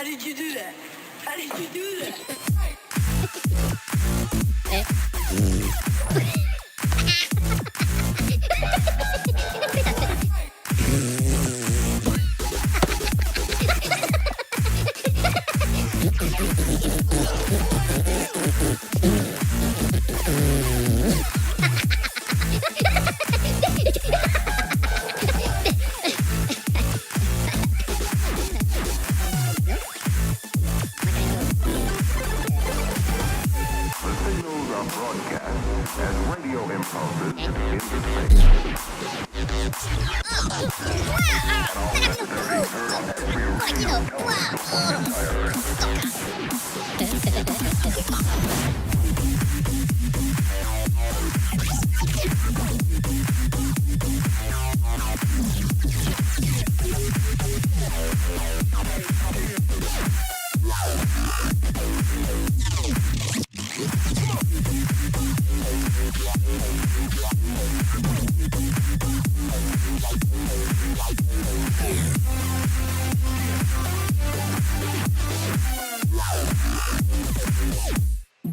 did you do that? How did you do that?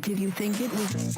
Did you think it was?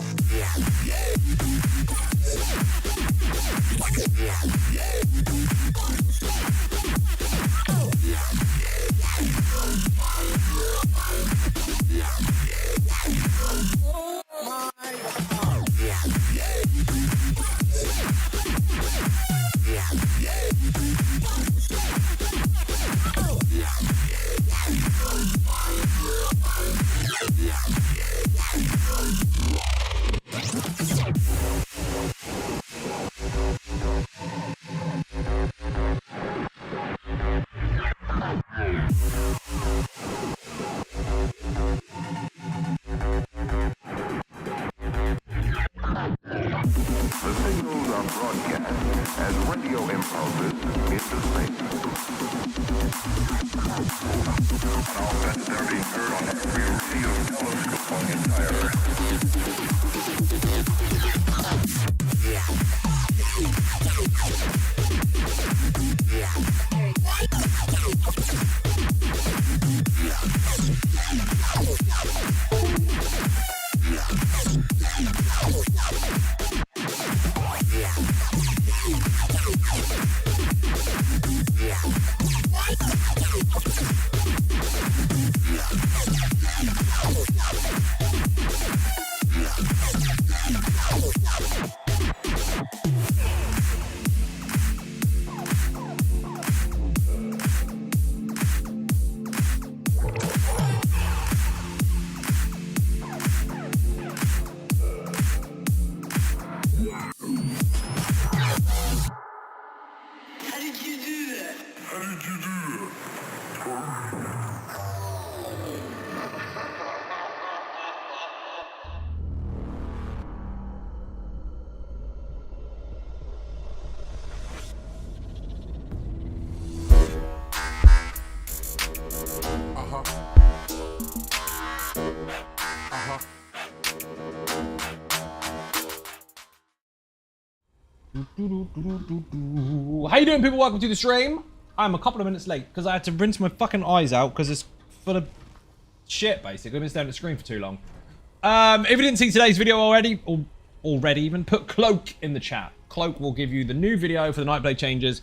How you doing, people? Welcome to the stream. I'm a couple of minutes late because I had to rinse my fucking eyes out because it's full of shit, basically. I've been staring at the screen for too long. If you didn't see today's video already, or already even, put Cloak in the chat. Cloak will give you the new video for the Nightblade changes.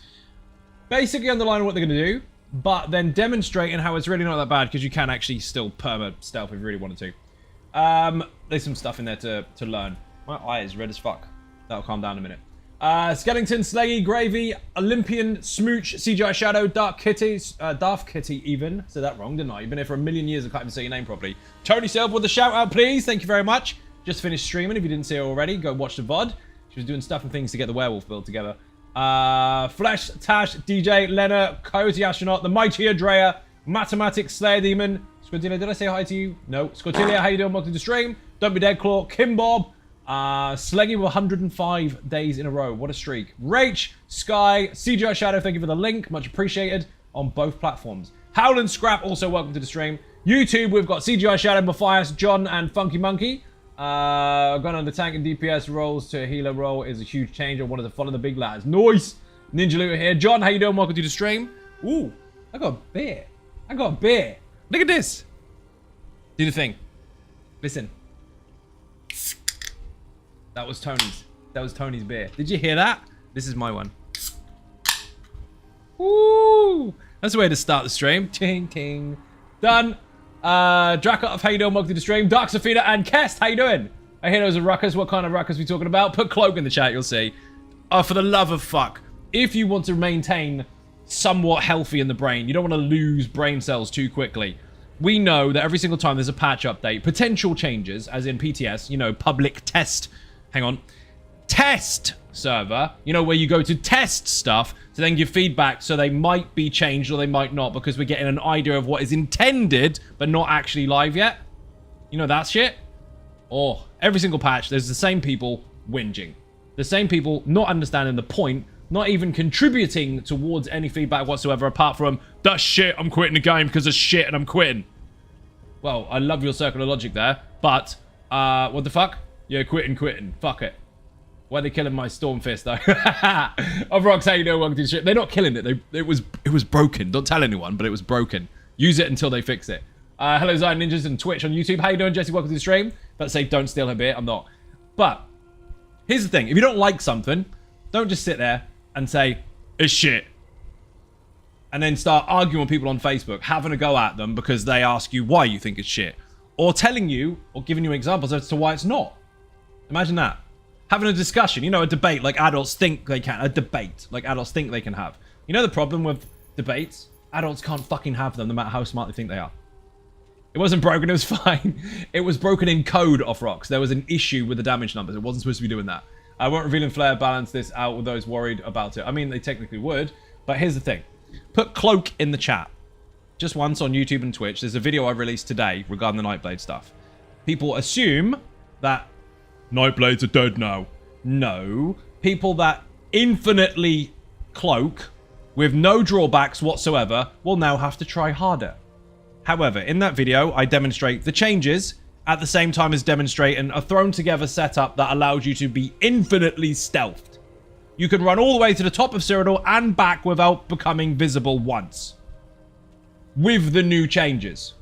Basically underlining what they're going to do, but then demonstrating how it's really not that bad because you can actually still perma-stealth if you really wanted to. There's some stuff in there to learn. My eye is red as fuck. That'll calm down in a minute. Skellington, Sleggy, Gravy, Olympian, Smooch, CGI Shadow, Dark Kitty, Daft Kitty even. Said that wrong, didn't I? You've been here for a million years, I can't even say your name properly. Tony Self with a shout out, please. Thank you very much. Just finished streaming. If you didn't see her already, go watch the VOD. She was doing stuff and things to get the werewolf build together. Flash, Tash, DJ, Lena, Coyote Astronaut, The Mighty Adrea, Mathematics, Slayer Demon, Scortilia, did I say hi to you? No. Scortilia, how you doing? Welcome to the stream. Don't be dead, Claw, Kim Bob, Sleggy with 105 days in a row. What a streak. Rach, Sky, CGI Shadow, thank you for the link. Much appreciated on both platforms. Howland Scrap, also welcome to the stream. YouTube, we've got CGI Shadow, Matthias, John, and Funky Monkey. Going on the tank and DPS rolls to a healer role is a huge change. I wanted to follow the big lads. Nice. Ninja Looter here. John, how you doing? Welcome to the stream. Ooh, I got a beer. I got a beer. Look at this. Do the thing. Listen. That was Tony's. That was Tony's beer. Did you hear that? This is my one. Woo! That's the way to start the stream. Ting, ting. Done. Drakov, how you doing? Welcome to the stream. Dark Safina and Kest, how you doing? I hear those are ruckus. What kind of ruckus are we talking about? Put Cloak in the chat, you'll see. Oh, for the love of fuck. If you want to maintain somewhat healthy in the brain, you don't want to lose brain cells too quickly. We know that every single time there's a patch update, potential changes, as in PTS, you know, public test, hang on, test server, you know, where you go to test stuff to then give feedback, so they might be changed or they might not, because we're getting an idea of what is intended, but not actually live yet. You know that shit? Oh, every single patch, there's the same people whinging. The same people not understanding the point, not even contributing towards any feedback whatsoever, apart from, that's shit, I'm quitting the game because of shit and I'm quitting. Well, I love your circle of logic there, but, what the fuck? Yeah, quitting, fuck it. Why are they killing my Stormfist, though? Of Rocks, how you doing? Welcome to the ship. They're not killing it. It was broken. Don't tell anyone, but it was broken. Use it until they fix it. Hello, Zion Ninjas and Twitch on YouTube. How you doing, Jesse? Welcome to the stream. Let's say don't steal her beer. I'm not. But, here's the thing. If you don't like something, don't just sit there and say, it's shit. And then start arguing with people on Facebook, having a go at them because they ask you why you think it's shit. Or telling you, or giving you examples as to why it's not. Imagine that. Having a discussion, you know, a debate like adults think they can. A debate like adults think they can have. You know the problem with debates? Adults can't fucking have them no matter how smart they think they are. It wasn't broken, it was fine. It was broken in code off Rocks. There was an issue with the damage numbers. It wasn't supposed to be doing that. I won't reveal in Flare balance this out with those worried about it. I mean, they technically would, but here's the thing. Put Cloak in the chat. Just once on YouTube and Twitch. There's a video I released today regarding the Nightblade stuff. People assume that Nightblades are dead now. No. People that infinitely cloak with no drawbacks whatsoever will now have to try harder. However, in that video, I demonstrate the changes at the same time as demonstrating a thrown together setup that allows you to be infinitely stealthed. You can run all the way to the top of Cyrodiil and back without becoming visible once. With the new changes.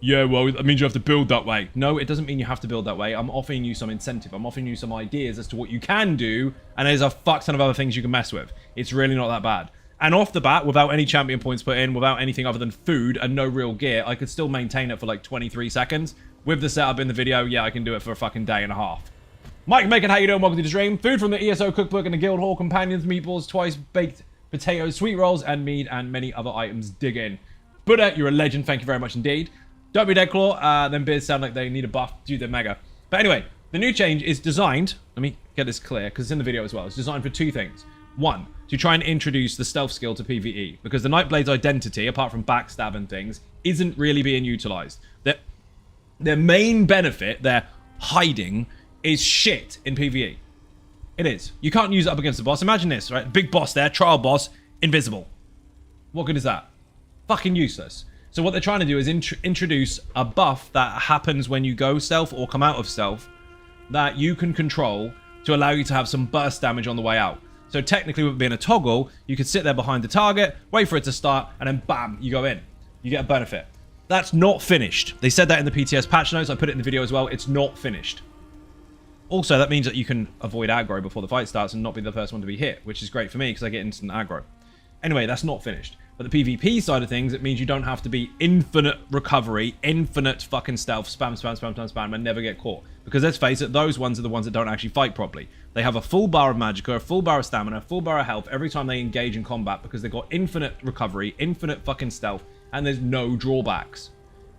Yeah, well, that means you have to build that way. No, it doesn't mean you have to build that way. I'm offering you some incentive. I'm offering you some ideas as to what you can do, and there's a fuck ton of other things you can mess with. It's really not that bad. And off the bat, without any champion points put in, without anything other than food and no real gear, I could still maintain it for like 23 seconds. With the setup in the video, yeah, I can do it for a fucking day and a half. Mike Macon, how you doing? Welcome to the stream. Food from the ESO cookbook and the Guildhall companions, meatballs, twice baked potatoes, sweet rolls, and mead, and many other items. Dig in. Buddha, you're a legend. Thank you very much indeed. Don't be Deadclaw. Them beers sound like they need a buff. Dude, they're mega. But anyway, the new change is designed, let me get this clear, because it's in the video as well. It's designed for two things. One, to try and introduce the stealth skill to PvE, because the Nightblade's identity, apart from backstab and things, isn't really being utilized. Their main benefit, their hiding, is shit in PvE. It is. You can't use it up against the boss. Imagine this, right? Big boss there, trial boss, invisible. What good is that? Fucking useless. So what they're trying to do is introduce a buff that happens when you go stealth or come out of stealth that you can control to allow you to have some burst damage on the way out. So technically, with it being a toggle, you could sit there behind the target, wait for it to start, and then bam, you go in. You get a benefit. That's not finished. They said that in the PTS patch notes. I put it in the video as well. It's not finished. Also, that means that you can avoid aggro before the fight starts and not be the first one to be hit, which is great for me because I get instant aggro. Anyway, that's not finished. But the PvP side of things, it means you don't have to be infinite recovery, infinite fucking stealth, spam, and never get caught. Because let's face it, those ones are the ones that don't actually fight properly. They have a full bar of magicka, a full bar of stamina, a full bar of health every time they engage in combat because they've got infinite recovery, infinite fucking stealth, and there's no drawbacks.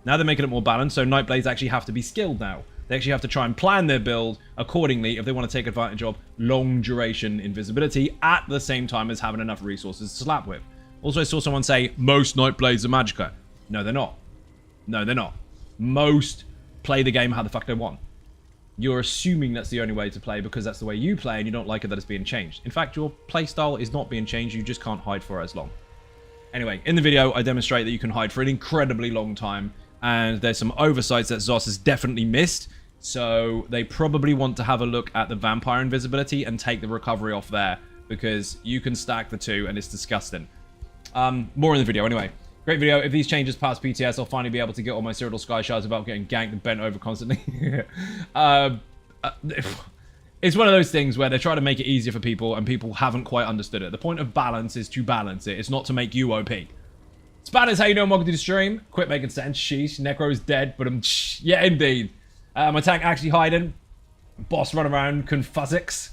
Now they're making it more balanced, so Nightblades actually have to be skilled now. They actually have to try and plan their build accordingly if they want to take advantage of long duration invisibility at the same time as having enough resources to slap with. Also, I saw someone say, most Nightblades are magicka. No, they're not. No, they're not. Most play the game how the fuck they want. You're assuming that's the only way to play because that's the way you play and you don't like it that it's being changed. In fact, your playstyle is not being changed. You just can't hide for as long. Anyway, in the video, I demonstrate that you can hide for an incredibly long time. And there's some oversights that Zos has definitely missed. So they probably want to have a look at the vampire invisibility and take the recovery off there. Because you can stack the two and it's disgusting. More in the video anyway. Great video. If these changes pass PTS, I'll finally be able to get all my Cyrodiil Sky Shards without getting ganked and bent over constantly. It's one of those things where they're trying to make it easier for people and people haven't quite understood it. The point of balance is to balance it. It's not to make you OP. Spanners, how you doing? Welcome to the stream. Quit making sense. Sheesh. Necro is dead, but yeah, indeed. My tank actually hiding. Boss run around. Confuzix.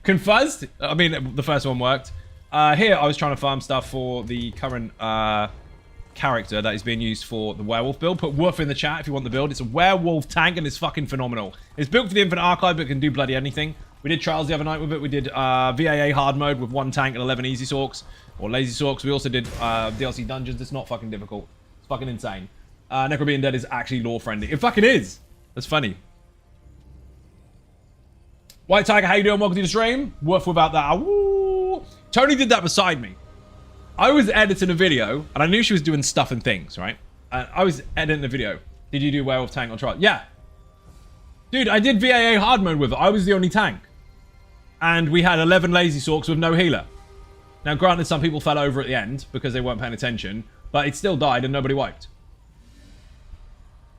Confuzzed? I mean, the first one worked. Here, I was trying to farm stuff for the current character that is being used for the werewolf build. Put Woof in the chat if you want the build. It's a werewolf tank and it's fucking phenomenal. It's built for the Infinite Archive, but it can do bloody anything. We did trials the other night with it. We did VAA hard mode with 1 tank and 11 easy sorks. Or lazy sorks. We also did DLC dungeons. It's not fucking difficult. It's fucking insane. Necro being dead is actually lore friendly. It fucking is. That's funny. White Tiger, how you doing? Welcome to the stream. Woof without that. Woo. Tony did that beside me. I was editing a video, and I knew she was doing stuff and things, right? And I was editing the video. Did you do werewolf tank on trial? Yeah. Dude, I did VAA hard mode with it. I was the only tank. And we had 11 lazy sorks with no healer. Now, granted, some people fell over at the end because they weren't paying attention, but it still died and nobody wiped.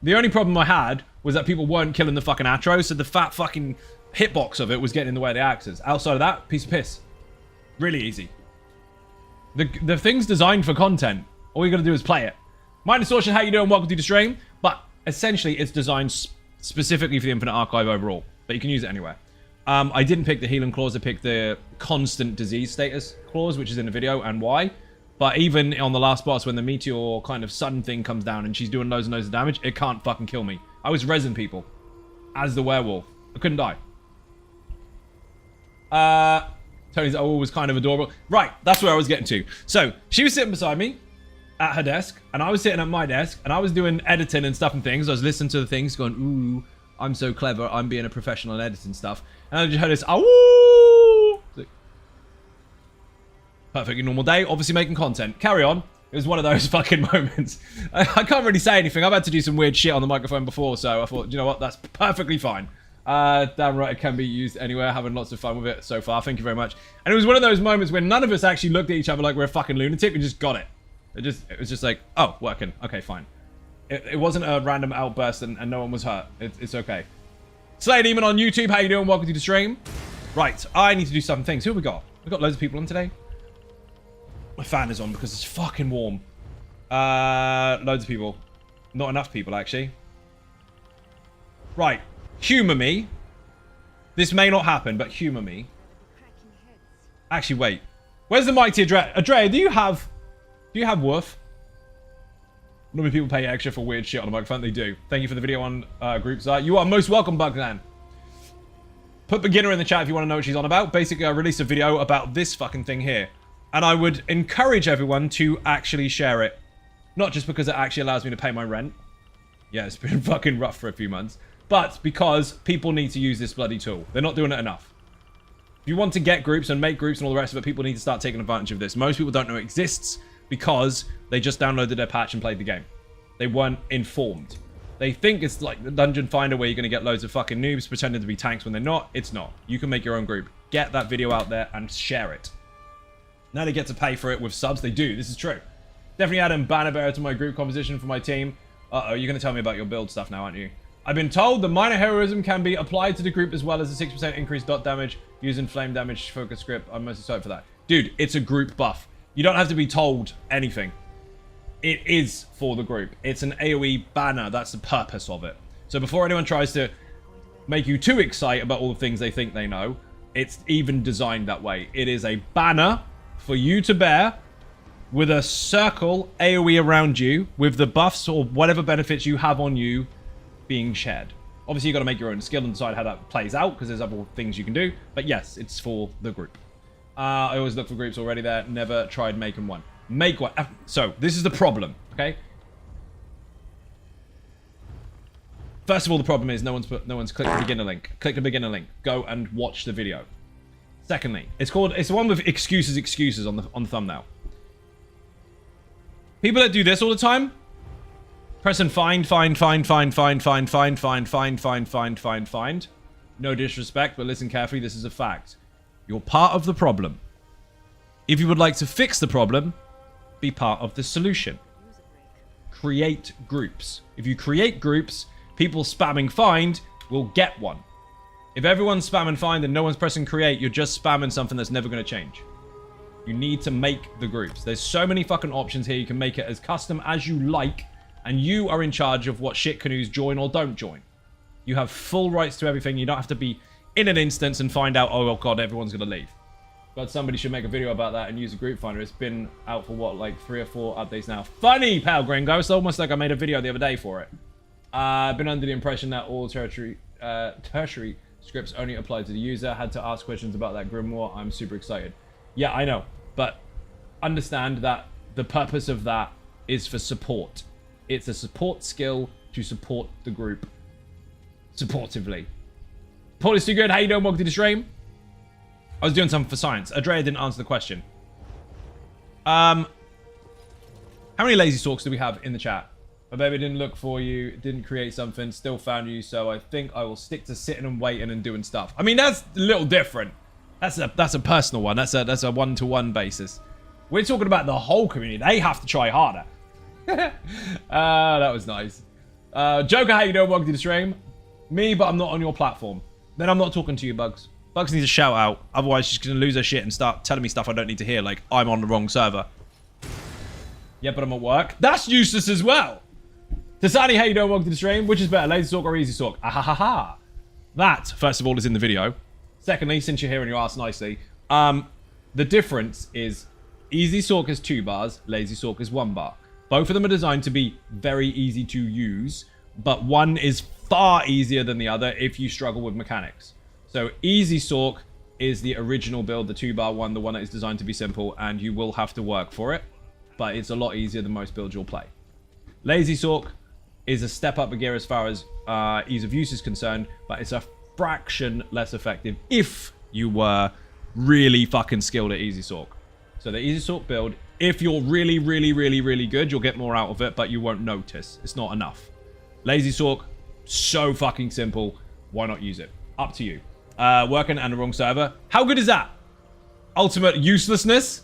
The only problem I had was that people weren't killing the fucking Atro, so the fat fucking hitbox of it was getting in the way of the axes. Outside of that, piece of piss. Really easy. The thing's designed for content. All you gotta do is play it. Minor Distortion, how you doing? Welcome to the stream. But essentially, it's designed specifically for the Infinite Archive overall. But you can use it anywhere. I didn't pick the healing clause. I picked the constant disease status clause, which is in the video, and why. But even on the last boss, when the meteor kind of sun thing comes down and she's doing loads and loads of damage, it can't fucking kill me. I was resin people as the werewolf. I couldn't die. Tony's was kind of adorable. Right, that's where I was getting to. So, she was sitting beside me at her desk, and I was sitting at my desk, and I was doing editing and stuff and things. I was listening to the things, going, ooh, I'm so clever. I'm being a professional at editing stuff. And I just heard this, oh, perfectly normal day, obviously making content. Carry on. It was one of those fucking moments. I can't really say anything. I've had to do some weird shit on the microphone before, so I thought, you know what, that's perfectly fine. Damn right, it can be used anywhere. Having lots of fun with it so far. Thank you very much. And it was one of those moments where none of us actually looked at each other like we're a fucking lunatic. We just got it. It was just like, oh, working. Okay, fine. It wasn't a random outburst and no one was hurt. It's okay. Slay Demon on YouTube. How you doing? Welcome to the stream. Right, I need to do some things. Who have we got? We've got loads of people on today. My fan is on because it's fucking warm. Loads of people. Not enough people, actually. Right. Humor me. This may not happen, but humor me. Actually, wait. Where's the mic to Adrea? Adrea, do you have Woof? Normally people pay extra for weird shit on the microphone. They do. Thank you for the video on groups. You are most welcome, Bugman. Put beginner in the chat if you want to know what she's on about. Basically, I released a video about this fucking thing here. And I would encourage everyone to actually share it. Not just because it actually allows me to pay my rent. Yeah, it's been fucking rough for a few months. But because people need to use this bloody tool. They're not doing it enough. If you want to get groups and make groups and all the rest of it, people need to start taking advantage of this. Most people don't know it exists because they just downloaded their patch and played the game. They weren't informed. They think it's like the Dungeon Finder where you're going to get loads of fucking noobs pretending to be tanks when they're not. It's not. You can make your own group. Get that video out there and share it. Now they get to pay for it with subs. They do. This is true. Definitely adding Banner Bearer to my group composition for my team. Uh-oh, you're going to tell me about your build stuff now, aren't you? I've been told that minor heroism can be applied to the group as well as a 6% increased dot damage using flame damage focus script. I'm most excited for that. Dude, it's a group buff. You don't have to be told anything. It is for the group. It's an AoE banner. That's the purpose of it. So before anyone tries to make you too excited about all the things they think they know, it's even designed that way. It is a banner for you to bear with a circle AoE around you with the buffs or whatever benefits you have on you being shared. Obviously, you got to make your own skill and decide how that plays out because there's other things you can do. But yes, it's for the group. I always look for groups already there. Never tried making one. Make one. So this is the problem. Okay. First of all, the problem is no one's clicked the beginner link. Click the beginner link. Go and watch the video. Secondly, it's the one with excuses on the thumbnail. People that do this all the time. Pressing find. No disrespect, but listen carefully. This is a fact. You're part of the problem. If you would like to fix the problem, be part of the solution. Create groups. If you create groups, people spamming find will get one. If everyone's spamming find and no one's pressing create, you're just spamming something that's never going to change. You need to make the groups. There's so many fucking options here. You can make it as custom as you like, and you are in charge of what shit canoes join or don't join. You have full rights to everything. You don't have to be in an instance and find out, oh god, everyone's going to leave. But somebody should make a video about that and use a group finder. It's been out for what, like 3 or 4 updates now. Funny, pal Gringo. It's almost like I made a video the other day for it. I've been under the impression that all tertiary scripts only apply to the user. Had to ask questions about that grimoire. I'm super excited. Yeah, I know. But understand that the purpose of that is for support. It's a support skill to support the group supportively. Paul is too good. How you doing? Welcome to the stream. I was doing something for science. Adrea didn't answer the question. How many lazy talks do we have in the chat? My baby didn't look for you, didn't create something, still found you, so I think I will stick to sitting and waiting and doing stuff. I mean, that's a little different. That's a personal one. That's a one-to-one basis. We're talking about the whole community. They have to try harder. That was nice. Joker, how you doing? Welcome to the stream. Me, but I'm not on your platform. Then I'm not talking to you, Bugs. Bugs needs a shout out. Otherwise, she's going to lose her shit and start telling me stuff I don't need to hear, like I'm on the wrong server. Yeah, but I'm at work. That's useless as well. Tasani, how you doing? Welcome to the stream. Which is better, Lazy Talk or Easy Talk? Ahahaha. That, first of all, is in the video. Secondly, since you're here and you asked nicely, the difference is Easy Talk is 2 bars, Lazy Talk is 1 bar. Both of them are designed to be very easy to use, but one is far easier than the other if you struggle with mechanics. So Easy Talk is the original build, the 2-bar one, the one that is designed to be simple, and you will have to work for it, but it's a lot easier than most builds you'll play. Lazy Talk is a step up a gear as far as ease of use is concerned, but it's a fraction less effective if you were really fucking skilled at Easy Talk. So the Easy Talk build, if you're really, really, really, really good, you'll get more out of it, but you won't notice. It's not enough. Lazy Talk, so fucking simple. Why not use it? Up to you. Working on the wrong server. How good is that? Ultimate uselessness.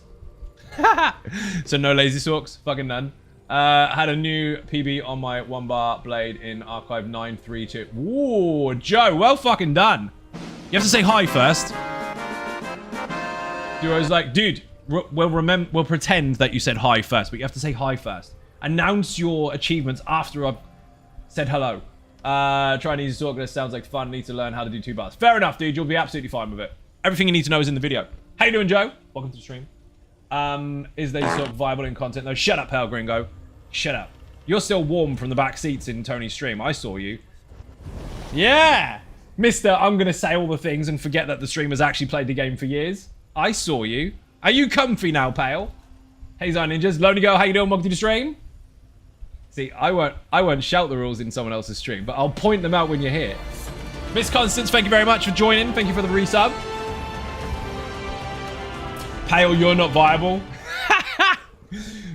So no Lazy Talks. Fucking none. Had a new PB on my 1-bar blade in archive 932. Ooh, Joe, well fucking done. You have to say hi first. Duo's like, dude, we'll pretend that you said hi first, but you have to say hi first. Announce your achievements after I've said hello. Try and Easy Talk. This sounds like fun. Need to learn how to do 2 bars. Fair enough, dude. You'll be absolutely fine with it. Everything you need to know is in the video. How you doing, Joe? Welcome to the stream. Is Lazy Talk viable in content? No, shut up, pal Gringo. Shut up. You're still warm from the back seats in Tony's stream. I saw you. Yeah! Mister, I'm going to say all the things and forget that the streamer's actually played the game for years. I saw you. Are you comfy now, pal? Hey, Zion Ninjas. Lonely Girl, how you doing? Welcome to the stream. See, I won't shout the rules in someone else's stream, but I'll point them out when you're here. Miss Constance, thank you very much for joining. Thank you for the resub. Pale, you're not viable.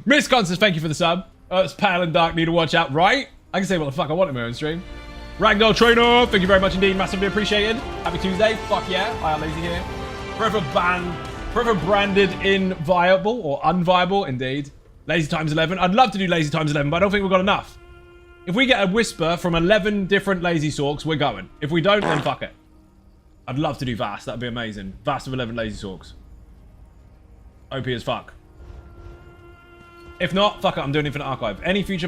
Miss Constance, thank you for the sub. It's pale and dark, need to watch out, right? I can say what the fuck I want in my own stream. Ragdoll Trainer, thank you very much indeed. Massively appreciated. Happy Tuesday. Fuck yeah. I am Lazy here. Forever branded inviable or unviable, indeed. Lazy times 11. I'd love to do Lazy times 11, but I don't think we've got enough. If we get a whisper from 11 different Lazy Talks, we're going. If we don't, then fuck it. I'd love to do Vast. That'd be amazing. Vast of 11 Lazy Talks. OP as fuck. If not, fuck it. I'm doing Infinite Archive. Any future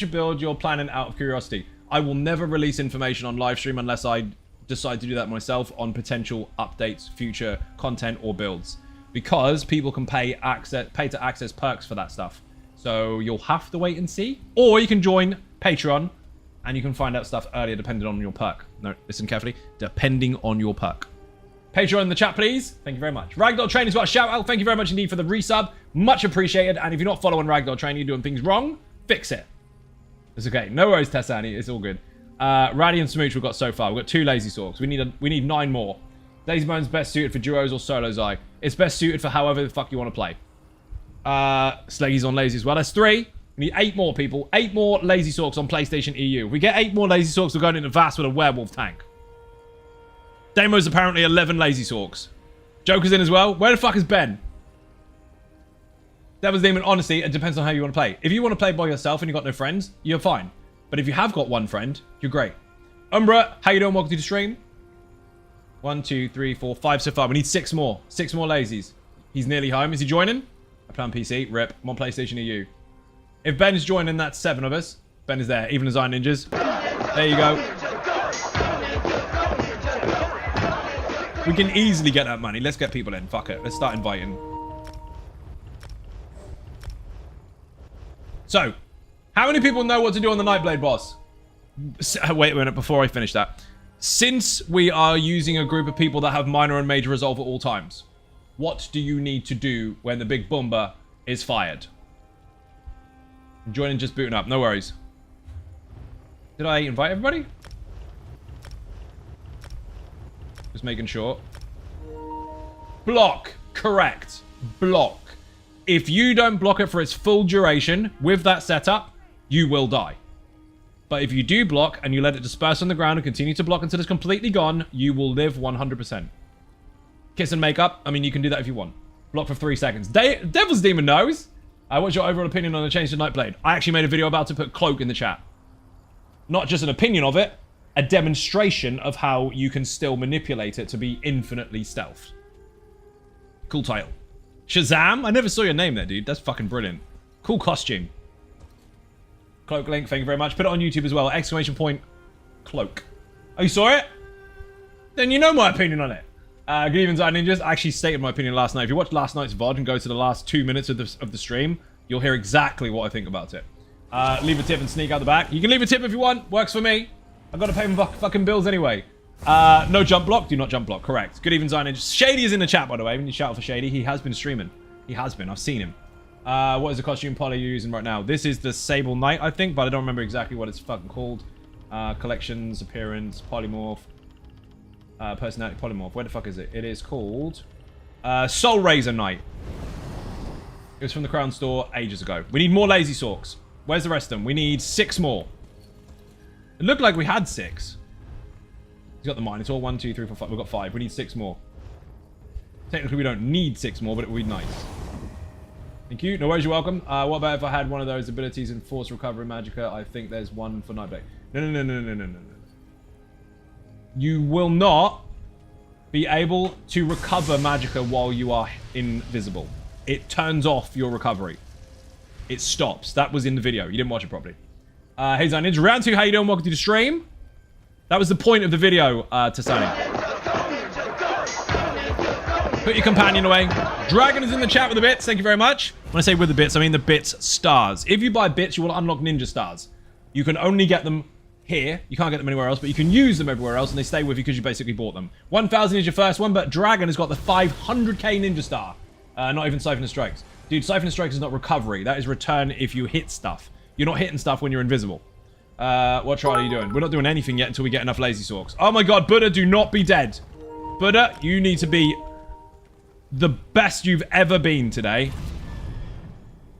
build you're planning out of curiosity. I will never release information on live stream unless I decide to do that myself on potential updates, future content, or builds. Because people can pay to access perks for that stuff. So you'll have to wait and see. Or you can join Patreon and you can find out stuff earlier depending on your perk. No, listen carefully. Depending on your perk. Patreon in the chat, please. Thank you very much. Ragdoll Training's got a shout out. Thank you very much indeed for the resub. Much appreciated. And if you're not following Ragdoll Training, you're doing things wrong, fix it. It's okay. No worries, Tessani. It's all good. Raddy and Smooch we've got so far. We've got 2 Lazy Talks. We need 9 more. Lazy Bone's best suited for duos or solos, It's best suited for however the fuck you want to play. Sleggy's on Lazy as well. That's 3. We need 8 more, people. 8 more Lazy Talks on PlayStation EU. If we get 8 more Lazy Talks, we're going into Vast with a werewolf tank. Demo's apparently 11 Lazy Talks. Joker's in as well. Where the fuck is Ben? Devil's Demon, honestly, it depends on how you want to play. If you want to play by yourself and you've got no friends, you're fine. But if you have got one friend, you're great. Umbra, how you doing? Welcome to the stream. 1, 2, 3, 4, 5 so far. We need 6 more. 6 more lazies. He's nearly home. Is he joining? I play on PC. Rip. I'm on PlayStation EU. If Ben's joining, that's 7 of us. Ben is there. Even as Iron Ninjas. There you go. We can easily get that money. Let's get people in. Fuck it. Let's start inviting. So, how many people know what to do on the Nightblade boss? Wait a minute before I finish that. Since we are using a group of people that have minor and major resolve at all times, what do you need to do when the big bomber is fired? I'm joining, just booting up. No worries. Did I invite everybody? Just making sure. Block. Correct. Block. If you don't block it for its full duration with that setup, you will die. But if you do block and you let it disperse on the ground and continue to block until it's completely gone, you will live 100%. Kiss and make up. I mean, you can do that if you want. Block for 3 seconds. Devil's Demon knows. What's your overall opinion on the change to Nightblade? I actually made a video about it, put Cloak in the chat. Not just an opinion of it, a demonstration of how you can still manipulate it to be infinitely stealthed. Cool title. Shazam? I never saw your name there, dude. That's fucking brilliant. Cool costume. Cloak link, thank you very much. Put it on YouTube as well. Exclamation point, Cloak. Oh, you saw it? Then you know my opinion on it. Good evening, Zion Ninjas. I actually stated my opinion last night. If you watch last night's VOD and go to the last 2 minutes of the stream, you'll hear exactly what I think about it. Leave a tip and sneak out the back. You can leave a tip if you want. Works for me. I've got to pay my fucking bills anyway. No jump block. Do not jump block. Correct. Good evening, Zion Ninjas. Shady is in the chat, by the way. When you shout out for Shady, he has been streaming. He has been. I've seen him. What is the costume Polly you're using right now? This is the Sable Knight, I think, but I don't remember exactly what it's fucking called. Collections, appearance, polymorph. Personality, polymorph. Where the fuck is it? It is called Soul Razor Knight. It was from the Crown Store ages ago. We need more Lazy Sorks. Where's the rest of them? We need 6 more. It looked like we had 6. He's got the Minotaur. 1, 2, 3, 4, 5. We've got 5. We need 6 more. Technically, we don't need 6 more, but it would be nice. Thank you. No worries, you're welcome. What about if I had one of those abilities in Force Recovery Magicka? I think there's one for Nightblade. No. You will not be able to recover Magicka while you are invisible. It turns off your recovery. It stops. That was in the video. You didn't watch it properly. Hey, Zion Ninja. Round 2, how you doing? Welcome to the stream. That was the point of the video, Tasani. Put your companion away. Dragon is in the chat with the bits. Thank you very much. When I say with the bits, I mean the bits stars. If you buy bits, you will unlock ninja stars. You can only get them here. You can't get them anywhere else, but you can use them everywhere else, and they stay with you because you basically bought them. 1,000 is your first one, but Dragon has got the 500k ninja star. Not even Siphon of Strikes. Dude, Siphon of Strikes is not recovery. That is return if you hit stuff. You're not hitting stuff when you're invisible. What trial are you doing? We're not doing anything yet until we get enough Lazy Sorks. Oh my god, Buddha, do not be dead. Buddha, you need to be the best you've ever been today.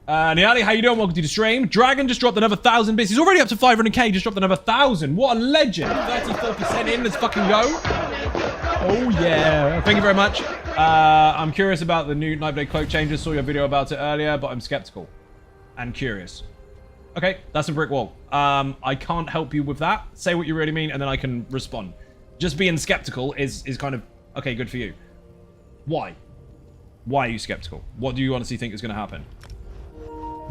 Niali, how you doing? Welcome to the stream. Dragon just dropped another 1,000 bits. He's already up to 500k. Just dropped another 1,000. What a legend. 34% in. Let's fucking go. Oh, yeah. Thank you very much. I'm curious about the new Nightblade Cloak changes. Saw your video about it earlier, but I'm skeptical and curious. Okay, that's a brick wall. I can't help you with that. Say what you really mean, and then I can respond. Just being skeptical is kind of, okay, good for you. Why? Why are you skeptical? What do you honestly think is going to happen?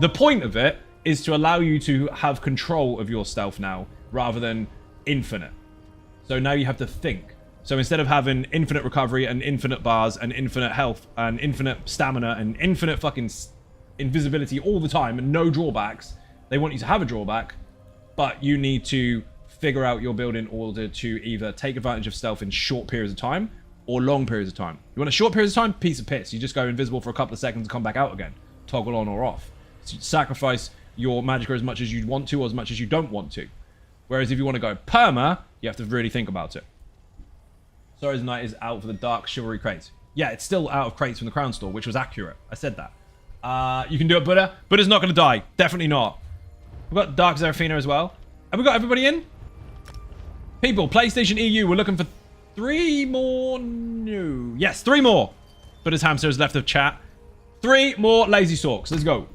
The point of it is to allow you to have control of your stealth now, rather than infinite. So now you have to think. So instead of having infinite recovery and infinite bars and infinite health and infinite stamina and infinite fucking invisibility all the time and no drawbacks, they want you to have a drawback, but you need to figure out your build in order to either take advantage of stealth in short periods of time or long periods of time. You want a short period of time? Piece of piss. You just go invisible for a couple of seconds and come back out again. Toggle on or off. So you sacrifice your Magicka as much as you want to or as much as you don't want to. Whereas if you want to go perma, you have to really think about it. Sorry, the Knight is out for the Dark Chivalry crates. Yeah, it's still out of crates from the Crown Store, which was accurate. I said that. You can do it, Buddha. Buddha's not going to die. Definitely not. We've got Dark Zeraphina as well. Have we got everybody in? People, PlayStation EU, we're looking for 3 more. No. Yes, 3 more. Buddha's hamster has left the chat. 3 more lazy sorks. Let's go.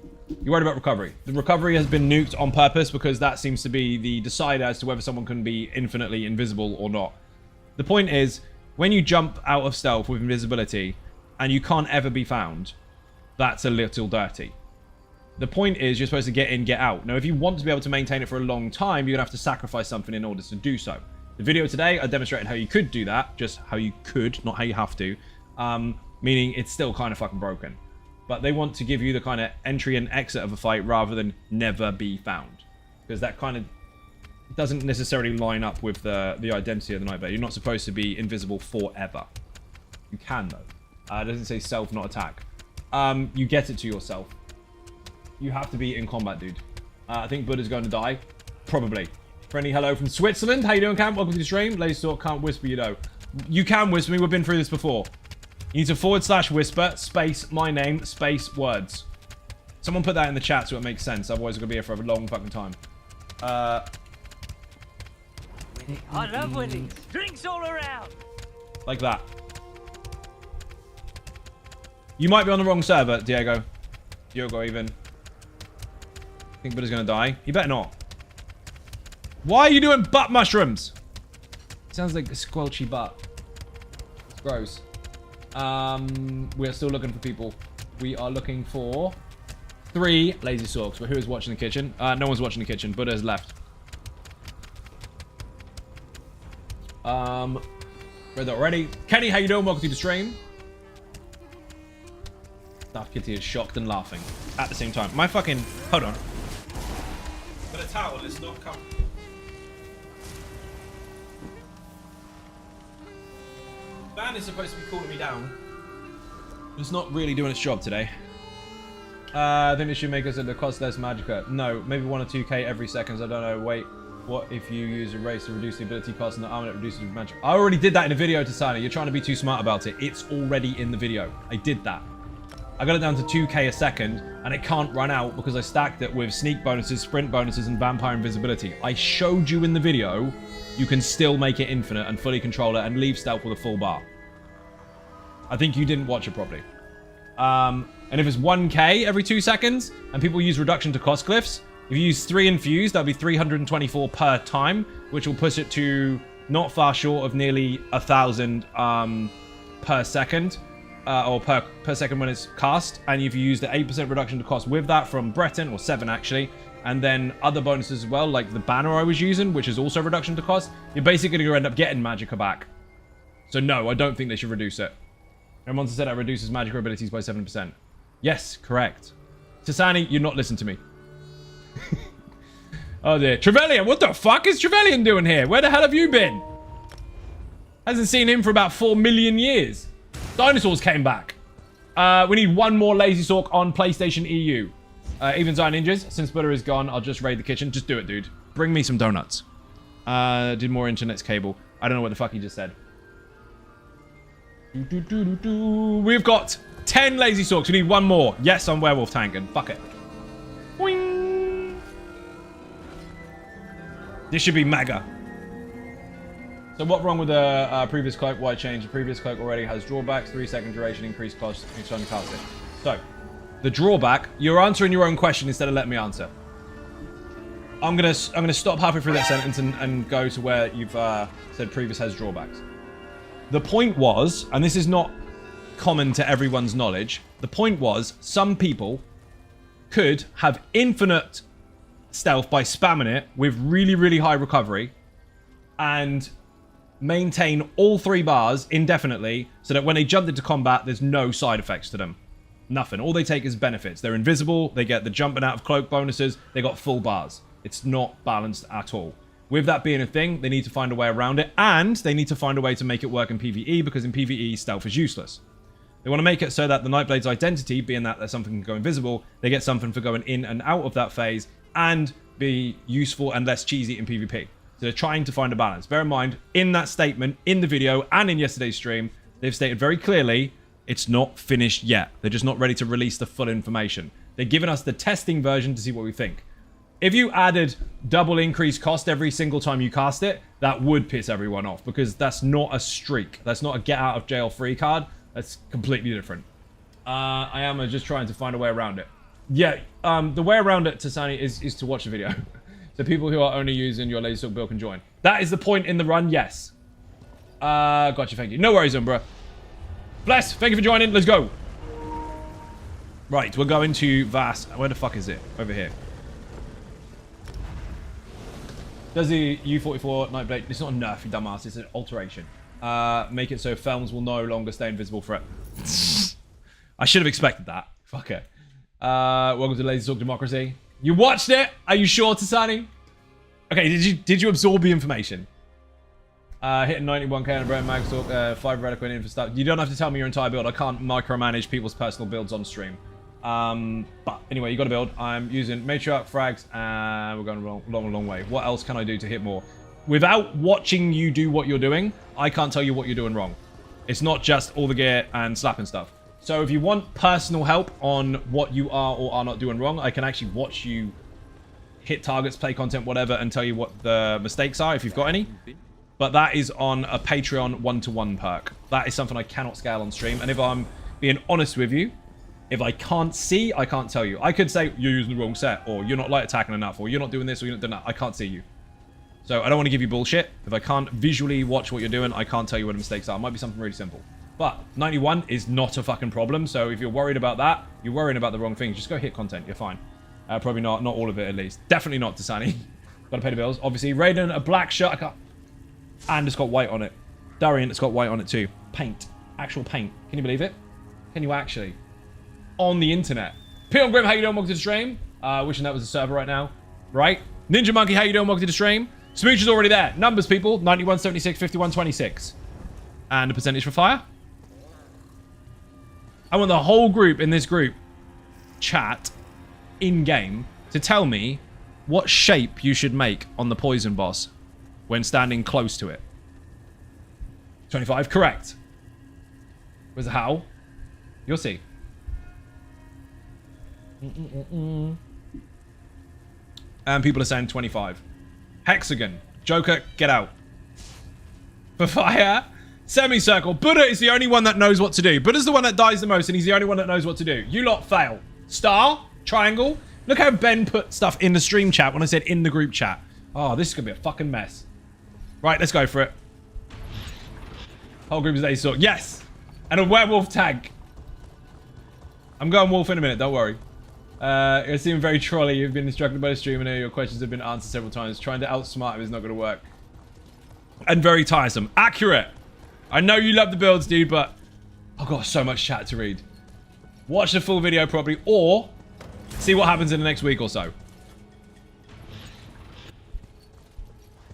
You're worried about recovery. The recovery has been nuked on purpose because that seems to be the decider as to whether someone can be infinitely invisible or not. The point is, when you jump out of stealth with invisibility and you can't ever be found, that's a little dirty. The point is you're supposed to get in, get out. Now, if you want to be able to maintain it for a long time, you're going to have to sacrifice something in order to do so. The video today, I demonstrated how you could do that. Just how you could, not how you have to. Meaning it's still kind of fucking broken. But they want to give you the kind of entry and exit of a fight rather than never be found. Because that kind of doesn't necessarily line up with the identity of the Nightblade. You're not supposed to be invisible forever. You can, though. It doesn't say self, not attack. You get it to yourself. You have to be in combat, dude. I think Buddha's going to die. Probably. Friendly hello from Switzerland. How you doing, Cam? Welcome to the stream. Lazy Talk can't whisper, you know. You can whisper me. We've been through this before. You need to /whisper, space, my name, space, words. Someone put that in the chat so it makes sense. Otherwise, we're going to be here for a long fucking time. Winning. I love winning. Drinks all around. Like that. You might be on the wrong server, Diego. Diogo, even. I think Buddha's going to die. He better not. Why are you doing butt mushrooms? Sounds like a squelchy butt. It's gross. We're still looking for people. We are looking for 3 lazy sorks. But who is watching the kitchen? No one's watching the kitchen. Buddha has left. Read that already. Kenny, how you doing? Welcome to the stream. Dark Kitty is shocked and laughing at the same time. My fucking... Hold on. But a towel is not coming. Van is supposed to be cooling me down. It's not really doing its job today. I think they should make us a cost less Magicka. No, maybe 1 or 2k every seconds. I don't know. Wait, what if you use a race to reduce the ability cost and the armor that reduces the magic? I already did that in a video to Sani. You're trying to be too smart about it. It's already in the video. I did that. I got it down to 2k a second, and it can't run out because I stacked it with sneak bonuses, sprint bonuses, and vampire invisibility. I showed you in the video, you can still make it infinite and fully control it and leave stealth with a full bar. I think you didn't watch it properly. And if it's 1k every 2 seconds, and people use reduction to cost glyphs, if you use 3 infused, that'll be 324 per time, which will push it to not far short of nearly 1,000 per second. Or per second when it's cast, and if you use the 8% reduction to cost with that from Breton, or 7 actually, and then other bonuses as well, like the banner I was using, which is also reduction to cost, you're basically going to end up getting Magicka back. So no, I don't think they should reduce it. And Monster said that reduces Magicka abilities by 7%. Yes, correct. Tasani, you're not listening to me. Oh dear. Trevelyan, what the fuck is Trevelyan doing here? Where the hell have you been? Hasn't seen him for about 4 million years. Dinosaurs came back. We need 1 more lazy sork on PlayStation EU. Even Zion Ninjas, since Buddha is gone, I'll just raid the kitchen. Just do it, dude. Bring me some donuts. Did more internet's cable. I don't know what the fuck he just said. We've got 10 lazy sorks. We need 1 more. Yes, I'm werewolf tanking. Fuck it. Boing. This should be mega. So what's wrong with the previous cloak? Why change? The previous cloak already has drawbacks, 3-second duration, increased cost, each time you cast it. So, the drawback, you're answering your own question instead of letting me answer. I'm gonna stop halfway through that sentence and go to where you've said previous has drawbacks. The point was, and this is not common to everyone's knowledge, the point was some people could have infinite stealth by spamming it with really, really high recovery and maintain all 3 bars indefinitely so that when they jump into combat, there's no side effects to them. Nothing. All they take is benefits. They're invisible, they get the jumping out of cloak bonuses, they got full bars. It's not balanced at all. With that being a thing, they need to find a way around it, and they need to find a way to make it work in PvE, because in PvE, stealth is useless. They want to make it so that the Nightblade's identity, being that something can go invisible, they get something for going in and out of that phase, and be useful and less cheesy in PvP. So they're trying to find a balance. Bear in mind, in that statement, in the video, and in yesterday's stream, they've stated very clearly, it's not finished yet. They're just not ready to release the full information. They're giving us the testing version to see what we think. If you added double increased cost every single time you cast it, that would piss everyone off, because that's not a streak. That's not a get out of jail free card. That's completely different. I am just trying to find a way around it. Yeah, the way around it, Tasani, is to watch the video. So people who are only using your laser build can join. That is the point in the run, yes. Gotcha, thank you. No worries, Umbra. Bless, thank you for joining. Let's go. Right, we're going to Vass. Where the fuck is it? Over here. Does the U44 Nightblade... It's not a nerf, you dumbass. It's an alteration. Make it so films will no longer stay invisible for it. I should have expected that. Fuck it. Welcome to Lazy Talk Democracy. You watched it? Are you sure, Tasani? Okay, did you absorb the information? Hitting 91k on a Brand Mag Talk, 5 Reliquant in for stuff. You don't have to tell me your entire build. I can't micromanage people's personal builds on stream. But anyway, you got to build. I'm using Matriarch, Frags, and we're going a long way. What else can I do to hit more? Without watching you do what you're doing, I can't tell you what you're doing wrong. It's not just all the gear and slapping stuff. So if you want personal help on what you are or are not doing wrong, I can actually watch you hit targets, play content, whatever, and tell you what the mistakes are if you've got any. But that is on a Patreon one-to-one perk. That is something I cannot scale on stream. And if I'm being honest with you, if I can't see, I can't tell you. I could say, you're using the wrong set, or you're not light attacking enough, or you're not doing this, or you're not doing that. I can't see you. So I don't want to give you bullshit. If I can't visually watch what you're doing, I can't tell you what the mistakes are. It might be something really simple. But 91 is not a fucking problem. So if you're worried about that, you're worrying about the wrong things. Just go hit content. You're fine. Probably not all of it at least. Definitely not Tasani. Gotta pay the bills. Obviously, Raiden, a black shirt. I can't... And it's got white on it. Darian, it's got white on it too. Paint. Actual paint. Can you believe it? Can you actually? On the internet. Peon Grim, how you doing? Welcome to the stream. Wishing that was a server right now. Right? Ninja Monkey, how you doing? Welcome to the stream. Smooch is already there. Numbers, people. 91, 76, 51, 26. And the percentage for fire. I want the whole group in this group chat in-game to tell me what shape you should make on the poison boss when standing close to it. 25, correct. Where's the how? You'll see. And people are saying 25. Hexagon. Joker, get out. For fire. Semicircle. Buddha is the only one that knows what to do. Buddha's the one that dies the most, and he's the only one that knows what to do. You lot fail. Star. Triangle. Look how Ben put stuff in the stream chat when I said in the group chat. Oh, this is going to be a fucking mess. Right, let's go for it. Whole group is Ace Sword. Yes! And a werewolf tank. I'm going wolf in a minute, don't worry. You seem very trolly. You've been instructed by the stream and your questions have been answered several times. Trying to outsmart him is not going to work. And very tiresome. Accurate. I know you love the builds, dude, but I've got so much chat to read. Watch the full video properly, or see what happens in the next week or so.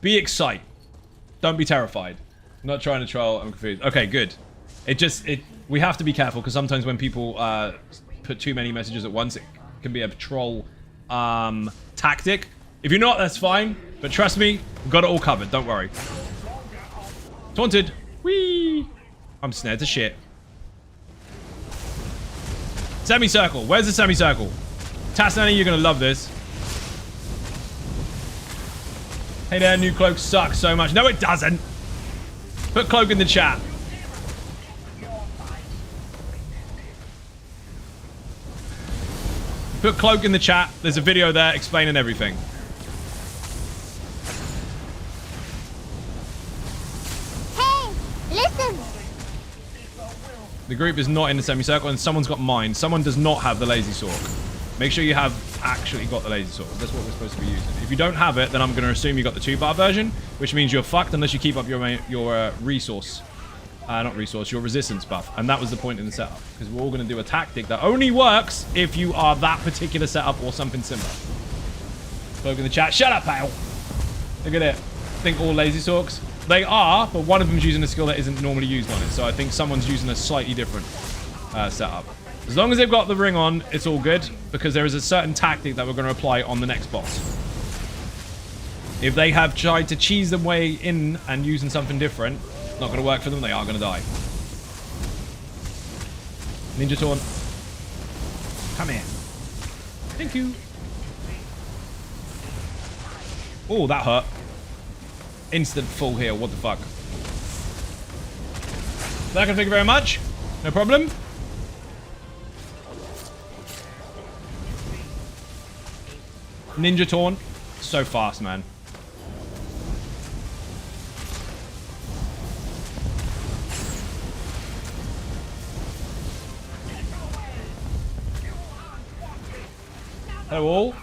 Be excited. Don't be terrified. I'm not trying to troll. I'm confused. Okay, good. We have to be careful because sometimes when people put too many messages at once, it can be a troll tactic. If you're not, that's fine. But trust me, we've got it all covered. Don't worry. Taunted. Whee! I'm snared to shit. Semicircle. Where's the semicircle? Tasnani, you're going to love this. Hey there, new Cloak sucks so much. No, it doesn't. Put Cloak in the chat. Put Cloak in the chat. There's a video there explaining everything. Hey, listen. The group is not in the semicircle and someone's got mine. Someone does not have the lazy sword. Make sure you have actually got the lazy sword. That's what we're supposed to be using. If you don't have it, then I'm going to assume you got the 2-bar version, which means you're fucked unless you keep up your resource. Not resource, your resistance buff. And that was the point in the setup. Because we're all going to do a tactic that only works if you are that particular setup or something similar. Cloak in the chat. Shut up, pal. Look at it. I think all lazy sorks. They are, but one of them's using a skill that isn't normally used on it. So I think someone's using a slightly different setup. As long as they've got the ring on, it's all good. Because there is a certain tactic that we're going to apply on the next boss. If they have tried to cheese their way in and using something different, it's not going to work for them. They are going to die. Ninja Taunt. Come here. Thank you. Oh, that hurt. Instant full heal. What the fuck? Thank you very much. No problem. Ninja taunt. So fast, man. Hello all.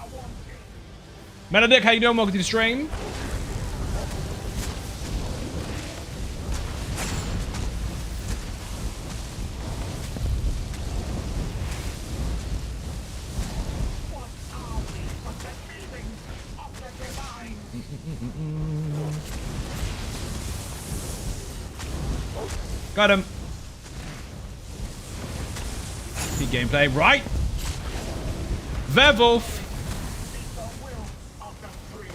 Benedict, how you doing? Welcome to the stream. Got him. Peak gameplay, right? Werewolf.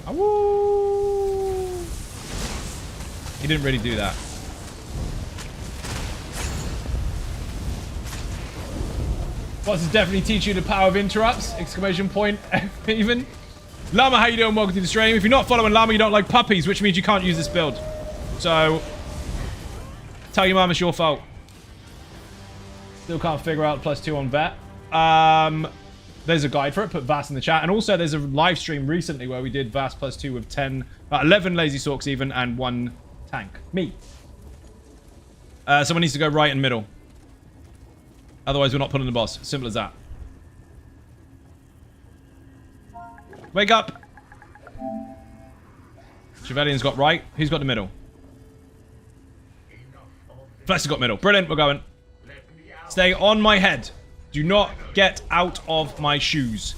Woo. He didn't really do that. Bots is definitely teach you the power of interrupts! Exclamation point, even. Llama, how you doing? Welcome to the stream. If you're not following Llama, you don't like puppies, which means you can't use this build. So, tell your mum it's your fault. Still can't figure out +2 on vet. There's a guide for it. Put VAS in the chat. And also, there's a live stream recently where we did VAS +2 with 11 lazy sorks even, and 1 tank. Me. Someone needs to go right and middle. Otherwise, we're not pulling the boss. Simple as that. Wake up. Chevelion's got right. Who's got the middle? Flex has got middle. Brilliant. We're going. Stay on my head. Do not get out of my shoes.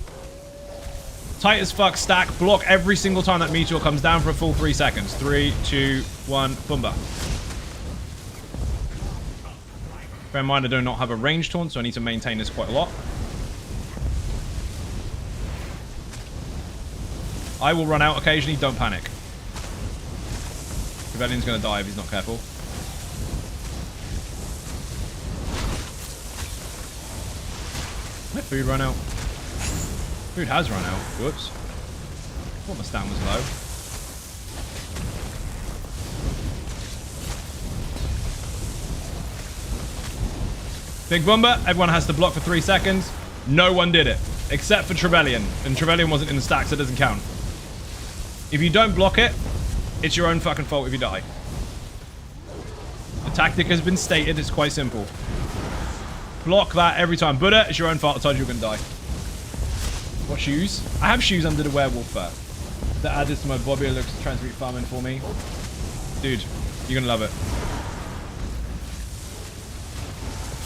Tight as fuck stack. Block every single time that meteor comes down for a full 3 seconds. 3, 2, 1. Boomba. Bear in mind I do not have a range taunt, so I need to maintain this quite a lot. I will run out occasionally. Don't panic. Rebellion's going to die if he's not careful. My food run out. Food has run out. Whoops. I thought my stamina was low. Big Boomba. Everyone has to block for 3 seconds. No one did it. Except for Trevelyan. And Trevelyan wasn't in the stack, so it doesn't count. If you don't block it, it's your own fucking fault if you die. The tactic has been stated. It's quite simple. Block that every time. Buddha, it's your own fault. I told you you're going to die. What shoes? I have shoes under the werewolf fur. That added to my Bobby looks transmute farming for me. Dude, you're going to love it.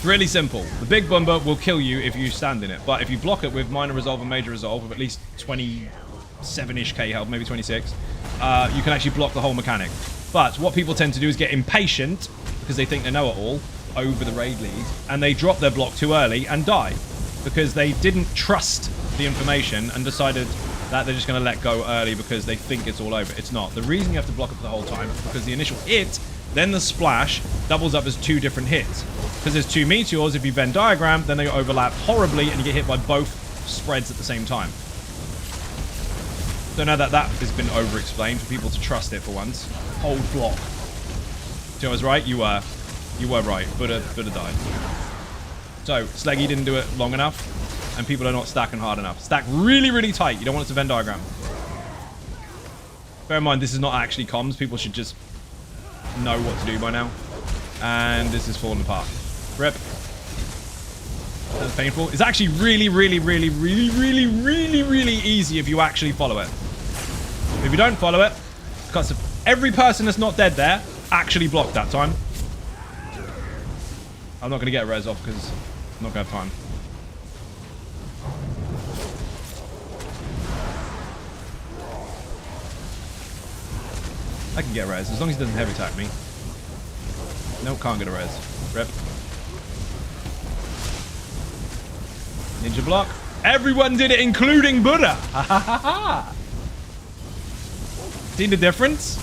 Really simple. The big Boomba will kill you if you stand in it. But if you block it with minor resolve and major resolve with at least 27-ish K health, maybe 26, you can actually block the whole mechanic. But what people tend to do is get impatient because they think they know it all over the raid lead, and they drop their block too early and die because they didn't trust the information and decided that they're just going to let go early because they think it's all over. It's not. The reason you have to block it for the whole time is because the initial hit, then the splash, doubles up as 2 different hits. Because there's 2 meteors, if you Venn diagram, then they overlap horribly and you get hit by both spreads at the same time. So now that that has been over-explained for people to trust it for once. Hold block. So I was right? You were right. Buddha died. So, Sleggy didn't do it long enough, and people are not stacking hard enough. Stack really, really tight. You don't want it to Venn diagram. Bear in mind, this is not actually comms. People should just know what to do by now. And this is falling apart. Rip. That's painful. It's actually really, really, really, really, really, really, really easy if you actually follow it. If you don't follow it, because every person that's not dead there actually blocked that time. I'm not going to get res off because I'm not going to have time. I can get res as long as he doesn't heavy attack me. Nope, can't get a res. Rip. Ninja block. Everyone did it, including Buddha. Ha ha ha ha. See the difference?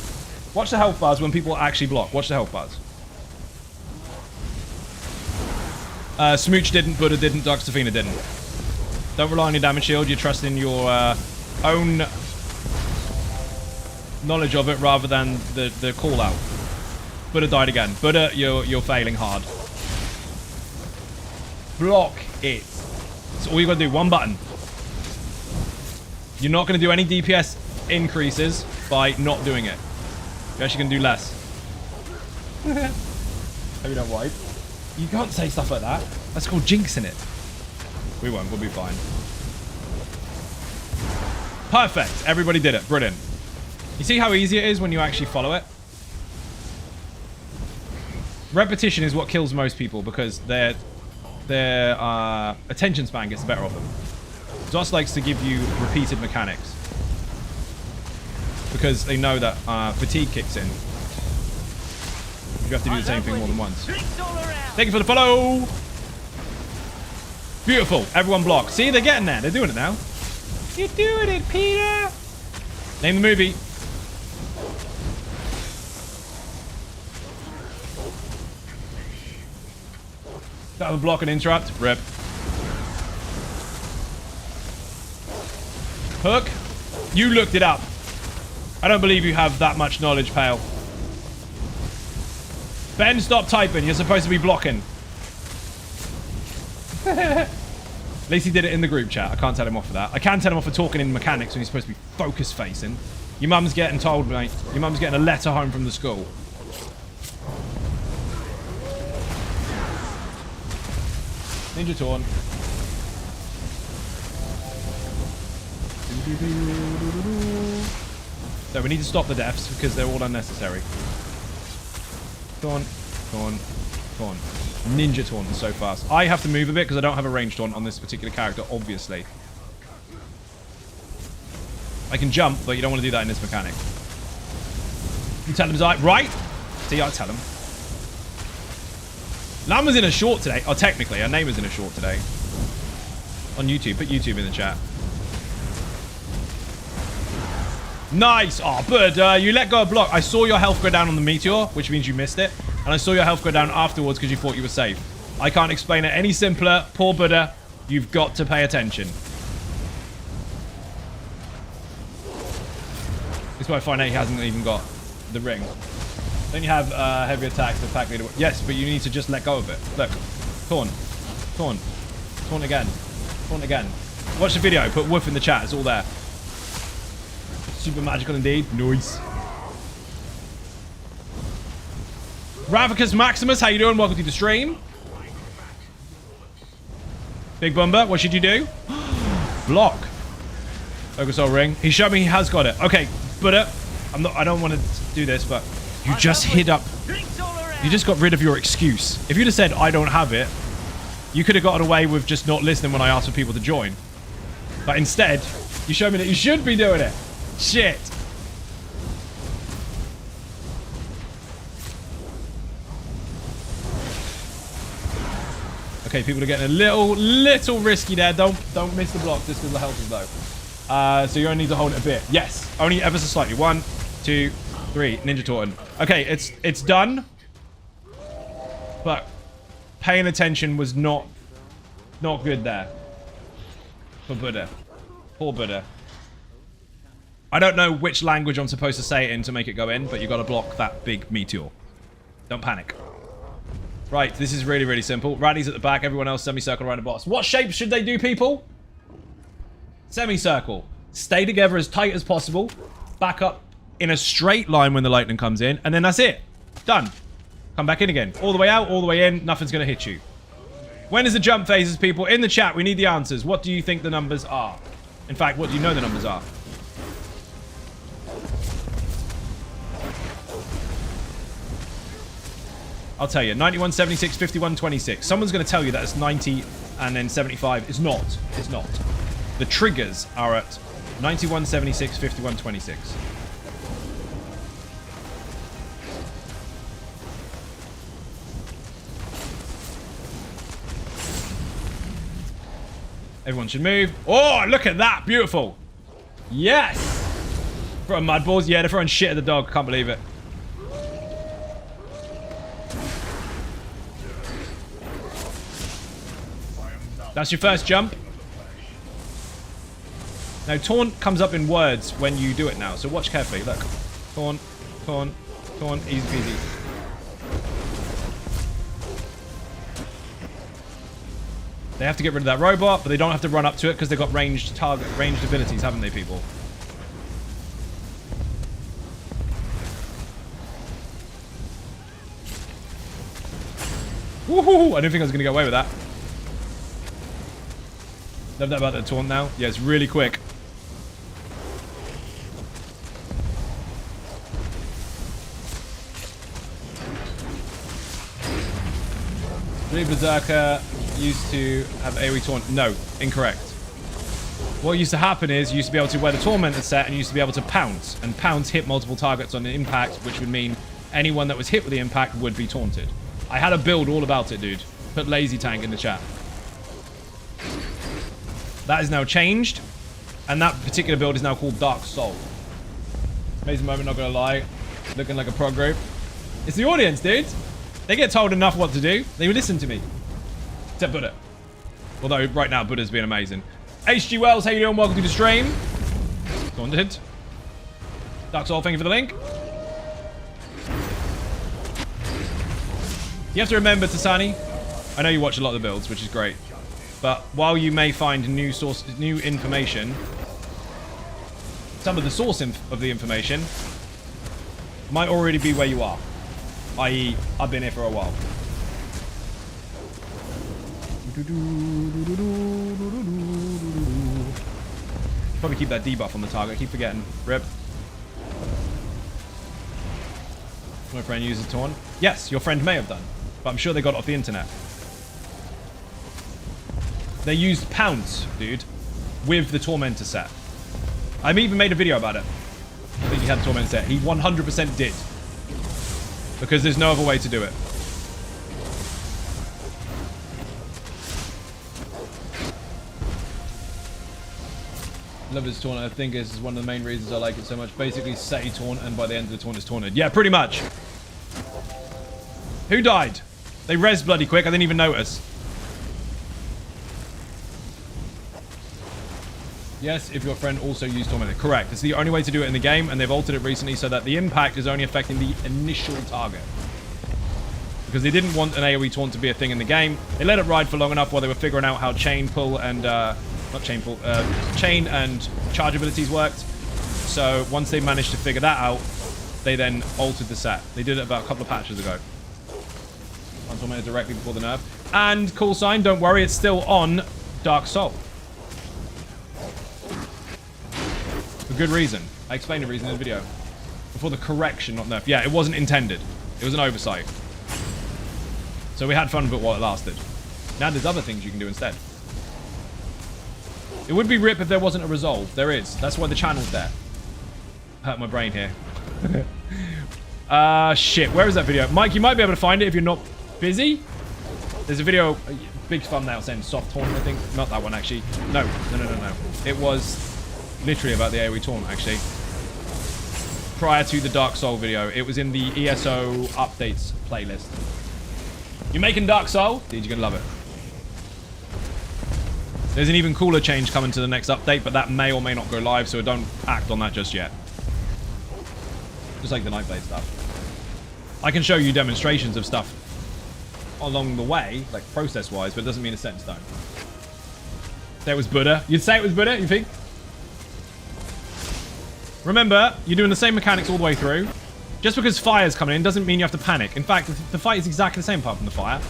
Watch the health bars when people actually block. Watch the health bars. Smooch didn't, Buddha didn't, Darkstafina didn't. Don't rely on your damage shield. You're trusting your own knowledge of it rather than the call out. Buddha died again. Buddha, you're failing hard. Block it. That's all you gotta do. One button. You're not going to do any DPS increases by not doing it. You're actually going to do less. Hope you don't wipe. You can't say stuff like that. That's called jinxing it. We won't. We'll be fine. Perfect. Everybody did it. Brilliant. You see how easy it is when you actually follow it? Repetition is what kills most people because their attention span gets the better of them. Zoss likes to give you repeated mechanics because they know that fatigue kicks in. You have to do the same thing more than once. Thank you for the follow. Beautiful. Everyone block. See, they're getting there. They're doing it now. You're doing it, Peter. Name the movie. That was a block and interrupt. Rip. Hook. You looked it up. I don't believe you have that much knowledge, Pale. Ben, stop typing. You're supposed to be blocking. At least he did it in the group chat. I can't tell him off for that. I can tell him off for talking in mechanics when he's supposed to be focus facing. Your mum's getting told, mate. Your mum's getting a letter home from the school. Ninja Torn. So we need to stop the deaths because they're all unnecessary. Taunt, taunt, taunt. Ninja Taunt so fast. I have to move a bit because I don't have a range taunt on this particular character, obviously. I can jump, but you don't want to do that in this mechanic. You tell him, right? See, I tell him. Lam was in a short today. Oh, technically, her name is in a short today. On YouTube. Put YouTube in the chat. Nice. Oh, but you let go of block. I saw your health go down on the meteor, which means you missed it. And I saw your health go down afterwards because you thought you were safe. I can't explain it any simpler. Poor Buddha. You've got to pay attention. This is why I find out he hasn't even got the ring. Then you have heavy attacks, attack leader. Yes, but you need to just let go of it. Look. Taunt. Taunt. Taunt again. Taunt again. Watch the video. Put woof in the chat. It's all there. Super magical indeed. Nice. RUCKUS Maximus, how you doing? Welcome to the stream. Big Bumba, what should you do? Block. Focus on ring. He showed me he has got it. Okay, but I don't want to do this, but you just hid up. You just got rid of your excuse. If you'd have said I don't have it, you could have gotten away with just not listening when I asked for people to join. But instead, you showed me that you should be doing it. Shit. Okay, people are getting a little risky there. Don't miss the block just because the health is low. So you only need to hold it a bit. Yes, only ever so slightly. 1, 2, 3. Ninja Taunt. Okay, it's done. But paying attention was not good there. For Buddha. Poor Buddha. I don't know which language I'm supposed to say it in to make it go in, but you got to block that big meteor. Don't panic. Right, this is really, really simple. Raddy's at the back, everyone else semicircle around the boss. What shape should they do, people? Semicircle. Stay together as tight as possible. Back up in a straight line when the lightning comes in, and then that's it. Done. Come back in again. All the way out, all the way in. Nothing's going to hit you. When is the jump phases, people? In the chat, we need the answers. What do you think the numbers are? In fact, what do you know the numbers are? I'll tell you. 91, 76, 51, 26. Someone's going to tell you that it's 90 and then 75. It's not. It's not. The triggers are at 91, 76, 51, 26. Everyone should move. Oh, look at that. Beautiful. Yes. Throwing mud balls. Yeah, they're throwing shit at the dog. Can't believe it. That's your first jump. Now, taunt comes up in words when you do it now, so watch carefully. Look. Taunt, taunt, taunt, easy peasy. They have to get rid of that robot, but they don't have to run up to it because they've got ranged abilities, haven't they, people? Woohoo! I didn't think I was going to get away with that. Love that about the taunt now. Yeah, it's really quick. Berserker used to have AoE taunt. No, incorrect. What used to happen is you used to be able to wear the Tormentor set and you used to be able to pounce. And pounce hit multiple targets on the impact, which would mean anyone that was hit with the impact would be taunted. I had a build all about it, dude. Put Lazy Tank in the chat. That is now changed. And that particular build is now called Dark Soul. Amazing moment, not gonna lie. Looking like a prog group. It's the audience, dude. They get told enough what to do. They listen to me. Except Buddha. Although right now Buddha's been amazing. HG Wells, how you doing? Welcome to the stream. Daunted. Dark Soul, thank you for the link. You have to remember, Tasani, I know you watch a lot of the builds, which is great. But while you may find new information, some of the source of the information might already be where you are. I.e., I've been here for a while. Probably keep that debuff on the target. I keep forgetting. Rip. My friend uses Taunt. Yes, your friend may have done. But I'm sure they got it off the internet. They used Pounce, dude, with the Tormentor set. I even made a video about it. I think he had the Tormentor set. He 100% did. Because there's no other way to do it. Love his taunt. I think this is one of the main reasons I like it so much. Basically, set a taunt, and by the end of the taunt, it's taunted. Yeah, pretty much. Who died? They res bloody quick. I didn't even notice. Yes, if your friend also used Tormentor. Correct. It's the only way to do it in the game, and they've altered it recently so that the impact is only affecting the initial target. Because they didn't want an AoE taunt to be a thing in the game. They let it ride for long enough while they were figuring out how chain pull and... chain and charge abilities worked. So once they managed to figure that out, they then altered the set. They did it about a couple of patches ago. On Tormentor directly before the nerf. And call sign, don't worry, it's still on Dark Soul. For good reason. I explained the reason in the video. Before the correction, not nerf. Yeah, it wasn't intended. It was an oversight. So we had fun with it while it lasted. Now there's other things you can do instead. It would be rip if there wasn't a resolve. There is. That's why the channel's there. Hurt my brain here. Shit. Where is that video? Mike, you might be able to find it if you're not busy. There's a video, a big thumbnail saying soft taunt, I think. Not that one, actually. No. It was literally about the AoE taunt, actually. Prior to the Dark Soul video. It was in the ESO updates playlist. You're making Dark Soul? Dude, you're gonna love it. There's an even cooler change coming to the next update, but that may or may not go live, so don't act on that just yet. Just like the Nightblade stuff. I can show you demonstrations of stuff along the way, like process-wise, but it doesn't mean it's set in stone. Say it was Buddha. You'd say it was Buddha, you think? Remember, you're doing the same mechanics all the way through. Just because fire's coming in doesn't mean you have to panic. In fact, the fight is exactly the same apart from the fire.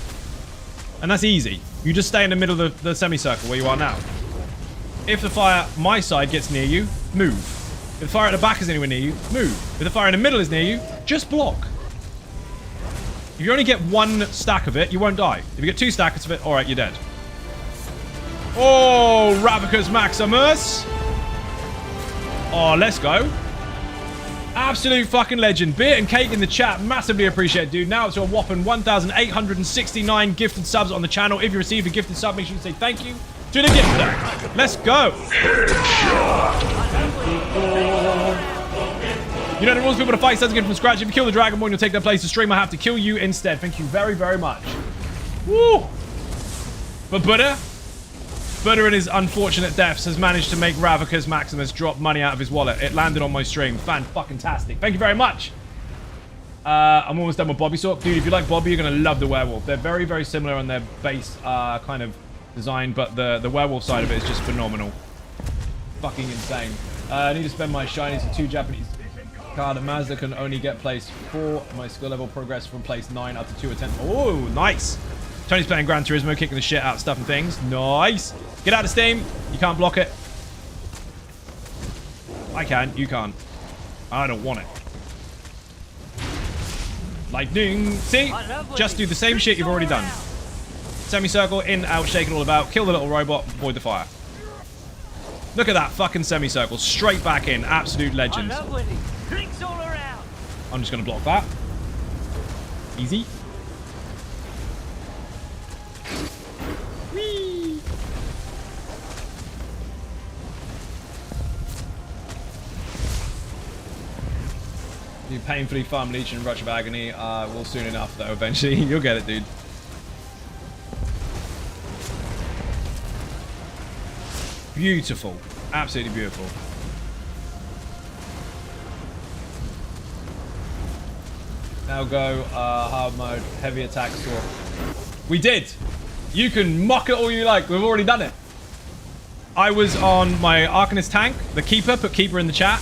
And that's easy. You just stay in the middle of the semicircle where you are now. If the fire, my side, gets near you, move. If the fire at the back is anywhere near you, move. If the fire in the middle is near you, just block. If you only get one stack of it, you won't die. If you get two stacks of it, alright, you're dead. Oh, RUCKUS Maximus. Oh, let's go. Absolute fucking legend. Beer and cake in the chat. Massively appreciate it, dude. Now it's a whopping 1,869 gifted subs on the channel. If you received a gifted sub, make sure you say thank you to the gifter. Let's go. You know the rules. People to fight starts again from scratch. If you kill the Dragonborn, you'll take their place to stream. I have to kill you instead. Thank you very, very much. Woo. But Buddha in his unfortunate deaths has managed to make RUCKUS Maximus drop money out of his wallet. It landed on my stream. Fan-fucking-tastic. Thank you very much. I'm almost done with Bobby Sork. Dude, if you like Bobby, you're going to love the werewolf. They're very, very similar on their base kind of design, but the werewolf side of it is just phenomenal. Fucking insane. I need to spend my shinies for 2 Japanese card. A Mazda can only get place 4. My skill level progress from place 9 up to 2 or 10. Oh, nice. Tony's playing Gran Turismo, kicking the shit out of stuff and things. Nice. Get out of Steam. You can't block it. I can. You can't. I don't want it. Lightning. See? Just do the same shit you've already done. Semicircle, in, out, shaking all about. Kill the little robot. Avoid the fire. Look at that fucking semicircle. Straight back in. Absolute legend. Drinks all around. I'm just going to block that. Easy. Whee! You painfully farm Leech and Rush of Agony. Will soon enough, though, eventually. You'll get it, dude. Beautiful. Absolutely beautiful. Now go hard mode, heavy attack sword. We did. You can mock it all you like. We've already done it. I was on my Arcanist tank, the Keeper. Put Keeper in the chat.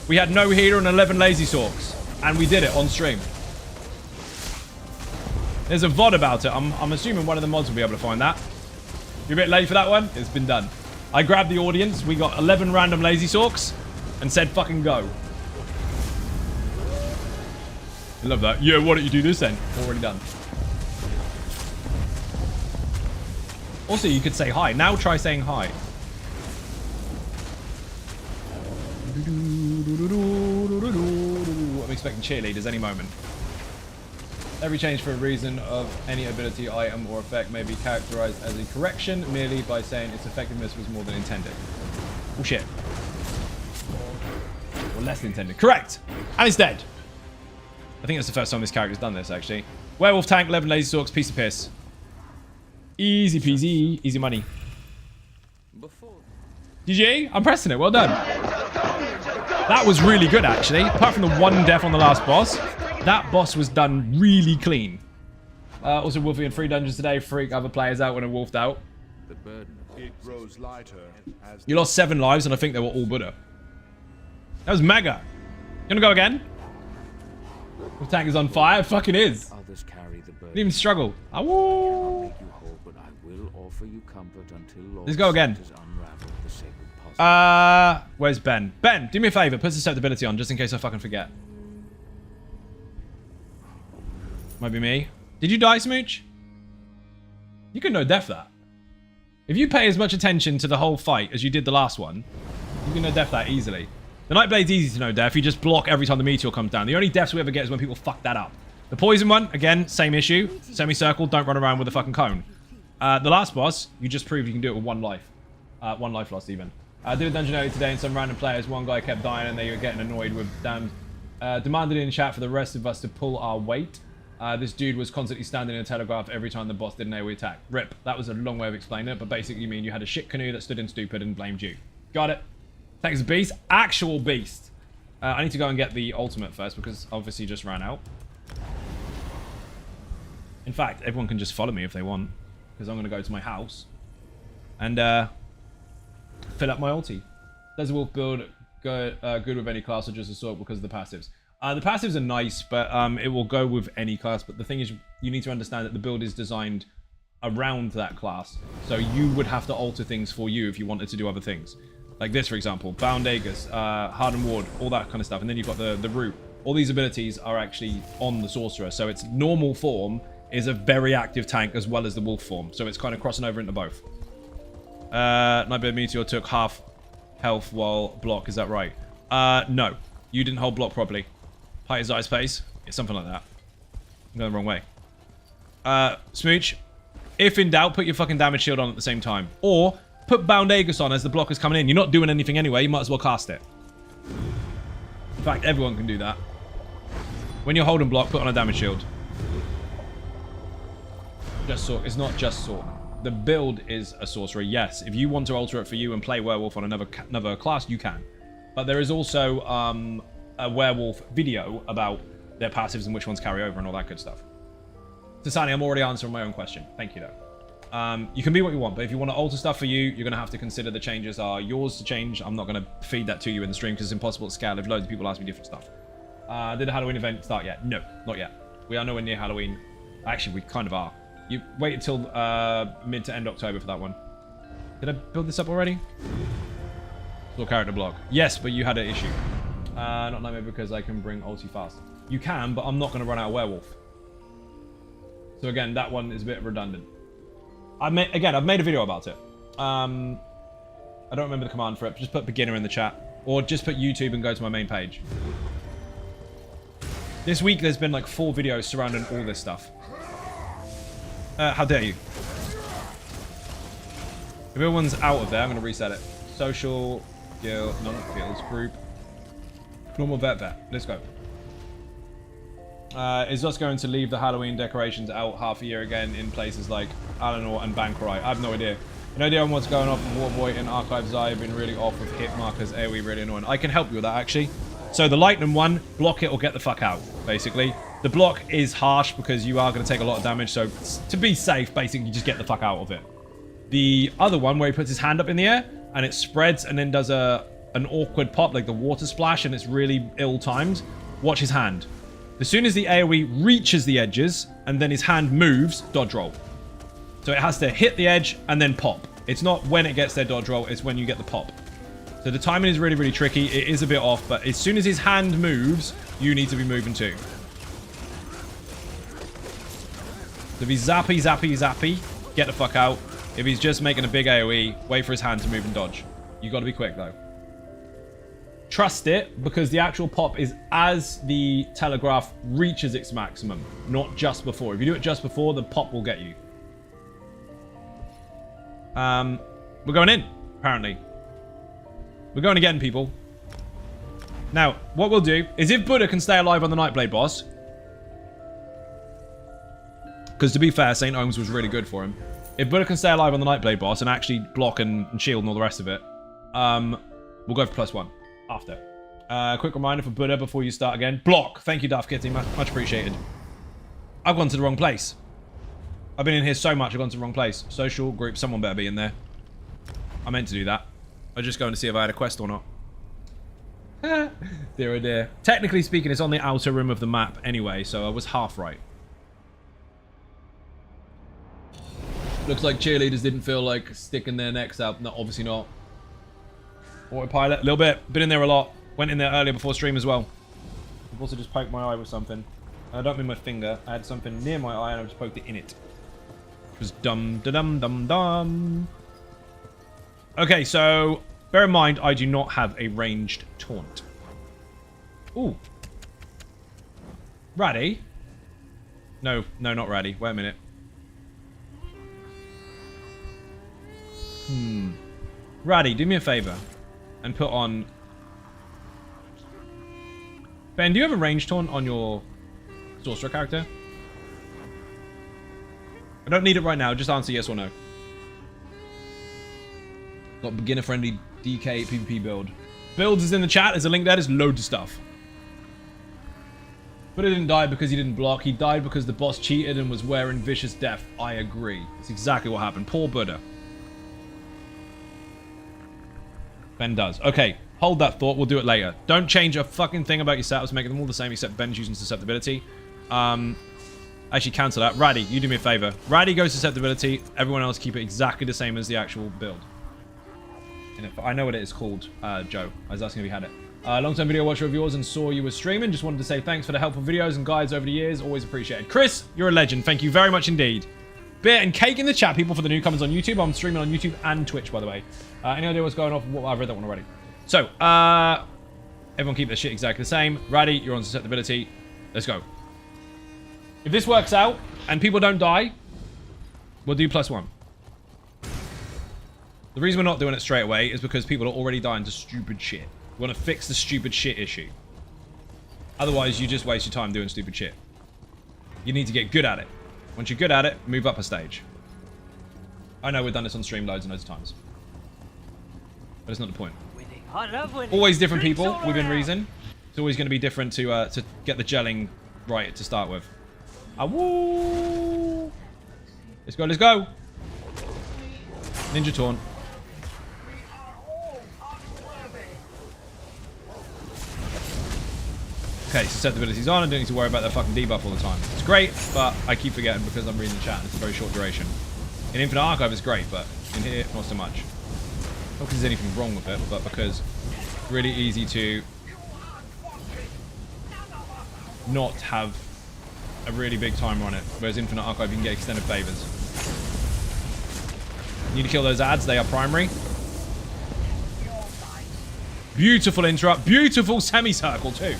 We had no healer and 11 lazy sorks. And we did it on stream. There's a VOD about it. I'm assuming one of the mods will be able to find that. You're a bit late for that one? It's been done. I grabbed the audience. We got 11 random lazy sorks and said fucking go. I love that. Yeah, why don't you do this then? Already done. Also, you could say hi. Now try saying hi. I'm expecting cheerleaders any moment. Every change for a reason of any ability, item, or effect may be characterized as a correction merely by saying its effectiveness was more than intended. Bullshit. Or less than intended. Correct! And it's dead. I think that's the first time this character's done this, actually. Werewolf tank, 11 lazy sorks, piece of piss. Easy peasy. Easy money. GG? I'm pressing it. Well done. That was really good, actually. Apart from the one death on the last boss. That boss was done really clean. Also, Wolfie in 3 dungeons today. Freak other players out when I wolfed out. It grows lighter as You lost 7 lives, and I think they were all Buddha. That was mega. You gonna go again? The tank is on fire. It fucking is. Others carry the burden. Didn't even struggle. I'll make you whole, but I will offer you comfort until Lord Let's go again. Santa's unraveled the sacred puzzle. Where's Ben? Ben, do me a favor. Put susceptibility on, just in case I fucking forget. Might be me. Did you die, Smooch? You can no death that. If you pay as much attention to the whole fight as you did the last one, you can no death that easily. The Nightblade's easy to no death. You just block every time the meteor comes down. The only deaths we ever get is when people fuck that up. The poison one, again, same issue. Semicircle, don't run around with a fucking cone. The last boss, you just proved you can do it with 1 life. 1 life lost, even. I did a dungeon earlier today, and some random players, one guy kept dying, and they were getting annoyed with damn. Demanded in chat for the rest of us to pull our weight. This dude was constantly standing in a telegraph every time the boss did an AoE attack. Rip. That was a long way of explaining it, but basically you mean you had a shit canoe that stood in stupid and blamed you. Got it. Thanks, beast. Actual beast. I need to go and get the ultimate first, because obviously just ran out. In fact, everyone can just follow me if they want, because I'm going to go to my house and fill up my ulti. Does the wolf build good with any class or just a sword because of the passives? The passives are nice, but it will go with any class. But the thing is, you need to understand that the build is designed around that class. So you would have to alter things for you if you wanted to do other things. Like this, for example. Bound Aegis, Hardened Ward, all that kind of stuff. And then you've got the root. All these abilities are actually on the Sorcerer. So its normal form is a very active tank as well as the wolf form. So it's kind of crossing over into both. Nightbird Meteor took half health while block. Is that right? No. You didn't hold block properly. Height is ice pace. Yeah, something like that. I'm going the wrong way. Smooch, if in doubt, put your fucking damage shield on at the same time. Or put Bound Aegis on as the block is coming in. You're not doing anything anyway. You might as well cast it. In fact, everyone can do that. When you're holding block, put on a damage shield. Just sword. It's not just sword. The build is a sorcerer. Yes, if you want to alter it for you and play werewolf on another class, you can. But there is also a werewolf video about their passives and which ones carry over and all that good stuff. Tasani, I'm already answering my own question. Thank you, though. You can be what you want, but if you want to alter stuff for you, you're going to have to consider the changes are yours to change. I'm not going to feed that to you in the stream because it's impossible to scale if loads of people ask me different stuff. Did the Halloween event start yet? No, not yet. We are nowhere near Halloween. Actually, we kind of are. You wait until mid to end October for that one. Did I build this up already? Store character block. Yes, but you had an issue. Not Nightmare because I can bring ulti fast. You can, but I'm not going to run out of werewolf. So again, that one is a bit redundant. I've made a video about it. I don't remember the command for it. Just put beginner in the chat. Or just put YouTube and go to my main page. This week, there's been like 4 videos surrounding all this stuff. How dare you? If everyone's out of there, I'm going to reset it. Social, guild, non-guilds, group. Normal vet. Let's go. Is us going to leave the Halloween decorations out half a year again in places like Alanor and Banquerai? I have no idea. No idea on what's going on from Warboy and Archives. I've been really off with hit markers. AoE really annoying. I can help you with that actually. So the lightning one, block it or get the fuck out, basically. The block is harsh because you are going to take a lot of damage. So to be safe, basically, you just get the fuck out of it. The other one where he puts his hand up in the air and it spreads and then does an awkward pop, like the water splash, and it's really ill-timed. Watch his hand. As soon as the AoE reaches the edges and then his hand moves, dodge roll. So it has to hit the edge and then pop. It's not when it gets their dodge roll, it's when you get the pop. So the timing is really, really tricky. It is a bit off, but as soon as his hand moves, you need to be moving too. So if he's zappy, get the fuck out. If he's just making a big AoE, wait for his hand to move and dodge. You got to be quick though. Trust it, because the actual pop is as the telegraph reaches its maximum, not just before. If you do it just before, the pop will get you. We're going in, apparently. We're going again, people. Now, what we'll do is if Buddha can stay alive on the Nightblade boss, because to be fair, St. Ohms was really good for him. If Buddha can stay alive on the Nightblade boss and actually block and shield and all the rest of it, we'll go for +1 after. Quick reminder for Buddha before you start again. Block. Thank you, Daft Kitty. Much appreciated. I've gone to the wrong place. I've been in here so much, I've gone to the wrong place. Social group, someone better be in there. I meant to do that. I was just going to see if I had a quest or not. Dear oh dear. Technically speaking, it's on the outer rim of the map anyway, so I was half right. Looks like cheerleaders didn't feel like sticking their necks out. No, obviously not. Autopilot, a little bit. Been in there a lot. Went in there earlier before stream as well. I've also just poked my eye with something. I don't mean my finger. I had something near my eye and I just poked it in it. It was dum-da-dum-dum-dum. Okay, so bear in mind, I do not have a ranged taunt. Ooh. Ratty? No, not Ratty. Wait a minute. Ratty, do me a favor and put on... Ben, do you have a ranged taunt on your sorcerer character? I don't need it right now. Just answer yes or no. Got beginner-friendly DK PvP build. Builds is in the chat. There's a link there. There's loads of stuff. But he didn't die because he didn't block. He died because the boss cheated and was wearing Vicious Death. I agree. That's exactly what happened. Poor Buddha. Ben does. Okay, hold that thought. We'll do it later. Don't change a fucking thing about your setups. Make them all the same except Ben's using susceptibility. Actually, cancel that. Ratty, you do me a favor. Ratty goes susceptibility. Everyone else keep it exactly the same as the actual build. I know what it is called, Joe. I was asking if you had it. Long-term video watcher of yours and saw you were streaming. Just wanted to say thanks for the helpful videos and guides over the years. Always appreciated. Chris, you're a legend. Thank you very much indeed. Beer and cake in the chat, people, for the newcomers on YouTube. I'm streaming on YouTube and Twitch, by the way. Any idea what's going on? Well, I've read that one already. So, everyone keep their shit exactly the same. Ratty, you're on susceptibility. Let's go. If this works out and people don't die, we'll do +1. The reason we're not doing it straight away is because people are already dying to stupid shit. We want to fix the stupid shit issue. Otherwise, you just waste your time doing stupid shit. You need to get good at it. Once you're good at it, move up a stage. I know we've done this on stream loads and loads of times. But it's not the point. Winning. I love winning. Always different Drinks people all within around. reason. It's always going to be different to get the gelling right to start with. Woo! Let's go, let's go. Ninja taunt. Okay, susceptibility's on. I don't need to worry about that fucking debuff all the time. It's great, but I keep forgetting because I'm reading the chat and it's a very short duration. In Infinite Archive, it's great, but in here, not so much. Not because there's anything wrong with it, but because it's really easy to not have a really big timer on it, whereas Infinite Archive, you can get extended favors. You need to kill those ads. They are primary. Beautiful interrupt. Beautiful semicircle, too.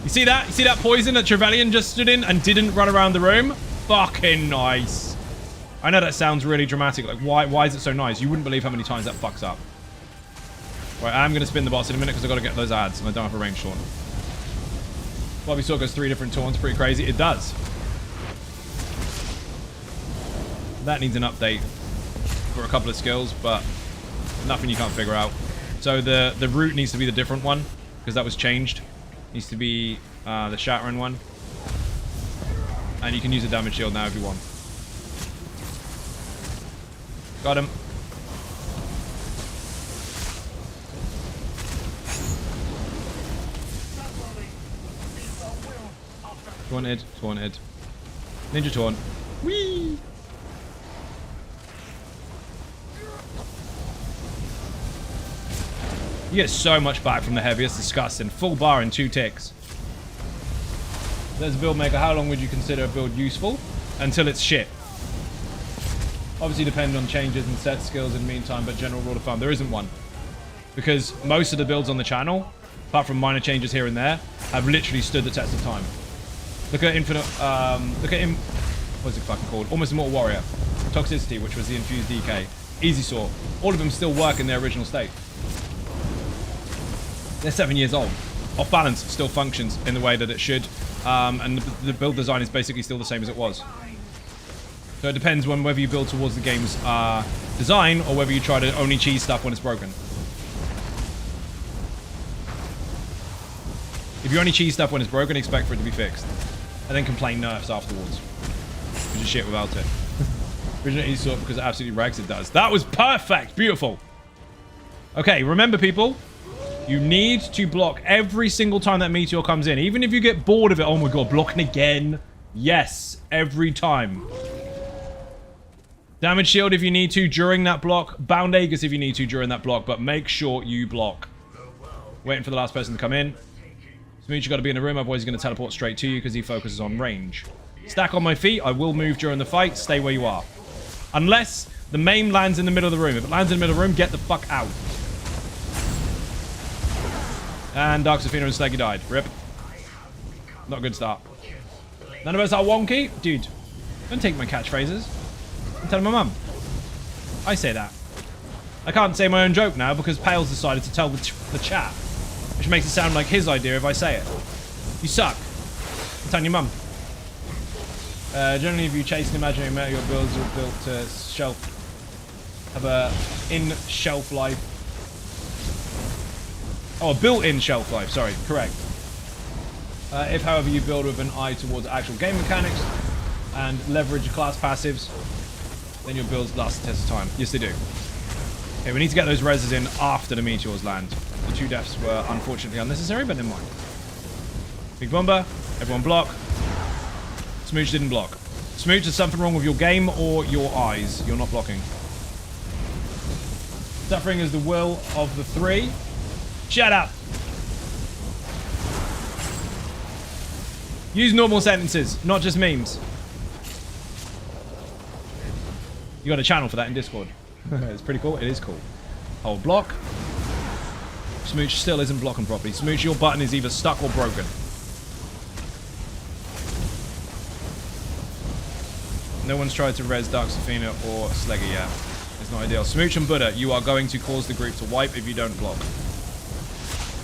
You see that? You see that poison that Trevelyan just stood in and didn't run around the room? Fucking nice. I know that sounds really dramatic. Like, why is it so nice? You wouldn't believe how many times that fucks up. Right, I'm going to spin the boss in a minute because I've got to get those ads and I don't have a range taunt. Bobby Saw goes 3 different taunts. Pretty crazy. It does. That needs an update for a couple of skills, but nothing you can't figure out. So the root needs to be the different one because that was changed. Needs to be the shattering one. And you can use a damage shield now if you want. Got him. Taunted, taunted. Ninja taunt. Whee! You get so much back from the heavy, it's disgusting. Full bar in 2 ticks. There's a build maker. How long would you consider a build useful? Until it's shit. Obviously depending on changes and set skills in the meantime, but general rule of thumb, there isn't one. Because most of the builds on the channel, apart from minor changes here and there, have literally stood the test of time. Look at Infinite, what's it fucking called? Almost Immortal Warrior. Toxicity, which was the infused DK. Easy Saw. All of them still work in their original state. They're 7 years old. Off balance still functions in the way that it should. And the build design is basically still the same as it was. So it depends on whether you build towards the game's design or whether you try to only cheese stuff when it's broken. If you only cheese stuff when it's broken, expect for it to be fixed. And then complain nerfs afterwards. Which is shit without it. Original Easy Saw because it absolutely rags, it does. That was perfect! Beautiful! Okay, remember people, you need to block every single time that meteor comes in. Even if you get bored of it. Oh my god, blocking again. Yes, every time. Damage shield if you need to during that block. Bound Aegis if you need to during that block. But make sure you block. Waiting for the last person to come in. Smooch, you got to be in the room. Otherwise he's going to teleport straight to you because he focuses on range. Stack on my feet. I will move during the fight. Stay where you are. Unless the main lands in the middle of the room. If it lands in the middle of the room, get the fuck out. And Dark Safina and Sleggy died. Rip. Not a good start. None of us are wonky? Dude, don't take my catchphrases. I'm telling my mum. I say that. I can't say my own joke now because Pales decided to tell the chat. Which makes it sound like his idea if I say it. You suck. I'm telling your mum. Generally, if you chase an imaginary metal, your builds are built to have a in-shelf life. Oh, a built-in shelf life, sorry, correct. If, however, you build with an eye towards actual game mechanics and leverage class passives, then your builds last the test of time. Yes, they do. Okay, we need to get those reses in after the meteors land. The 2 deaths were unfortunately unnecessary, but never mind. Big Bomber, everyone block. Smooch didn't block. Smooch, there's something wrong with your game or your eyes. You're not blocking. Suffering is the will of the 3. Shut up. Use normal sentences, not just memes. You got a channel for that in Discord. It's pretty cool. It is cool. Hold block. Smooch still isn't blocking properly. Smooch, your button is either stuck or broken. No one's tried to res Dark Safina or Sleggy yet. It's not ideal. Smooch and Buddha, you are going to cause the group to wipe if you don't block.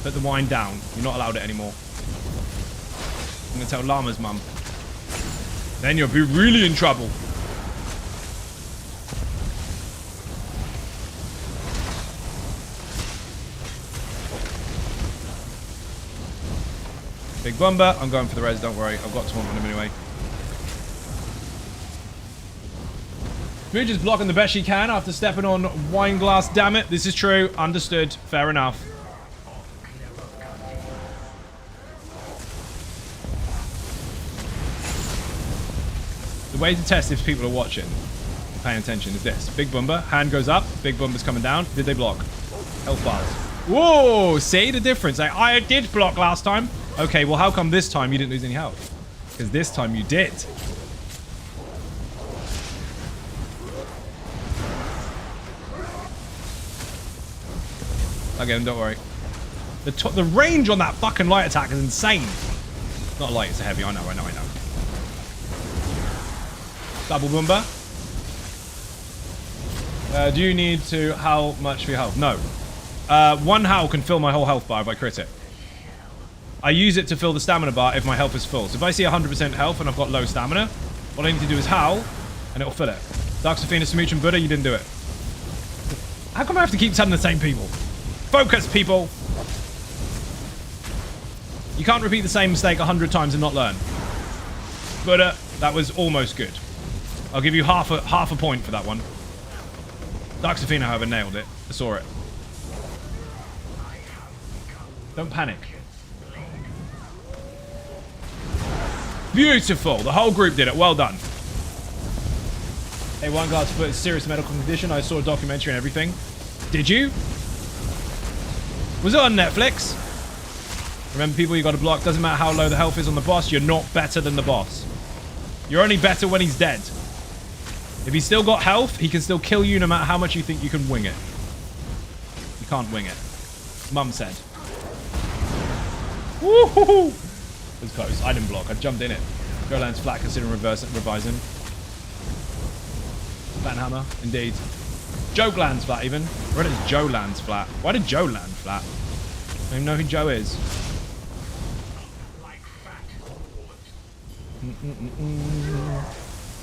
Put the wine down. You're not allowed it anymore. I'm going to tell Llama's mum. Then you'll be really in trouble. Big Bomber. I'm going for the res, don't worry. I've got to one of them anyway. Ridge is blocking the best she can after stepping on wine glass. Damn it. This is true. Understood. Fair enough. The way to test if people are watching, paying attention, is this. Big Bumba. Hand goes up. Big Bumba's coming down. Did they block? Health bars. Whoa. See the difference? I did block last time. Okay, well, how come this time you didn't lose any health? Because this time you did. Again, don't worry. The range on that fucking light attack is insane. Not light, it's a heavy. I know. Double Bumba. Do you need to... How much for your health? No. One howl can fill my whole health bar if I crit it. I use it to fill the stamina bar if my health is full. So if I see 100% health and I've got low stamina, what I need to do is howl, and it'll fill it. Dark Safina, Smooch, and Buddha, you didn't do it. How come I have to keep telling the same people? Focus, people! You can't repeat the same mistake 100 times and not learn. Buddha, that was almost good. I'll give you half a point for that one. Dark Safina, however, nailed it. I saw it. Don't panic. Beautiful. The whole group did it. Well done. Hey, one guy's foot is serious medical condition. I saw a documentary and everything. Did you? Was it on Netflix? Remember, people, you got to block. Doesn't matter how low the health is on the boss. You're not better than the boss. You're only better when he's dead. If he's still got health, he can still kill you no matter how much you think you can wing it. You can't wing it. Mum said. Woohoo! It was close. I didn't block. I jumped in it. Go lands flat, considering revising. Banhammer, indeed. Joe lands flat, even. Where does Joe lands flat? Why did Joe land flat? I don't even know who Joe is.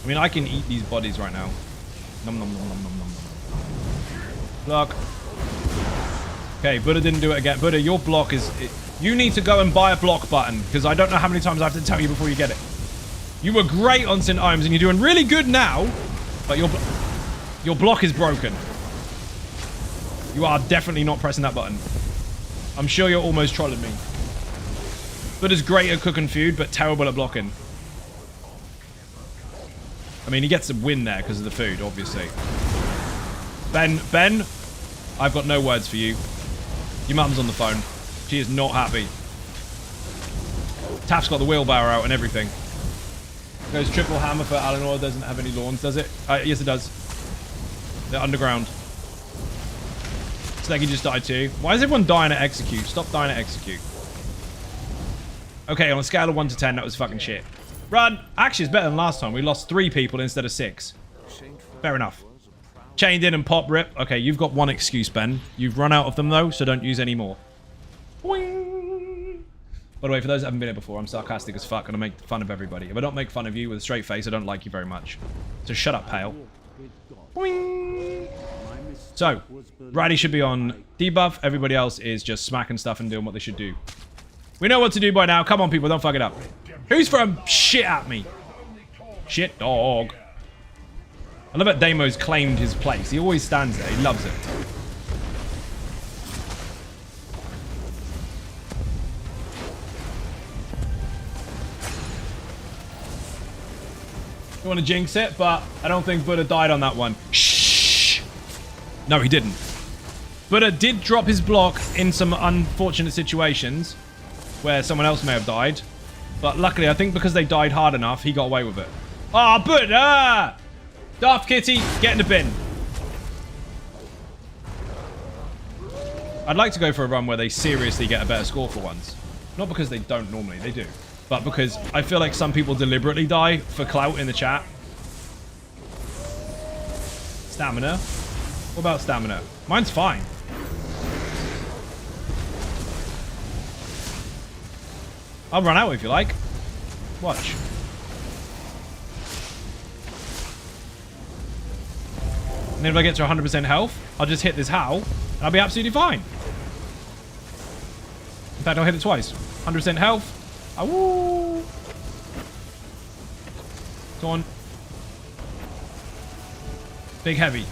I mean, I can eat these bodies right now. Nom nom nom nom nom nom. Block. Okay, Buddha didn't do it again. Buddha, your block is... You need to go and buy a block button, because I don't know how many times I have to tell you before you get it. You were great on St. Imes, and you're doing really good now, but your block is broken. You are definitely not pressing that button. I'm sure you're almost trolling me. Buddha's great at cooking food, but terrible at blocking. I mean, he gets a win there because of the food, obviously. Ben, I've got no words for you. Your mum's on the phone. She is not happy. Taff's got the wheelbarrow out and everything. Goes triple hammer for Eleanor. Doesn't have any lawns, does it? Yes, it does. They're underground. Snaggy just died too. Why is everyone dying at execute? Stop dying at execute. Okay, on a scale of 1 to 10, that was fucking shit. Run! Actually, it's better than last time. We lost 3 people instead of 6. Fair enough. Chained in and pop rip. Okay, you've got one excuse, Ben. You've run out of them, though, so don't use any more. Boing. By the way, for those that haven't been here before, I'm sarcastic as fuck and I make fun of everybody. If I don't make fun of you with a straight face, I don't like you very much. So shut up, pale. Boing. So, Riley should be on debuff. Everybody else is just smacking stuff and doing what they should do. We know what to do by now. Come on, people. Don't fuck it up. Who's throwing shit at me? Shit dog. I love that Damo's claimed his place. He always stands there. He loves it. You want to jinx it, but I don't think Buddha died on that one. Shh. No, he didn't. Buddha did drop his block in some unfortunate situations where someone else may have died. But luckily, I think because they died hard enough, he got away with it. Ah, oh, Buddha! Daft Kitty, get in the bin. I'd like to go for a run where they seriously get a better score for once. Not because they don't normally, they do. But because I feel like some people deliberately die for clout in the chat. Stamina. What about stamina? Mine's fine. I'll run out if you like. Watch. And then if I get to 100% health, I'll just hit this howl, and I'll be absolutely fine. In fact, I'll hit it twice. 100% health. Awoo. Go on. Big heavy.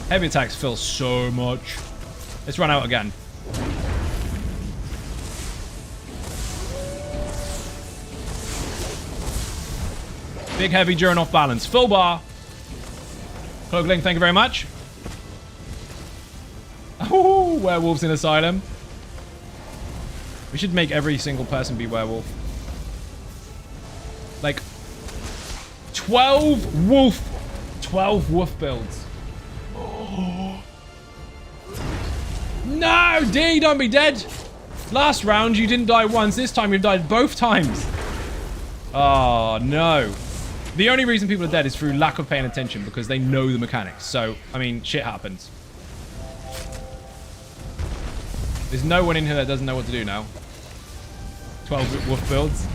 Heavy attacks fill so much. Let's run out again. Big heavy during off balance. Full bar. Cloak, thank you very much. Oh, werewolves in asylum. We should make every single person be werewolf. Like 12 wolf builds. Oh. No, D, don't be dead. Last round you didn't die once. This time you died both times. Oh no. The only reason people are dead is through lack of paying attention because they know the mechanics. So, I mean, shit happens. There's no one in here that doesn't know what to do now. 12 wolf builds.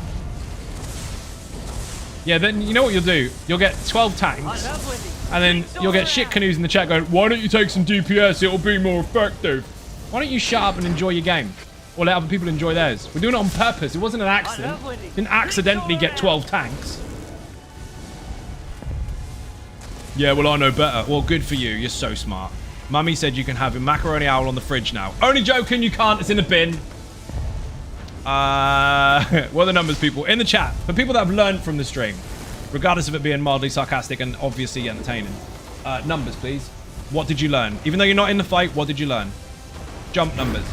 Yeah, then you know what you'll do? You'll get 12 tanks. And then you'll get shit canoes in the chat going, why don't you take some DPS? It'll be more effective. Why don't you shut up and enjoy your game? Or let other people enjoy theirs. We're doing it on purpose. It wasn't an accident. Didn't accidentally get 12 tanks. Yeah, well, I know better. Well, good for you. You're so smart. Mummy said you can have a macaroni owl on the fridge now. Only joking, you can't. It's in the bin. What are the numbers, people? In the chat. For people that have learned from the stream, regardless of it being mildly sarcastic and obviously entertaining. Numbers, please. What did you learn? Even though you're not in the fight, what did you learn? Jump numbers.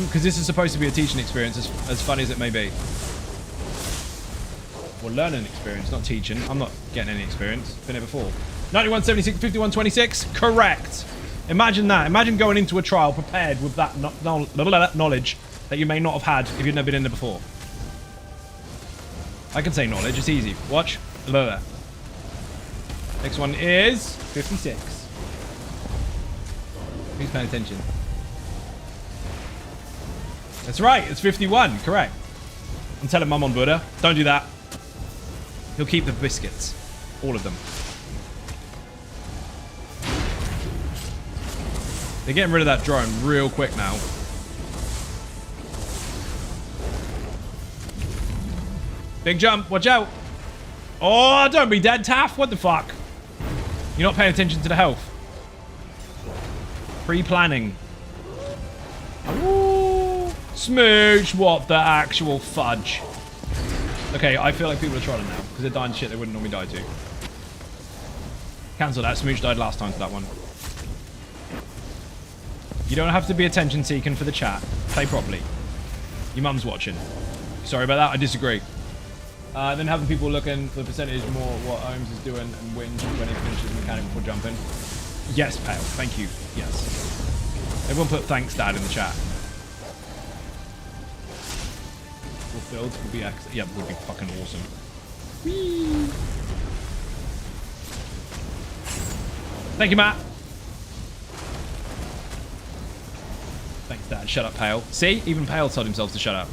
Because this is supposed to be a teaching experience, as funny as it may be. Or learning experience, not teaching. I'm not getting any experience. Been here before. 9176, 5126. Correct. Imagine that. Imagine going into a trial prepared with that knowledge that you may not have had if you'd never been in there before. I can say knowledge. It's easy. Watch. Next one is 56. Who's paying attention? That's right. It's 51. Correct. I'm telling Mum on Buddha. Don't do that. He'll keep the biscuits. All of them. They're getting rid of that drone real quick now. Big jump. Watch out. Oh, don't be dead, Taff. What the fuck? You're not paying attention to the health. Pre-planning. Ooh. Smooch. What the actual fudge? Okay, I feel like people are trolling now because they're dying to shit they wouldn't normally die to. Cancel that. Smooch died last time to that one. You don't have to be attention seeking for the chat. Play properly. Your mum's watching. Sorry about that. I disagree. Then having people looking for the percentage more what Ohms is doing and whinge when he finishes the mechanic before jumping. Yes, Pale. Thank you. Yes. Everyone put thanks, Dad, in the chat. Fulfilled would be excellent. Yeah, would be fucking awesome. Whee! Thank you, Matt. Thanks, Dad. Shut up, Pale. See? Even Pale told himself to shut up.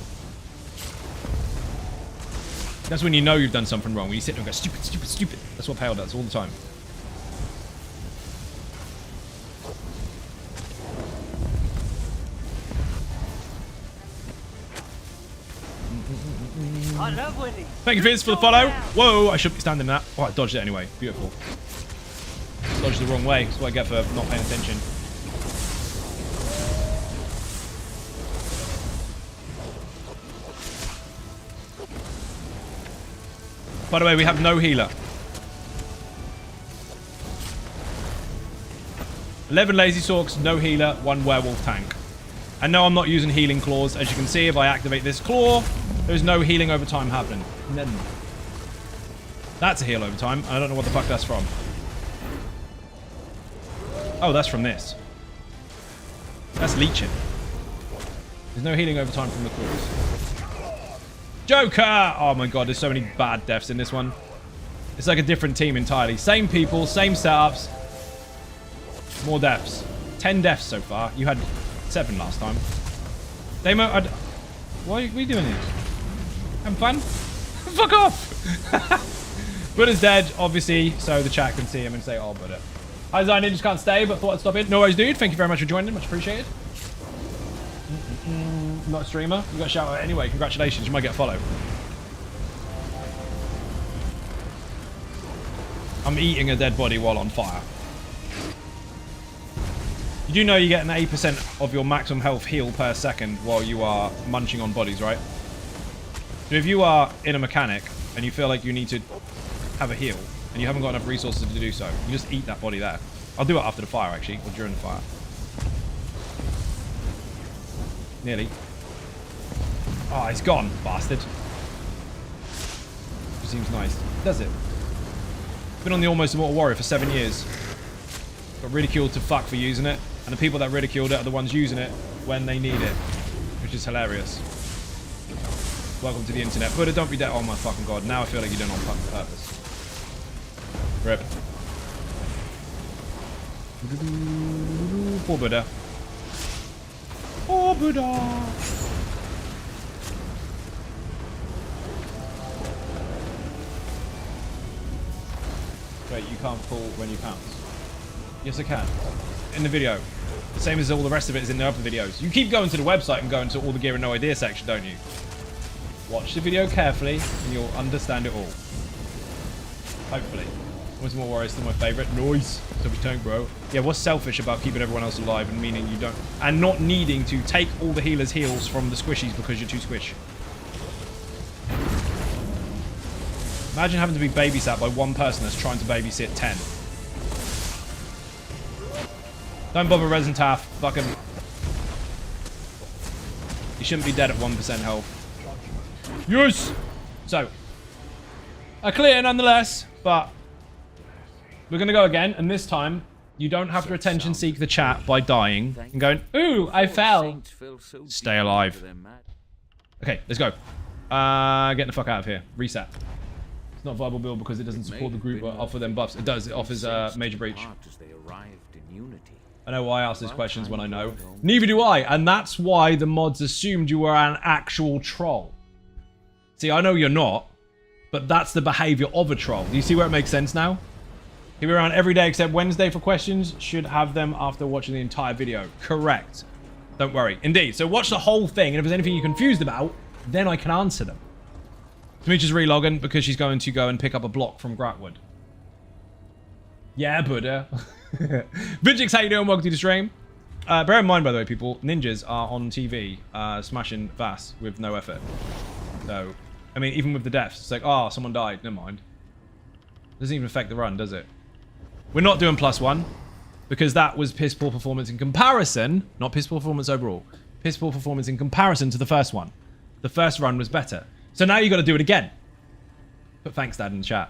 That's when you know you've done something wrong. When you sit there and go, stupid, stupid, stupid. That's what Pale does all the time. I love winning. Thank you, Fizz, for the follow. Whoa, I shouldn't be standing in that. Oh, I dodged it anyway. Beautiful. Dodged the wrong way. That's what I get for not paying attention. By the way, we have no healer. 11 lazy sorks, no healer, 1 werewolf tank. And no, I'm not using healing claws. As you can see, if I activate this claw, there's no healing over time happening. None. That's a heal over time. I don't know what the fuck that's from. Oh, that's from this. That's leeching. There's no healing over time from the claws. Joker! Oh my god, there's so many bad deaths in this one. It's like a different team entirely. Same people, same setups. More deaths. 10 deaths so far. You had 7 last time. Damo, why are we doing this? Having fun? Fuck off! Buddha's dead, obviously, so the chat can see him and say, oh, Buddha. Hi, Zion Ninjas can't stay, but thought I'd stop in. No worries, dude. Thank you very much for joining. Much appreciated. Not a streamer. You got a shout out anyway. Congratulations. You might get a follow. I'm eating a dead body while on fire. You do know you get an 8% of your maximum health heal per second while you are munching on bodies, right? So if you are in a mechanic and you feel like you need to have a heal and you haven't got enough resources to do so, you just eat that body there. I'll do it after the fire, actually, or during the fire. Nearly. Oh, it's gone, bastard. It seems nice. Does it? Been on the Almost Immortal Warrior for 7 years. Got ridiculed to fuck for using it. And the people that ridiculed it are the ones using it when they need it. Which is hilarious. Welcome to the internet. Buddha, don't be dead. Oh my fucking god. Now I feel like you're doing it on fucking purpose. Rip. Poor Buddha. Poor Buddha. Wait, you can't pull when you pounce. Yes, I can. In the video. The same as all the rest of it is in the other videos. You keep going to the website and going to all the gear and no idea section, don't you? Watch the video carefully and you'll understand it all. Hopefully. Almost More Warrior is still my favourite. Noise. So we don't, bro. Yeah, what's selfish about keeping everyone else alive and meaning you don't... And not needing to take all the healers' heals from the squishies because you're too squish. Imagine having to be babysat by one person that's trying to babysit 10. Don't bother Resin Taff. Fucking... You shouldn't be dead at 1% health. Yes! So. A clear nonetheless, but... We're going to go again, and this time, you don't have to attention seek the chat by dying and going, ooh, I fell. Stay alive. Okay, let's go. Get the fuck out of here. Reset. It's not a viable build because it doesn't support the group or offer them buffs. It does. It offers Major Breach. I know why I ask these questions when I know. Neither do I, and that's why the mods assumed you were an actual troll. See, I know you're not, but that's the behavior of a troll. Do you see where it makes sense now? He'll be around every day except Wednesday for questions. Should have them after watching the entire video. Correct. Don't worry. Indeed. So watch the whole thing, and if there's anything you're confused about, then I can answer them. Demetria's relogging because she's going to go and pick up a block from Gratwood. Yeah, Buddha. Vijix, how you doing? Welcome to the stream. Bear in mind, by the way, people, ninjas are on TV smashing Vass with no effort. So, I mean, even with the deaths, it's like, oh, someone died. Never mind. Doesn't even affect the run, does it? We're not doing +1 because that was piss poor performance in comparison. Not piss poor performance overall. Piss poor performance in comparison to the first one. The first run was better. So now you got to do it again. Put thanks, Dad, in the chat.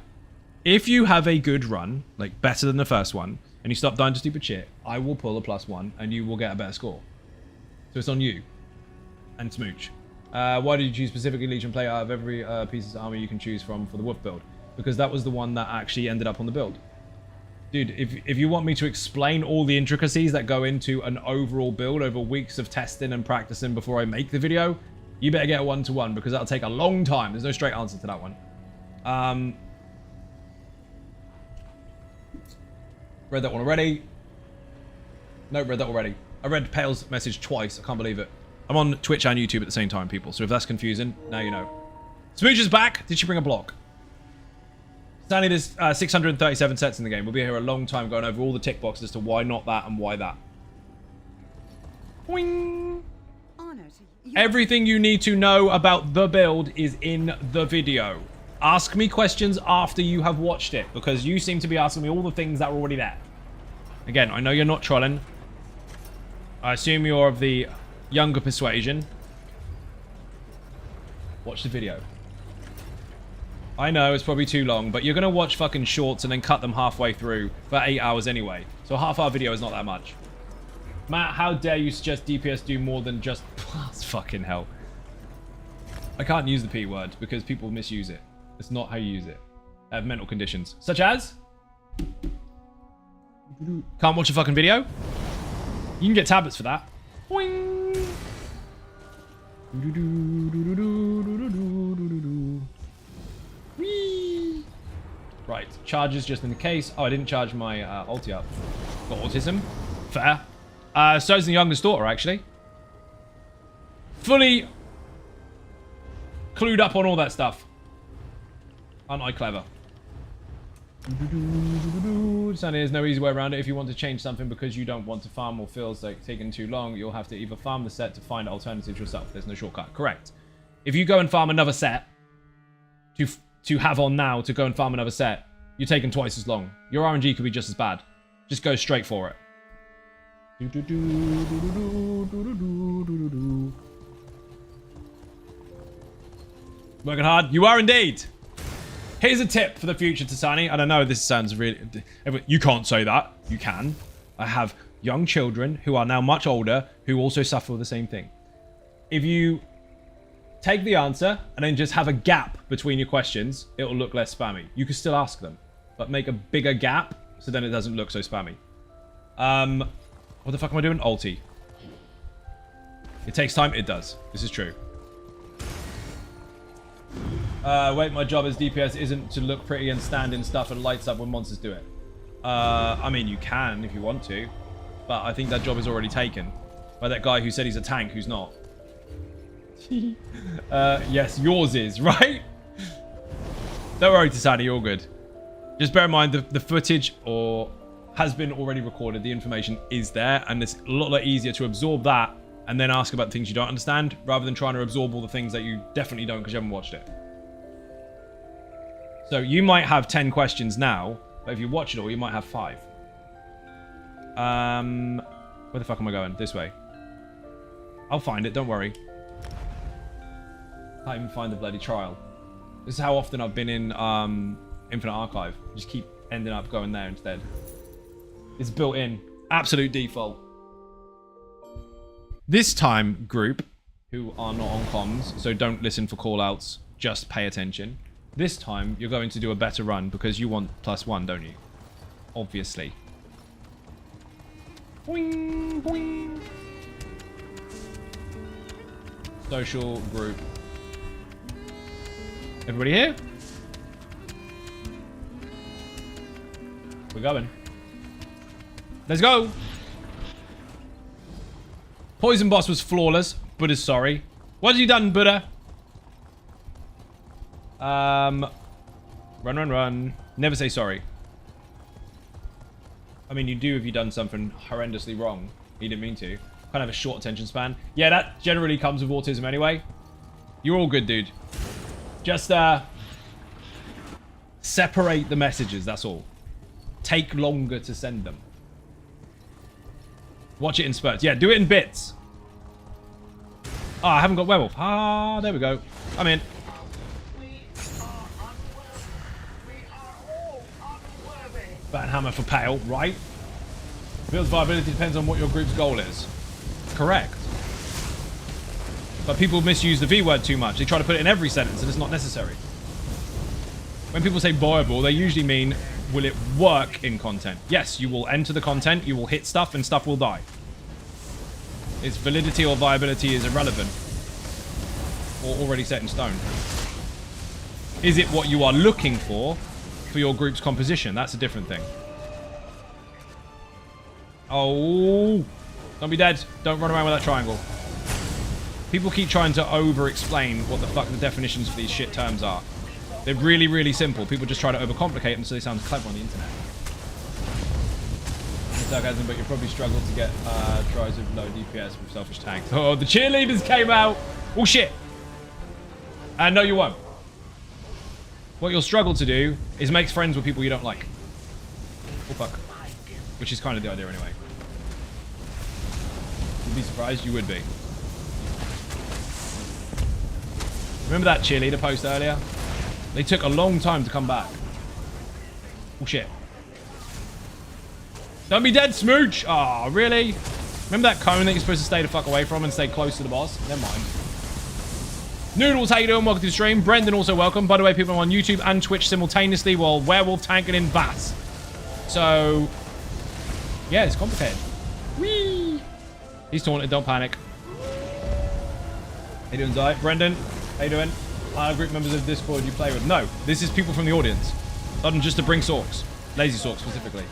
If you have a good run, like better than the first one, and you stop dying to stupid shit, I will pull a +1 and you will get a better score. So it's on you. And Smooch. Why did you choose specifically Legion Plate out of every piece of armor you can choose from for the Wolf build? Because that was the one that actually ended up on the build. Dude, if you want me to explain all the intricacies that go into an overall build over weeks of testing and practicing before I make the video, you better get a 1-to-1 because that'll take a long time. There's no straight answer to that one. Read that one already. No, read that already. I read Pale's message twice. I can't believe it. I'm on Twitch and YouTube at the same time, people. So if that's confusing, now you know. Smooch is back. Did she bring a block? Stanley, there's 637 sets in the game. We'll be here a long time going over all the tick boxes as to why not that and why that. Boing. Everything you need to know about the build is in the video. Ask me questions after you have watched it, because you seem to be asking me all the things that are already there. Again, I know you're not trolling. I assume you're of the younger persuasion. Watch the video. I know, it's probably too long, but you're going to watch fucking shorts and then cut them halfway through for 8 hours anyway. So a half-hour video is not that much. Matt, how dare you suggest DPS do more than just... fucking hell. I can't use the P word because people misuse it. It's not how you use it. I have mental conditions. Such as? Can't watch a fucking video? You can get tablets for that. Boing. Whee. Right, charges just in the case. Oh, I didn't charge my ulti up. Got autism. Fair. So is the youngest daughter, actually. Fully clued up on all that stuff. Aren't I clever? Sonny, there's no easy way around it. If you want to change something because you don't want to farm or feels like taking too long, you'll have to either farm the set to find alternatives yourself. There's no shortcut. Correct. If you go and farm another set to have on now to go and farm another set, you're taking twice as long. Your RNG could be just as bad. Just go straight for it. Working hard. You are indeed. Here's a tip for the future, Tasani. I don't know, this sounds really... You can't say that. You can. I have young children who are now much older who also suffer with the same thing. If you take the answer and then just have a gap between your questions, it will look less spammy. You can still ask them, but make a bigger gap so then it doesn't look so spammy. What the fuck am I doing? Ulti. It takes time. It does. This is true. Wait, my job as DPS isn't to look pretty and stand in stuff and lights up when monsters do it. I mean, you can if you want to, but I think that job is already taken by that guy who said he's a tank who's not. Yes, yours is, right? Don't worry, Tasani, you're all good. Just bear in mind the footage has been already recorded. The information is there, and it's a lot easier to absorb that and then ask about things you don't understand rather than trying to absorb all the things that you definitely don't because you haven't watched it. So you might have 10 questions now, but if you watch it all, you might have 5. Where the fuck am I going? This way. I'll find it, don't worry. Can't even find the bloody trial. This is how often I've been in Infinite Archive. Just keep ending up going there instead. It's built in. Absolute default. This time, group, who are not on comms, so don't listen for call-outs, just pay attention. This time, you're going to do a better run because you want +1, don't you? Obviously. Boing, boing. Social group. Everybody here? We're going. Let's go! Poison boss was flawless. Buddha's sorry. What have you done, Buddha? Run, run, run. Never say sorry. I mean, you do if you've done something horrendously wrong. You didn't mean to. Kind of a short attention span. Yeah, that generally comes with autism anyway. You're all good, dude. Just, separate the messages, that's all. Take longer to send them. Watch it in spurts. Yeah, do it in bits. Oh, I haven't got werewolf. Ah, there we go. I'm in. Bathammer for pale, right? Build's viability depends on what your group's goal is. Correct. But people misuse the V word too much. They try to put it in every sentence and it's not necessary. When people say viable, they usually mean, will it work in content? Yes, you will enter the content, you will hit stuff, and stuff will die. Its validity or viability is irrelevant. Or already set in stone. Is it what you are looking for your group's composition? That's a different thing. Oh, don't be dead. Don't run around with that triangle. People keep trying to over-explain what the fuck the definitions for these shit terms are. They're really, really simple. People just try to overcomplicate them so they sound clever on the internet. Sarcasm, but you probably struggle to get tries with low DPS with selfish tanks. Oh, the cheerleaders came out. Oh, shit. No, you won't. What you'll struggle to do is make friends with people you don't like. Oh, fuck. Which is kind of the idea anyway. You'd be surprised? You would be. Remember that cheerleader post earlier? They took a long time to come back. Oh, shit. Don't be dead, Smooch! Aw, oh, really? Remember that cone that you're supposed to stay the fuck away from and stay close to the boss? Never mind. Noodles, how you doing? Welcome to the stream. Brendan also welcome. By the way, people are on YouTube and Twitch simultaneously while Werewolf tanking in Bass. So, yeah, it's complicated. Whee! He's taunted, don't panic. How you doing, Zai? Brendan, how you doing? Group members of Discord you play with? No, this is people from the audience. Not just to bring sorks. Lazy sorks specifically.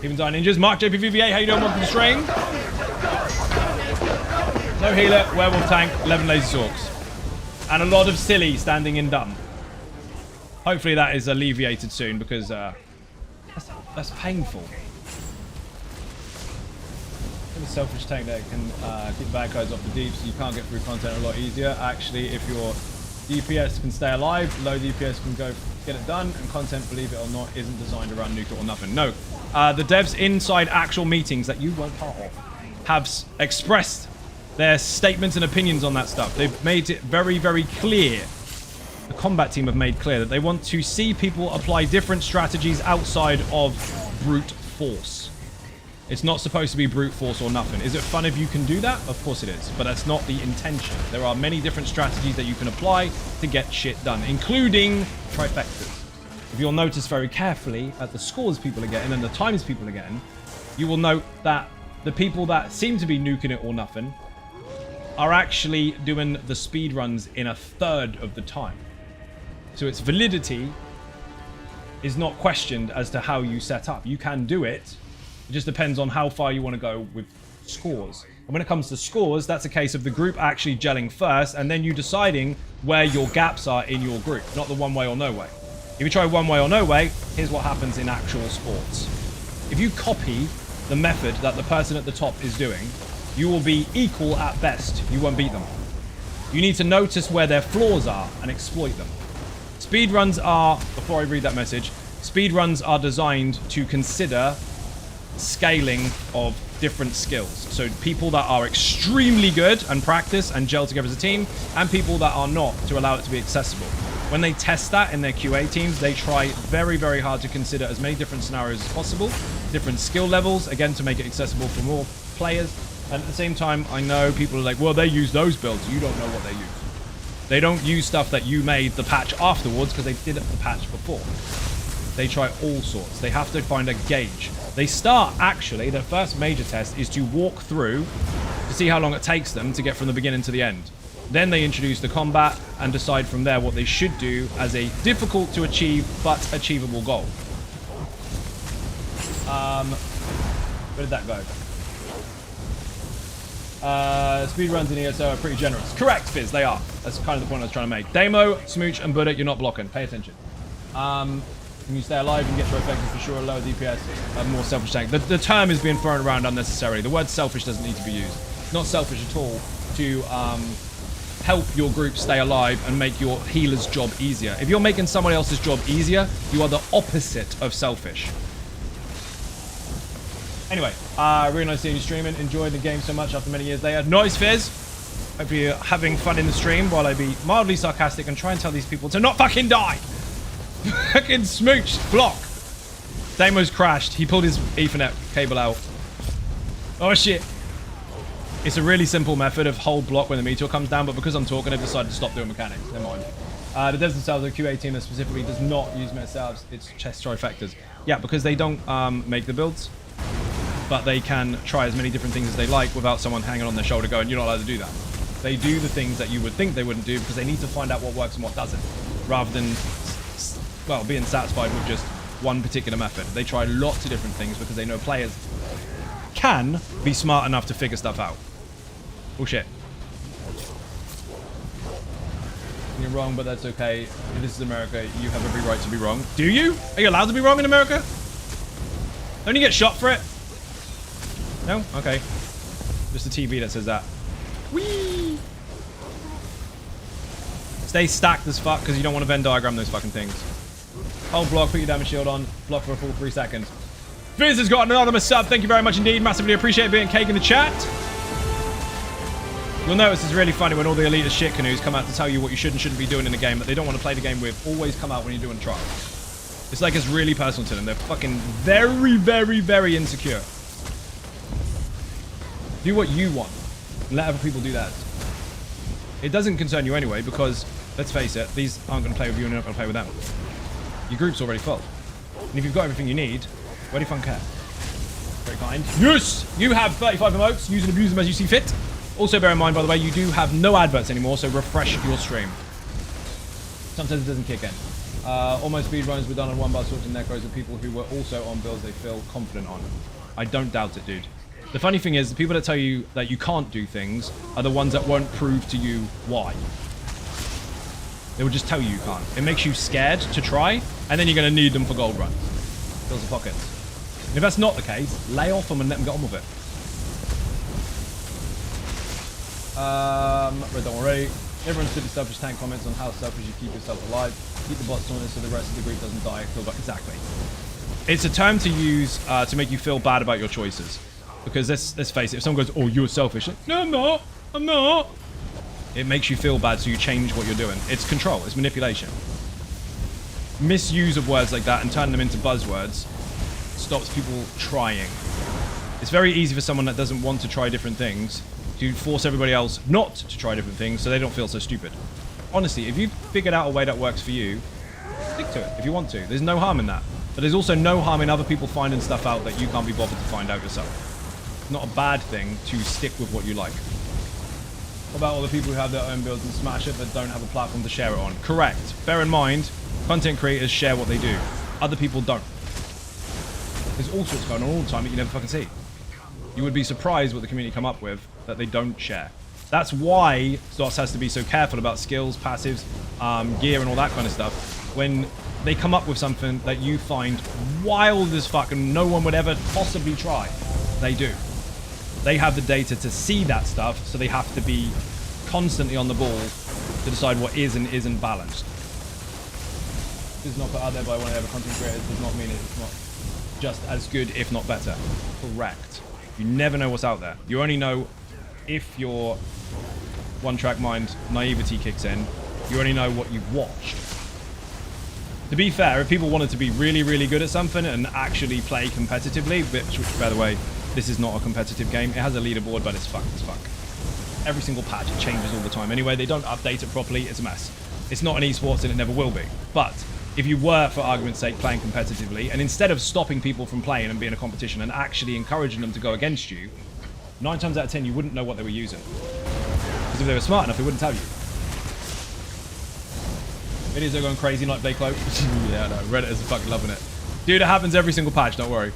Even Zai Ninjas. Mark JPVV8, how you doing? Welcome to the stream. No healer, Werewolf tank, 11 lazy sorks. And a lot of silly standing in dumb. Hopefully that is alleviated soon because That's painful. A selfish tank that can keep bad guys off the deep, so you can't get through content a lot easier. Actually, if your DPS can stay alive, low DPS can go get it done, and content, believe it or not, isn't designed around nuke or nothing. No, the devs inside actual meetings that you weren't part of have expressed their statements and opinions on that stuff. They've made it very, very clear. The combat team have made clear that they want to see people apply different strategies outside of brute force. It's not supposed to be brute force or nothing. Is it fun if you can do that? Of course it is, but that's not the intention. There are many different strategies that you can apply to get shit done, including trifectas. If you'll notice very carefully at the scores people are getting and the times people are getting, you will note that the people that seem to be nuking it or nothing are actually doing the speed runs in a third of the time. So its validity is not questioned as to how you set up. You can do it. It just depends on how far you want to go with scores. And when it comes to scores, that's a case of the group actually gelling first and then you deciding where your gaps are in your group, not the one way or no way. If you try one way or no way, here's what happens in actual sports. If you copy the method that the person at the top is doing, you will be equal at best. You won't beat them. You need to notice where their flaws are and exploit them. Speedruns are, before I read that message, speedruns are designed to consider scaling of different skills. So people that are extremely good and practice and gel together as a team, and people that are not, to allow it to be accessible. When they test that in their QA teams, they try very, very hard to consider as many different scenarios as possible, different skill levels, again, to make it accessible for more players. And at the same time, I know people are like, well, they use those builds. You don't know what they use. They don't use stuff that you made the patch afterwards because they did it the patch before. They try all sorts. They have to find a gauge. They start, actually, their first major test is to walk through to see how long it takes them to get from the beginning to the end. Then they introduce the combat and decide from there what they should do as a difficult to achieve but achievable goal. Where did that go? Speedruns in ESO are pretty generous. Correct, Fizz, they are. That's kind of the point I was trying to make. Demo, Smooch, and Buddha, you're not blocking. Pay attention. When you stay alive and get your effective for sure, lower DPS, more selfish tank. The term is being thrown around unnecessarily. The word selfish doesn't need to be used. It's not selfish at all to help your group stay alive and make your healer's job easier. If you're making somebody else's job easier, you are the opposite of selfish. Anyway, really nice seeing you streaming. Enjoyed the game so much after many years later. Nice, Fizz. Hope you're having fun in the stream while I be mildly sarcastic and try and tell these people to not fucking die. Fucking Smooch, block. Damo's crashed. He pulled his Ethernet cable out. Oh, shit. It's a really simple method of hold block when the meteor comes down, but because I'm talking, I've decided to stop doing mechanics. Never mind. The devs themselves, the QA team that specifically does not use meta-salves, it's chest trifectas. Yeah, because they don't make the builds, but they can try as many different things as they like without someone hanging on their shoulder going, you're not allowed to do that. They do the things that you would think they wouldn't do because they need to find out what works and what doesn't, rather than, well, being satisfied with just one particular method. They try lots of different things because they know players can be smart enough to figure stuff out. Oh, shit. You're wrong, but that's okay. If this is America, you have every right to be wrong. Do you? Are you allowed to be wrong in America? Don't you get shot for it? No? Okay. Just a TV that says that. Whee! Stay stacked as fuck because you don't want to Venn diagram those fucking things. Hold block, put your damage shield on, block for a full 3 seconds. Fizz has got an anonymous sub. Thank you very much indeed. Massively appreciate being cake in the chat. You'll notice it's really funny when all the elitist shit canoes come out to tell you what you should and shouldn't be doing in the game that they don't want to play the game with. Always come out when you're doing a trial. It's like it's really personal to them. They're fucking very, very, very insecure. Do what you want. And let other people do that. It doesn't concern you anyway because, let's face it, these aren't going to play with you and you're not going to play with them. Your group's already full. And if you've got everything you need, where do you fucking care? Very kind. Yes! You have 35 emotes. Use and abuse them as you see fit. Also bear in mind, by the way, you do have no adverts anymore, so refresh your stream. Sometimes it doesn't kick in. All my speedruns were done on 1-bar sorts and necros with people who were also on builds they feel confident on. I don't doubt it, dude. The funny thing is, the people that tell you that you can't do things are the ones that won't prove to you why. They will just tell you you can't. It makes you scared to try, and then you're going to need them for gold runs. Fills the pockets. And if that's not the case, lay off them and let them get on with it. But don't worry. Everyone should selfish tank comments on how selfish you keep yourself alive. Keep the bots on it so the rest of the group doesn't die. Exactly. It's a term to use to make you feel bad about your choices. Because let's face it, if someone goes, oh, you're selfish. Like, no, I'm not. I'm not. It makes you feel bad, so you change what you're doing. It's control. It's manipulation. Misuse of words like that and turning them into buzzwords stops people trying. It's very easy for someone that doesn't want to try different things to force everybody else not to try different things so they don't feel so stupid. Honestly, if you've figured out a way that works for you, stick to it if you want to. There's no harm in that. But there's also no harm in other people finding stuff out that you can't be bothered to find out yourself. It's not a bad thing to stick with what you like. What about all the people who have their own builds and smash it but don't have a platform to share it on? Correct. Bear in mind, content creators share what they do. Other people don't. There's all sorts going on all the time that you never fucking see. You would be surprised what the community come up with that they don't share. That's why Dots has to be so careful about skills, passives, gear and all that kind of stuff. When they come up with something that you find wild as fuck and no one would ever possibly try, they do. They have the data to see that stuff, so they have to be constantly on the ball to decide what is and isn't balanced. This is not put out there by one of the other content creators does not mean it's not just as good, if not better. Correct. You never know what's out there. You only know if your one-track mind naivety kicks in. You only know what you've watched. To be fair, if people wanted to be really, really good at something and actually play competitively, which, by the way, this is not a competitive game. It has a leaderboard, but it's fucked as fuck. Every single patch, it changes all the time. Anyway, they don't update it properly. It's a mess. It's not an esports, and it never will be. But if you were, for argument's sake, playing competitively, and instead of stopping people from playing and being a competition and actually encouraging them to go against you, 9 times out of 10, you wouldn't know what they were using. Because if they were smart enough, they wouldn't tell you. Videos are going crazy, NIGHTBLADE Cloak. Yeah, I know. Reddit is fucking loving it. Dude, it happens every single patch, don't worry.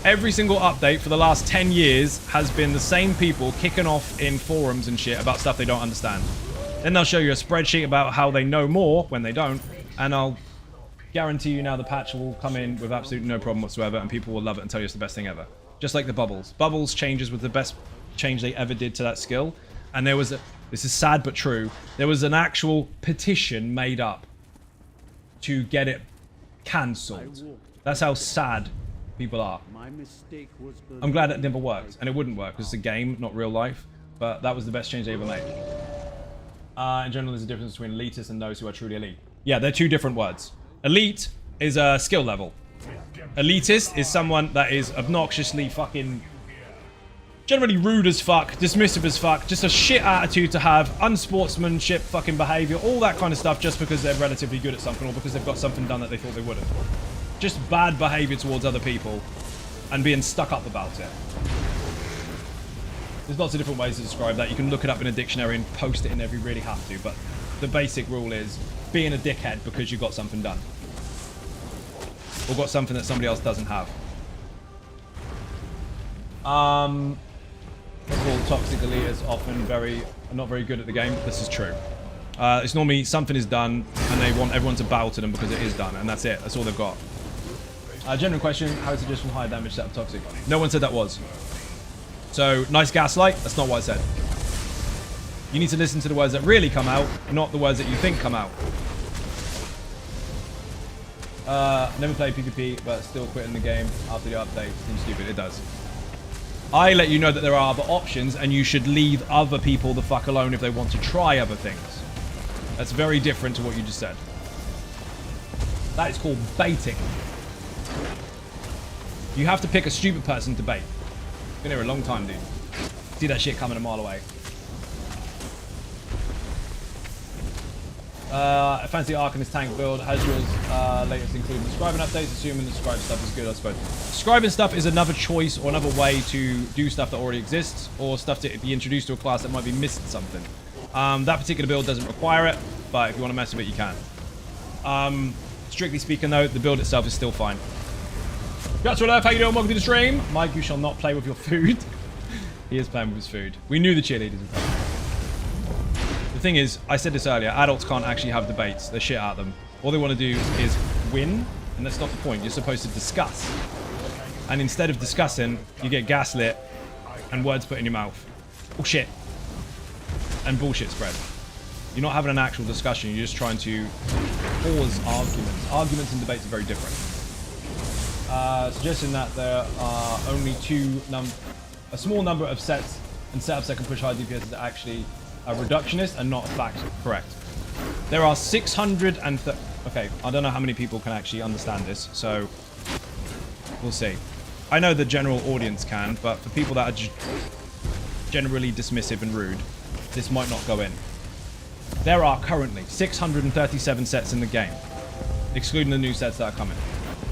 Every single update for the last 10 years has been the same people kicking off in forums and shit about stuff they don't understand. Then they'll show you a spreadsheet about how they know more when they don't, and I'll guarantee you now the patch will come in with absolutely no problem whatsoever, and people will love it and tell you it's the best thing ever. Just like the bubbles. Bubbles changes was the best change they ever did to that skill, and there was a, this is sad but true, there was an actual petition made up to get it cancelled. That's how sad people are. I'm glad it never worked, and it wouldn't work because it's a game, not real life, but that was the best change they ever made. In general, there's a difference between elitists and those who are truly elite. Yeah, they're two different words. Elite is a skill level. Elitist is someone that is obnoxiously fucking generally rude as fuck, dismissive as fuck, just a shit attitude to have, unsportsmanship fucking behavior, all that kind of stuff just because they're relatively good at something or because they've got something done that they thought they wouldn't. Just bad behavior towards other people and being stuck up about it. There's lots of different ways to describe that. You can look it up in a dictionary and post it in there if you really have to, but the basic rule is being a dickhead because you got something done. Or got something that somebody else doesn't have. All toxic elitists often not very good at the game. This is true. It's normally something is done and they want everyone to bow to them because it is done, and that's it. That's all they've got. General question, how is it just from high damage setup toxic? No one said that was. So, nice gaslight, that's not what I said. You need to listen to the words that really come out, not the words that you think come out. Never played PvP, but still quitting the game after the update. Seems stupid, it does. I let you know that there are other options, and you should leave other people the fuck alone if they want to try other things. That's very different to what you just said. That is called baiting. You have to pick a stupid person to bait. Been here a long time, dude. See that shit coming a mile away. I fancy Ark in this tank build. Has yours latest including the scribing updates? Assuming the scribe stuff is good, I suppose. Scribing stuff is another choice or another way to do stuff that already exists, or stuff to be introduced to a class that might be missing something. That particular build doesn't require it, but if you want to mess with it, you can. Strictly speaking, though, the build itself is still fine. Congrats, Earth. How you doing? Welcome to the stream. Mike, you shall not play with your food. He is playing with his food. We knew the cheerleaders would play. The thing is, I said this earlier, adults can't actually have debates. They're shit at them. All they want to do is win, and that's not the point. You're supposed to discuss. And instead of discussing, you get gaslit and words put in your mouth. Oh shit. And bullshit spread. You're not having an actual discussion. You're just trying to cause arguments. Arguments and debates are very different. Suggesting that there are only a small number of sets and setups that can push high DPS is actually a reductionist and not a fact correct. There are 630... Okay, I don't know how many people can actually understand this, so we'll see. I know the general audience can, but for people that are just generally dismissive and rude, this might not go in. There are currently 637 sets in the game, excluding the new sets that are coming.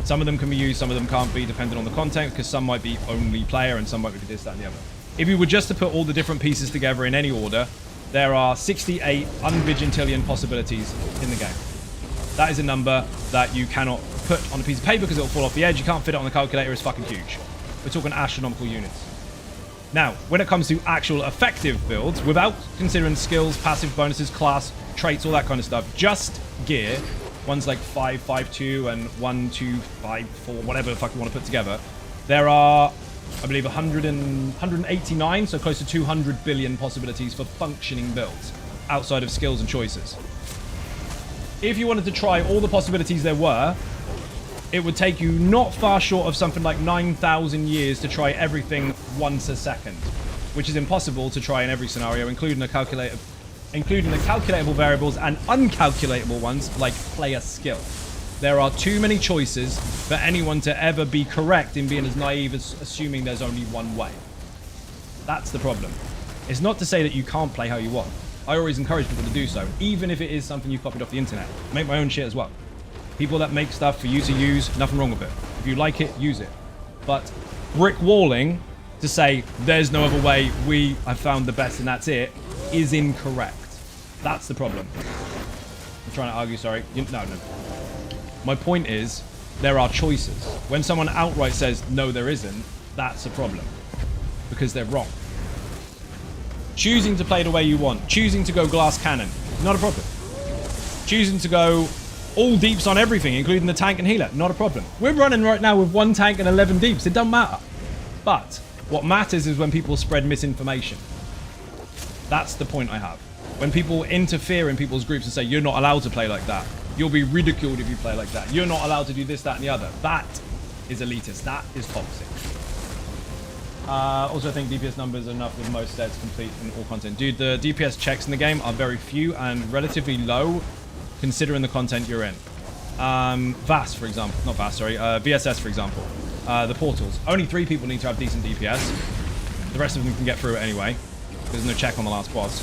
Some of them can be used, some of them can't be, depending on the content, because some might be only player and some might be this, that, and the other. If you were just to put all the different pieces together in any order, there are 68 unvigintillion possibilities in the game. That is a number that you cannot put on a piece of paper because it will fall off the edge. You can't fit it on the calculator. It's fucking huge. We're talking astronomical units. Now, when it comes to actual effective builds, without considering skills, passive bonuses, class, traits, all that kind of stuff, just gear, ones like 5.5.2 and 1.2.5.4, whatever the fuck you want to put together, there are, I believe, 189, so close to 200 billion possibilities for functioning builds outside of skills and choices. If you wanted to try all the possibilities there were, it would take you not far short of something like 9,000 years to try everything once a second, which is impossible to try in every scenario, including the calculatable variables and uncalculatable ones like player skill. There are too many choices for anyone to ever be correct in being as naive as assuming there's only one way. That's the problem. It's not to say that you can't play how you want. I always encourage people to do so, even if it is something you copied off the internet. Make my own shit as well. People that make stuff for you to use, nothing wrong with it. If you like it, use it. But brick walling to say there's no other way, we have found the best and that's it, is incorrect. That's the problem. I'm trying to argue, sorry. No. My point is, there are choices. When someone outright says, no, there isn't, that's a problem. Because they're wrong. Choosing to play the way you want. Choosing to go glass cannon. Not a problem. Choosing to go all deeps on everything, including the tank and healer. Not a problem. We're running right now with 1 tank and 11 deeps. It doesn't matter. But what matters is when people spread misinformation. That's the point I have. When people interfere in people's groups and say, you're not allowed to play like that. You'll be ridiculed if you play like that. You're not allowed to do this, that, and the other. That is elitist. That is toxic. Also, I think DPS numbers are enough with most sets complete in all content. Dude, the DPS checks in the game are very few and relatively low considering the content you're in. VAS, for example. Not VAS, sorry. VSS, for example. The portals. Only 3 people need to have decent DPS. The rest of them can get through it anyway. There's no check on the last boss.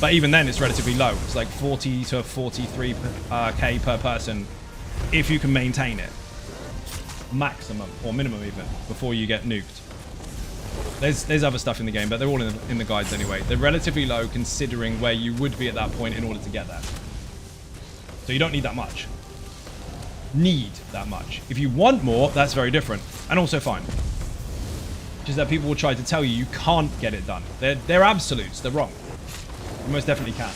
But even then, it's relatively low. It's like 40 to 43k per person if you can maintain it. Maximum, or minimum even, before you get nuked. There's other stuff in the game, but they're all in the guides anyway. They're relatively low considering where you would be at that point in order to get there. So you don't need that much. Need that much. If you want more, that's very different. And also fine. Which is that people will try to tell you can't get it done. They're absolutes. They're wrong. You most definitely can.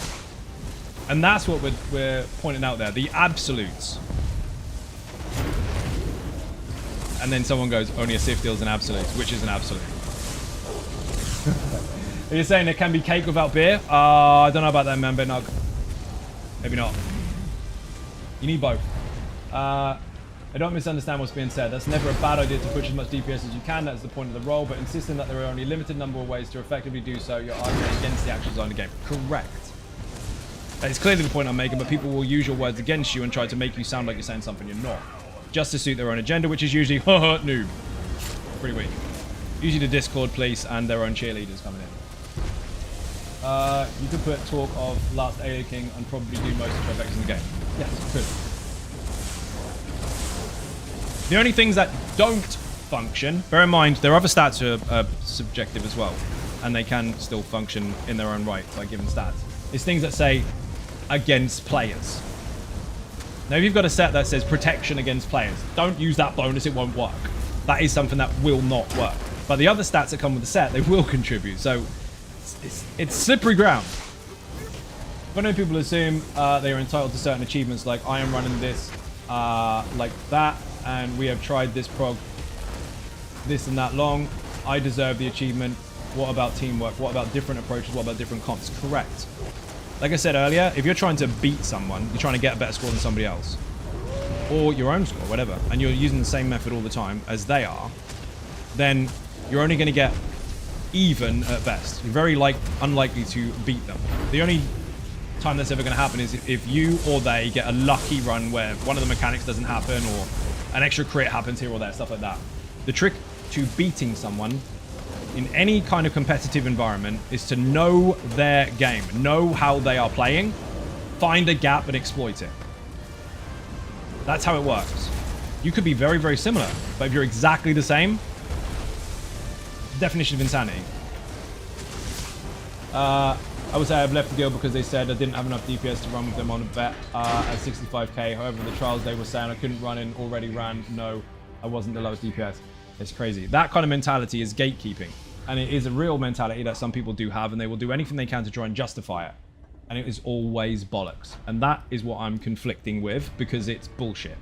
And that's what we're pointing out there. The absolutes. And then someone goes, only a Sith deals in absolutes. Which is an absolute? Are you saying there can be cake without beer? I don't know about that, man, but no. Maybe not. You need both. I don't misunderstand what's being said. That's never a bad idea to push as much DPS as you can. That's the point of the role. But insisting that there are only a limited number of ways to effectively do so, you're arguing against the actual design of the game. Correct. That is clearly the point I'm making, but people will use your words against you and try to make you sound like you're saying something you're not. Just to suit their own agenda, which is usually, haha, noob. Pretty weak. Usually the Discord police and their own cheerleaders coming in. You could put talk of last Alien King and probably do most of the effects in the game. Yes, you could. The only things that don't function, bear in mind, their other stats are subjective as well, and they can still function in their own right by given stats. It's things that say against players. Now, if you've got a set that says protection against players, don't use that bonus, it won't work. That is something that will not work. But the other stats that come with the set, they will contribute. So it's slippery ground. But I know people assume they are entitled to certain achievements, like I am running this like that, and we have tried this prog this and that long. I deserve the achievement. What about teamwork? What about different approaches? What about different comps? Correct. Like I said earlier, if you're trying to beat someone, you're trying to get a better score than somebody else. Or your own score, whatever, and you're using the same method all the time as they are, then you're only going to get even at best. You're very unlikely to beat them. The only time that's ever going to happen is if you or they get a lucky run where one of the mechanics doesn't happen or an extra crit happens here or there, stuff like that. The trick to beating someone in any kind of competitive environment is to know their game, know how they are playing, find a gap and exploit it. That's how it works. You could be very, very similar, but if you're exactly the same, definition of insanity. I would say I've left the guild because they said I didn't have enough DPS to run with them on a bet at 65k. However, the trials they were saying I couldn't run in already ran. No, I wasn't the lowest DPS. It's crazy. That kind of mentality is gatekeeping. And it is a real mentality that some people do have, and they will do anything they can to try and justify it. And it is always bollocks. And that is what I'm conflicting with, because it's bullshit.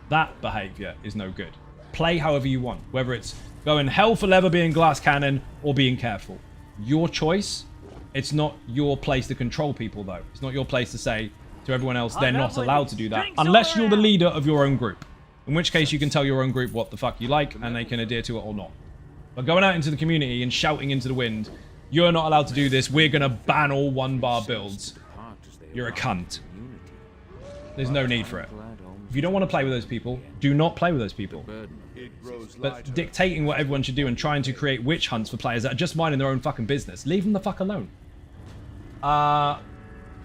That behavior is no good. Play however you want, whether it's going hell for leather being glass cannon or being careful. Your choice. It's not your place to control people, though. It's not your place to say to everyone else they're not allowed to do that, unless you're the leader of your own group. In which case you can tell your own group what the fuck you like, and they can adhere to it or not. But going out into the community and shouting into the wind, you're not allowed to do this, we're going to ban all one-bar builds. You're a cunt. There's no need for it. If you don't want to play with those people, do not play with those people. But dictating what everyone should do and trying to create witch hunts for players that are just minding their own fucking business, leave them the fuck alone.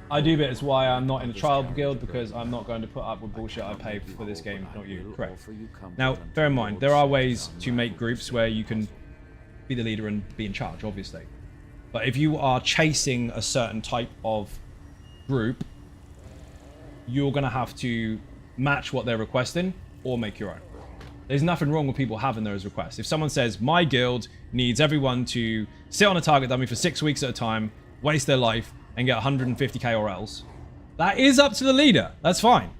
I do, but it's why I'm not in a trial guild, because I'm not going to put up with bullshit I pay for this game, not you. Correct. Now, bear in mind, there are ways to make groups where you can be the leader and be in charge, obviously. But if you are chasing a certain type of group, you're going to have to match what they're requesting or make your own. There's nothing wrong with people having those requests. If someone says, my guild needs everyone to sit on a target dummy for 6 weeks at a time, waste their life, and get 150k or else, that is up to the leader. That's fine.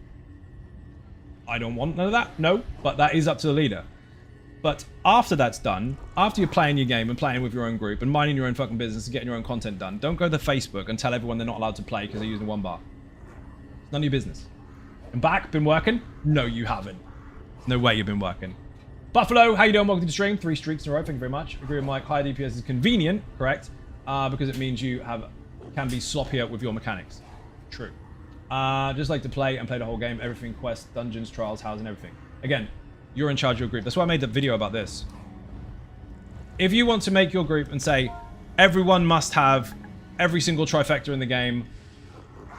I don't want none of that. No, but that is up to the leader. But after that's done, after you're playing your game and playing with your own group and minding your own fucking business and getting your own content done, don't go to Facebook and tell everyone they're not allowed to play because they're using one bar. It's none of your business. And back, been working? No, you haven't. No way you've been working. Buffalo, how you doing? Welcome to the stream. 3 streaks in a row. Thank you very much. Agree with Mike. Higher DPS is convenient, correct? Because it means you can be sloppier with your mechanics. True. Just like to play and play the whole game. Everything, quests, dungeons, trials, housing, everything. Again, you're in charge of your group. That's why I made the video about this. If you want to make your group and say, everyone must have every single trifecta in the game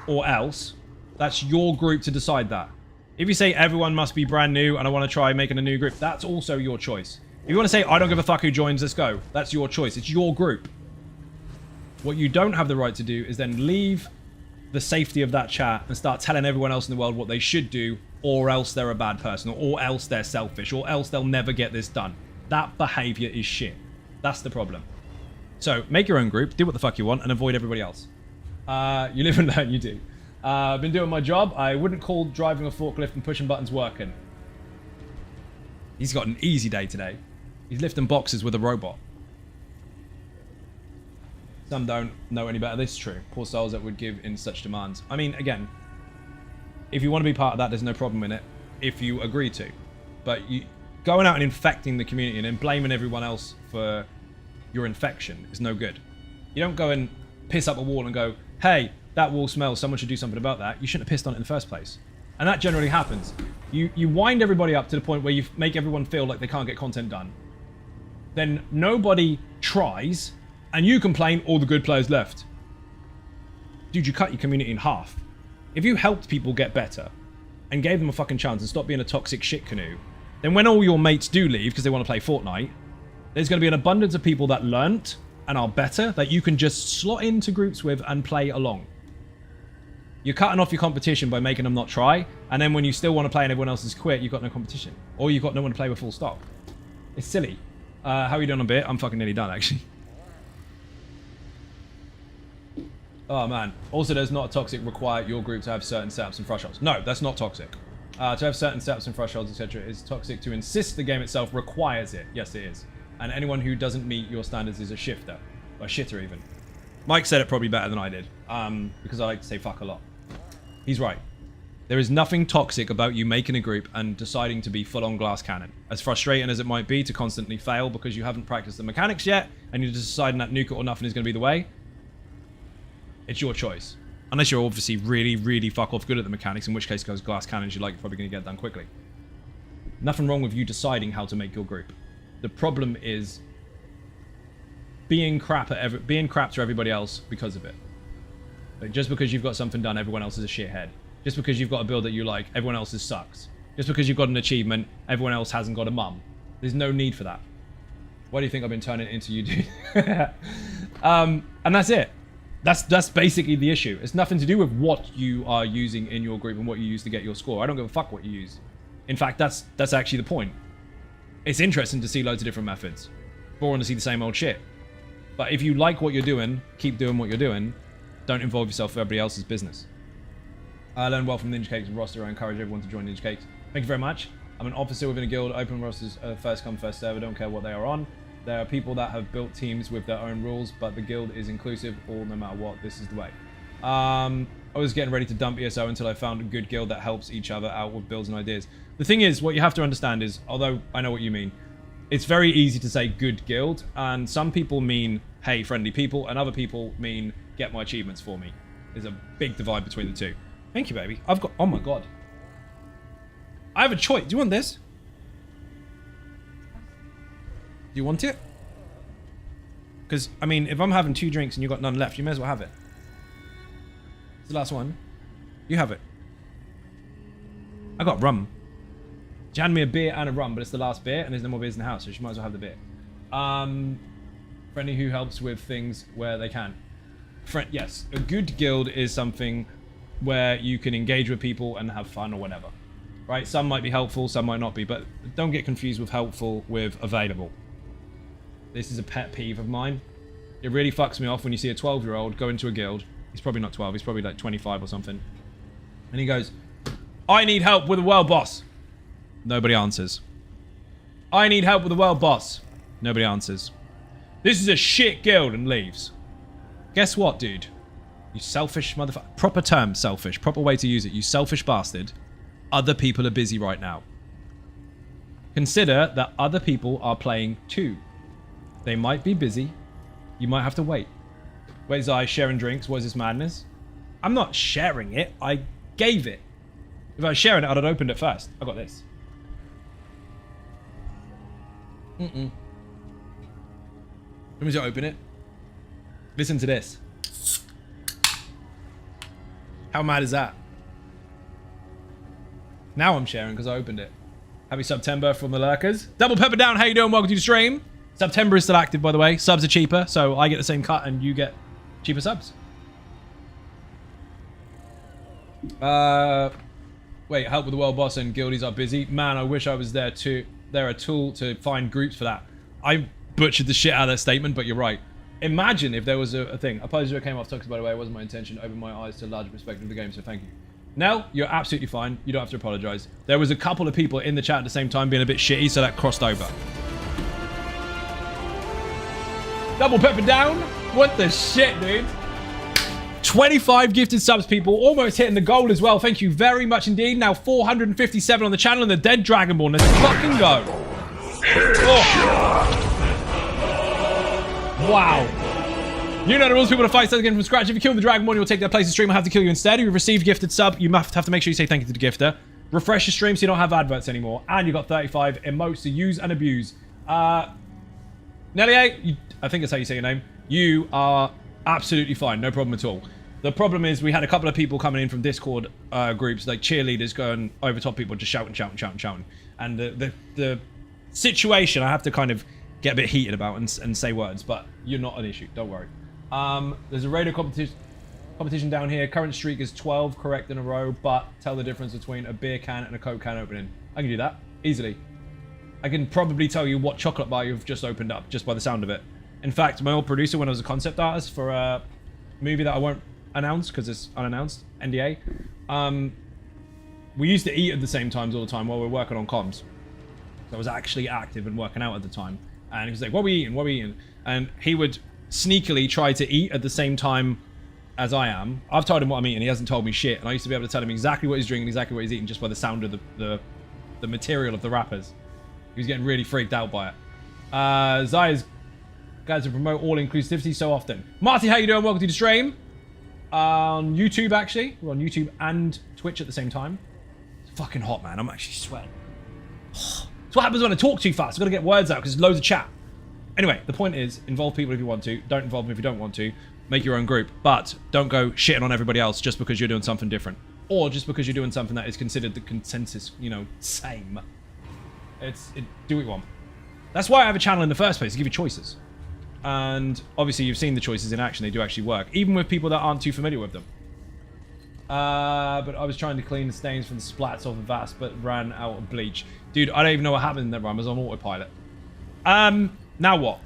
or else, that's your group to decide that. If you say everyone must be brand new and I want to try making a new group, that's also your choice. If you want to say, I don't give a fuck who joins, let's go. That's your choice. It's your group. What you don't have the right to do is then leave the safety of that chat and start telling everyone else in the world what they should do, or else they're a bad person, or else they're selfish, or else they'll never get this done. That behavior is shit. That's the problem. So make your own group, do what the fuck you want, and avoid everybody else. You live and learn, you do. I've been doing my job. I wouldn't call driving a forklift and pushing buttons working. He's got an easy day today. He's lifting boxes with a robot. Some don't know any better. This is true. Poor souls that would give in such demands. I mean, again, if you want to be part of that, there's no problem in it if you agree to. But you going out and infecting the community and then blaming everyone else for your infection is no good. You don't go and piss up a wall and go, hey, that wall smells, someone should do something about that. You shouldn't have pissed on it in the first place. And that generally happens. You wind everybody up to the point where you make everyone feel like they can't get content done. Then nobody tries, and you complain, all the good players left. Dude, you cut your community in half. If you helped people get better and gave them a fucking chance and stopped being a toxic shit canoe, then when all your mates do leave because they want to play Fortnite, there's going to be an abundance of people that learnt and are better that you can just slot into groups with and play along. You're cutting off your competition by making them not try, and then when you still want to play and everyone else has quit, you've got no competition. Or you've got no one to play with full stop. It's silly. How are you doing a bit? I'm fucking nearly done, actually. Oh, man. Also, does not toxic require your group to have certain setups and thresholds? No, that's not toxic. To have certain setups and thresholds, etc. is toxic. To insist the game itself requires it. Yes, it is. And anyone who doesn't meet your standards is a shifter. Or a shitter, even. Mike said it probably better than I did. Because I like to say fuck a lot. He's right. There is nothing toxic about you making a group and deciding to be full-on glass cannon. As frustrating as it might be to constantly fail because you haven't practiced the mechanics yet, and you're just deciding that nuke it or nothing is going to be the way, it's your choice. Unless you're obviously really, really fuck off good at the mechanics, in which case goes glass cannons you're probably going to get done quickly. Nothing wrong with you deciding how to make your group. The problem is being crap to everybody else because of it. Like, just because you've got something done, everyone else is a shithead. Just because you've got a build that you like, everyone else's sucks. Just because you've got an achievement, everyone else hasn't got a mum. There's no need for that. Why do you think I've been turning it into you, dude? And that's it. That's basically the issue. It's nothing to do with what you are using in your group and what you use to get your score. I don't give a fuck what you use. In fact, that's actually the point. It's interesting to see loads of different methods. Boring to see the same old shit. But if you like what you're doing, keep doing what you're doing. Don't involve yourself with everybody else's business. I learned well from Ninja Cakes and roster. I encourage everyone to join Ninja Cakes. Thank you very much. I'm an officer within a guild. Open rosters first come, first serve. I don't care what they are on. There are people that have built teams with their own rules, but the guild is inclusive, all no matter what. This is the way. I was getting ready to dump ESO until I found a good guild that helps each other out with builds and ideas. The thing is, what you have to understand is, although I know what you mean, it's very easy to say good guild, and some people mean, hey, friendly people, and other people mean, get my achievements for me. There's a big divide between the two. Thank you, baby. I've got... Oh, my God. I have a choice. Do you want this? Do you want it? Because, I mean, if I'm having 2 drinks and you've got none left, you may as well have it. It's the last one. You have it. I got rum. She handed me a beer and a rum, but it's the last beer, and there's no more beers in the house, so she might as well have the beer. Friendly who helps with things where they can. Yes, a good guild is something where you can engage with people and have fun or whatever. Right? Some might be helpful, some might not be, but don't get confused with helpful with available. This is a pet peeve of mine. It really fucks me off when you see a 12-year-old go into a guild. He's probably not 12, he's probably like 25 or something. And he goes, I need help with a world boss. Nobody answers. I need help with the world boss. Nobody answers. This is a shit guild, and leaves. Guess what, dude? You selfish motherfucker. Proper term, selfish. Proper way to use it. You selfish bastard. Other people are busy right now. Consider that other people are playing too. They might be busy. You might have to wait. Wait, is I sharing drinks? What is this madness? I'm not sharing it. I gave it. If I was sharing it, I'd have opened it first. I got this. Let me just open it. Listen to this. How mad is that? Now I'm sharing because I opened it. Happy September from the lurkers. Double pepper down. How you doing? Welcome to the stream. September is still active, by the way. Subs are cheaper, so I get the same cut and you get cheaper subs. Wait, help with the world boss and guildies are busy. Man, I wish I was there too. They're a tool to find groups for that. I butchered the shit out of that statement, but you're right. Imagine if there was a thing. Apologies if I came off toxic, by the way. It wasn't my intention to open my eyes to a larger perspective of the game, so thank you. Nell, you're absolutely fine. You don't have to apologize. There was a couple of people in the chat at the same time being a bit shitty, so that crossed over. Double pepper down? What the shit, dude? 25 gifted subs, people. Almost hitting the goal as well. Thank you very much indeed. Now 457 on the channel and the dead Dragonborn. Let's fucking go. Oh. Wow. You know the rules. People to fight again from scratch. If you kill the Dragonborn, you'll take their place in stream. I'll have to kill you instead. You received gifted sub. You have to make sure you say thank you to the gifter. Refresh your stream so you don't have adverts anymore. And you got 35 emotes to use and abuse. Nelly, I think that's how you say your name. You are absolutely fine. No problem at all. The problem is we had a couple of people coming in from Discord groups, like cheerleaders going over top people, just shouting. And the situation I have to kind of get a bit heated about and say words, but you're not an issue. Don't worry. There's a radio competition down here. Current streak is 12 correct in a row, but tell the difference between a beer can and a Coke can opening. I can do that easily. I can probably tell you what chocolate bar you've just opened up just by the sound of it. In fact, my old producer, when I was a concept artist for a movie that I won't announce because it's unannounced, NDA, we used to eat at the same times all the time while we were working on comms. So I was actually active and working out at the time. And he was like, what are we eating? What are we eating? And he would sneakily try to eat at the same time as I am. I've told him what I'm eating. He hasn't told me shit. And I used to be able to tell him exactly what he's drinking, exactly what he's eating, just by the sound of the material of the wrappers. He was getting really freaked out by it. Zaya's guys to promote all inclusivity so often. Marty, how you doing? Welcome to the stream. On YouTube, actually. We're on YouTube and Twitch at the same time. It's fucking hot, man. I'm actually sweating. That's what happens when I talk too fast. I've got to get words out because there's loads of chat. Anyway, the point is, involve people if you want to. Don't involve them if you don't want to. Make your own group. But don't go shitting on everybody else just because you're doing something different. Or just because you're doing something that is considered the consensus, you know, same. Do what you want. That's why I have a channel in the first place, to give you choices. And obviously you've seen the choices in action. They do actually work. Even with people that aren't too familiar with them. But I was trying to clean the stains from the splats off the vase, but ran out of bleach. Dude, I don't even know what happened in that run. I was on autopilot. Now what?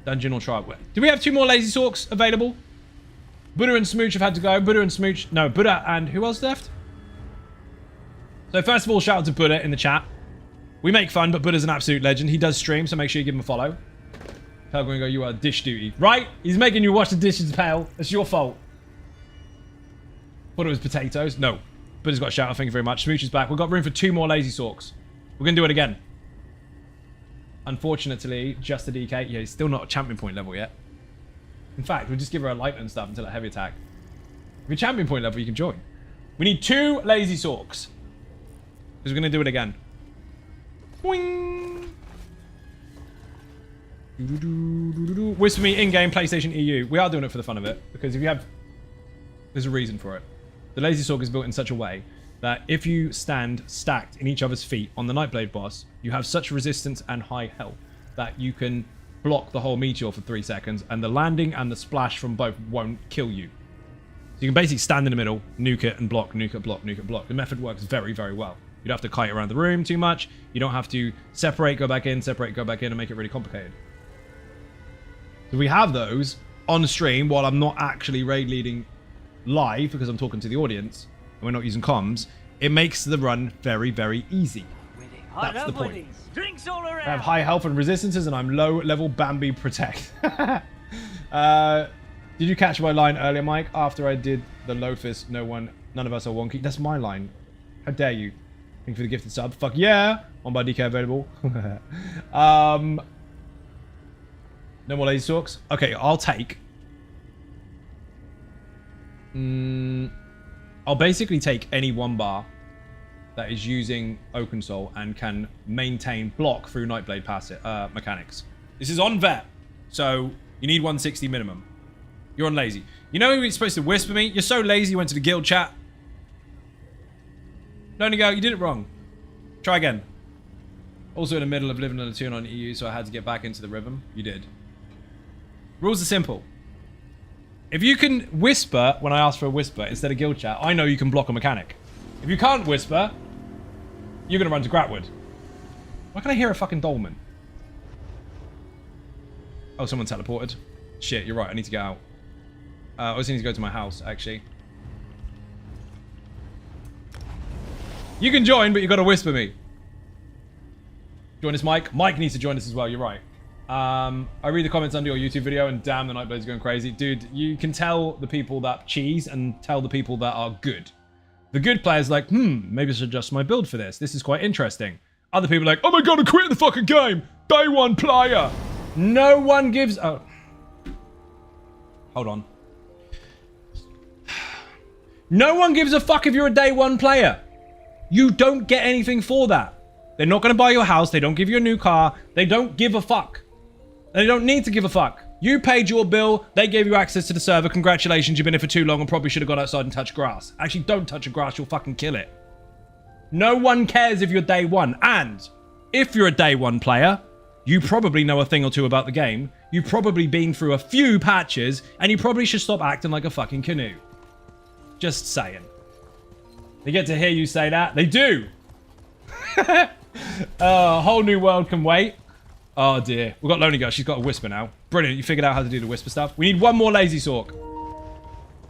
Dungeon or trial? Do we have 2 more lazy sorks available? Buddha and Smooch have had to go. Buddha and Smooch. No, Buddha and who else left? So first of all, shout out to Buddha in the chat. We make fun, but Buddha's an absolute legend. He does stream, so make sure you give him a follow. Pelgrim go, you are dish duty. Right? He's making you wash the dishes, pal. It's your fault. Thought it was potatoes. No. Buddha's got a shout out. Thank you very much. Smooch is back. We've got room for 2 more lazy sorks. We're going to do it again. Unfortunately, just a DK. Yeah, he's still not a champion point level yet. In fact, we'll just give her a light and stuff until a heavy attack. If you're champion point level, you can join. We need 2 lazy sorks. Because we're going to do it again. Boing. Whisper me in-game PlayStation EU. We are doing it for the fun of it. Because if you have... There's a reason for it. The lazy sork is built in such a way that if you stand stacked in each other's feet on the Nightblade boss, you have such resistance and high health that you can block the whole meteor for 3 seconds, and the landing and the splash from both won't kill you. So you can basically stand in the middle, nuke it, and block, nuke it, block, nuke it, block. The method works very, very well. You don't have to kite around the room too much. You don't have to separate, go back in, separate, go back in, and make it really complicated. So we have those on stream while I'm not actually raid leading live because I'm talking to the audience and we're not using comms. It makes the run very, very easy. That's the point. Drinks all around. I have high health and resistances and I'm low level Bambi Protect. Did you catch my line earlier, Mike? After I did the Lophis, none of us are wonky. That's my line. How dare you? Thank you for the gifted sub. Fuck yeah. One by DK available. No more lazy sorks. Okay, I'll take... I'll basically take any 1 bar that is using Oaken Soul and can maintain block through Nightblade passive mechanics. This is on vet, so you need 160 minimum. You're on lazy. You know you're supposed to whisper me? You're so lazy you went to the guild chat. No, go, you did it wrong. Try again. Also in the middle of living on a tune on EU, so I had to get back into the rhythm. You did. Rules are simple. If you can whisper when I ask for a whisper instead of guild chat, I know you can block a mechanic. If you can't whisper, you're going to run to Gratwood. Why can I hear a fucking dolmen? Oh, someone teleported. Shit, you're right. I need to get out. I also need to go to my house, actually. You can join, but you got to whisper me. Join us, Mike. Mike needs to join us as well. You're right. I read the comments under your YouTube video and damn, the Nightblade's going crazy. Dude, you can tell the people that cheese and tell the people that are good. The good players like, maybe I should adjust my build for this. This is quite interesting. Other people are like, oh my god, I quit the fucking game. Day 1 player. No one gives... Oh. Hold on. No one gives a fuck if you're a day 1 player. You don't get anything for that. They're not going to buy your house. They don't give you a new car. They don't give a fuck. They don't need to give a fuck. You paid your bill. They gave you access to the server. Congratulations, you've been here for too long and probably should have gone outside and touched grass. Actually, don't touch a grass. You'll fucking kill it. No one cares if you're day 1. And if you're a day 1 player, you probably know a thing or two about the game. You've probably been through a few patches and you probably should stop acting like a fucking canoe. Just saying. They get to hear you say that. They do. A whole new world can wait. Oh dear. We've got Lonely Girl. She's got a whisper now. Brilliant. You figured out how to do the whisper stuff. We need 1 more lazy sork.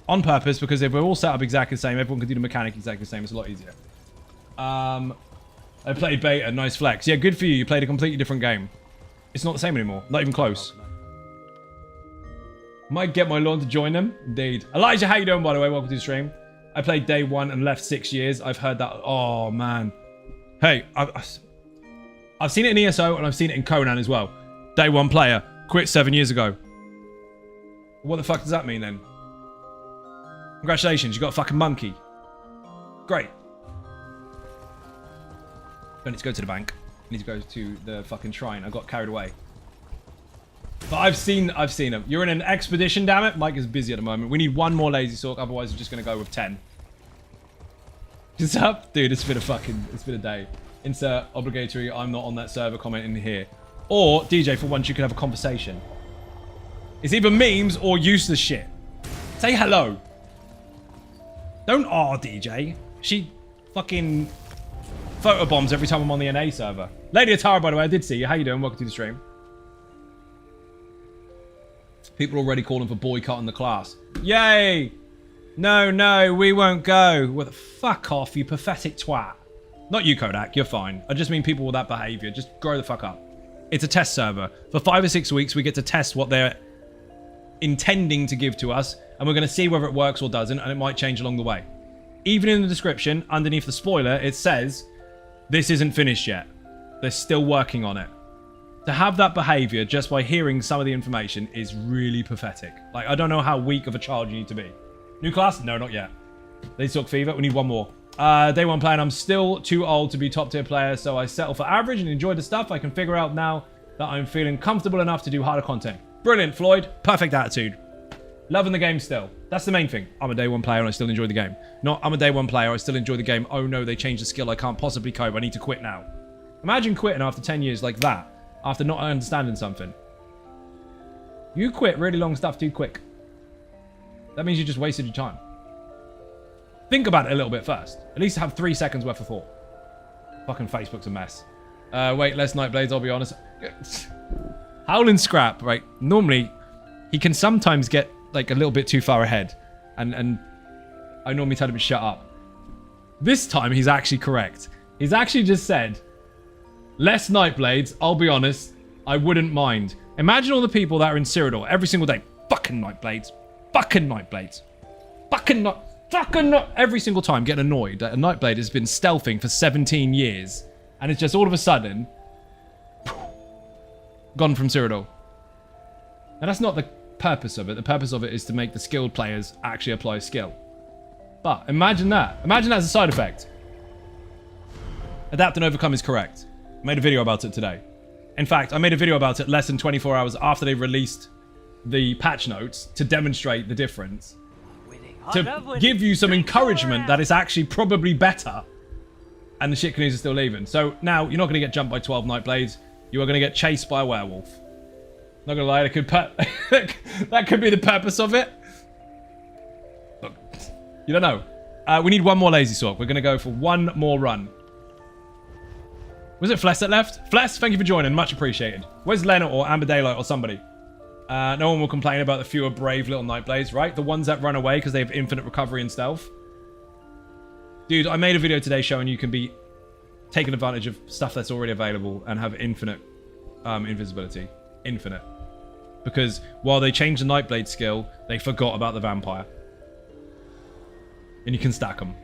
On purpose, because if we're all set up exactly the same, everyone can do the mechanic exactly the same. It's a lot easier. I played beta. Nice flex. Yeah, good for you. You played a completely different game. It's not the same anymore. Not even close. Might get my lawn to join them. Indeed. Elijah, how you doing, by the way? Welcome to the stream. I played day 1 and left 6 years. I've heard that. Oh, man. Hey, I've seen it in ESO and I've seen it in Conan as well. Day 1 player. Quit 7 years ago. What the fuck does that mean then? Congratulations, you got a fucking monkey. Great. Don't need to go to the bank. I need to go to the fucking shrine. I got carried away. But I've seen them. You're in an expedition, damn it. Mike is busy at the moment. We need 1 more lazy sork, otherwise we're just gonna go with 10. What's up? Dude, it's been a day. Insert obligatory, I'm not on that server comment in here. Or, DJ, for once you can have a conversation. It's either memes or useless shit. Say hello. Don't DJ. She fucking photobombs every time I'm on the NA server. Lady Atara, by the way, I did see you. How you doing? Welcome to the stream. People already calling for boycotting the class. Yay! No, we won't go. Well, fuck off, you pathetic twat. Not you, Kodak. You're fine. I just mean people with that behavior. Just grow the fuck up. It's a test server. For 5 or 6 weeks, we get to test what they're intending to give to us, and we're going to see whether it works or doesn't, and it might change along the way. Even in the description, underneath the spoiler, it says, this isn't finished yet. They're still working on it. To have that behavior just by hearing some of the information is really pathetic. Like, I don't know how weak of a child you need to be. New class? No, not yet. They took fever. We need 1 more. Day 1 plan. I'm still too old to be top tier player, so I settle for average and enjoy the stuff I can figure out now that I'm feeling comfortable enough to do harder content. Brilliant, Floyd. Perfect attitude. Loving the game still. That's the main thing. I'm a day 1 player and I still enjoy the game. Not, I'm a day 1 player, I still enjoy the game. Oh no, they changed the skill. I can't possibly cope. I need to quit now. Imagine quitting after 10 years like that, after not understanding something. You quit really long stuff too quick. That means you just wasted your time. Think about it a little bit first. At least have 3 seconds worth of thought. Fucking Facebook's a mess. Wait, less Nightblades, I'll be honest. Howling Scrap, right? Normally, he can sometimes get like a little bit too far ahead. And I normally tell him to shut up. This time, he's actually correct. He's actually just said, less Nightblades, I'll be honest, I wouldn't mind. Imagine all the people that are in Cyrodiil every single day. Fucking Nightblades. Fucking Nightblades. Fucking every single time getting annoyed that a Nightblade has been stealthing for 17 years. And it's just all of a sudden gone from Cyrodiil. And that's not the purpose of it. The purpose of it is to make the skilled players actually apply skill. But imagine that. Imagine that as a side effect. Adapt and overcome is correct. I made a video about it today. In fact, I made a video about it less than 24 hours after they released the patch notes to demonstrate the difference. To give you some encouragement that it's actually probably better. And the shit canoes are still leaving. So now you're not going to get jumped by 12 Nightblades. You are going to get chased by a werewolf. Not going to lie, that could be the purpose of it. Look, you don't know. We need 1 more lazy sork. We're going to go for 1 more run. Was it Fless that left? Fless, thank you for joining. Much appreciated. Where's Leonard or Amber Daylight or somebody? No one will complain about the fewer brave little Nightblades, right? The ones that run away because they have infinite recovery and stealth. Dude, I made a video today showing you can be taking advantage of stuff that's already available and have infinite invisibility. Infinite. Because while they changed the Nightblade skill, they forgot about the vampire. And you can stack them.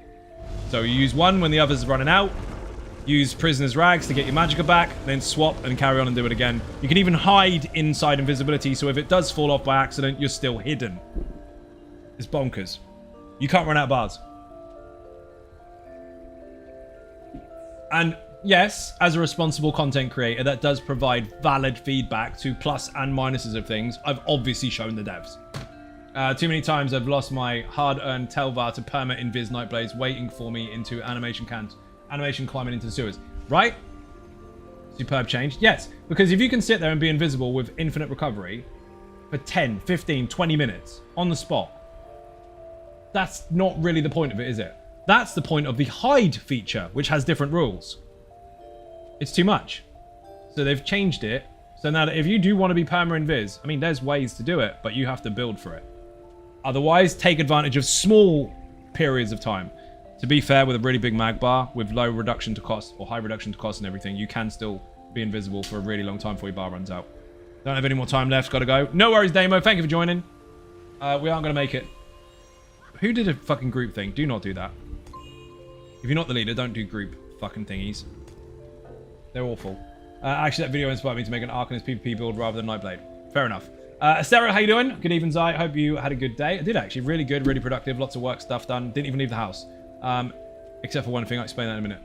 So you use 1 when the other's running out. Use Prisoner's Rags to get your magicka back, then swap and carry on and do it again. You can even hide inside invisibility, so if it does fall off by accident, you're still hidden. It's bonkers. You can't run out of bars. And yes, as a responsible content creator that does provide valid feedback to plus and minuses of things, I've obviously shown the devs. Too many times I've lost my hard-earned Telvar to perma invis Nightblades waiting for me into animation climbing into the sewers. Right? Superb change. Yes, because if you can sit there and be invisible with infinite recovery for 10, 15, 20 minutes on the spot, that's not really the point of it, is it? That's the point of the hide feature, which has different rules. It's too much. So they've changed it. So now that if you do want to be perma-invis, I mean, there's ways to do it, but you have to build for it. Otherwise, take advantage of small periods of time. To be fair, with a really big mag bar, with low reduction to cost, or high reduction to cost and everything, you can still be invisible for a really long time before your bar runs out. Don't have any more time left, gotta go. No worries, Damo, thank you for joining. We aren't gonna make it. Who did a fucking group thing? Do not do that. If you're not the leader, don't do group fucking thingies. They're awful. Actually, that video inspired me to make an Arcanist PvP build rather than Nightblade. Fair enough. Astera, how you doing? Good evening, Zai. Hope you had a good day. I did actually. Really good, really productive. Lots of work stuff done. Didn't even leave the house. Except for one thing. I'll explain that in a minute.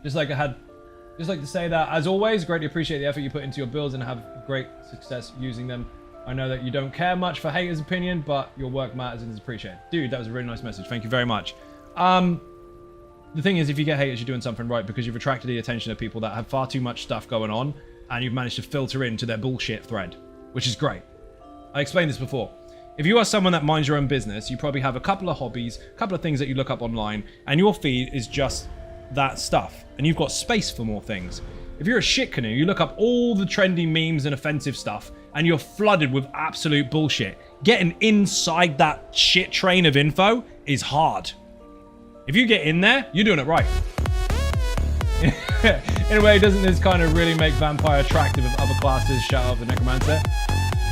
Just like to say that, as always, greatly appreciate the effort you put into your builds and have great success using them. I know that you don't care much for haters' opinion, but your work matters and is appreciated. Dude, that was a really nice message. Thank you very much. The thing is, if you get haters, you're doing something right because you've attracted the attention of people that have far too much stuff going on and you've managed to filter into their bullshit thread, which is great. I explained this before. If you are someone that minds your own business, you probably have a couple of hobbies, a couple of things that you look up online, and your feed is just that stuff. And you've got space for more things. If you're a shit canoe, you look up all the trendy memes and offensive stuff, and you're flooded with absolute bullshit. Getting inside that shit train of info is hard. If you get in there, you're doing it right. In a way, doesn't this kind of really make Vampire attractive of other classes? Shout out the Necromancer.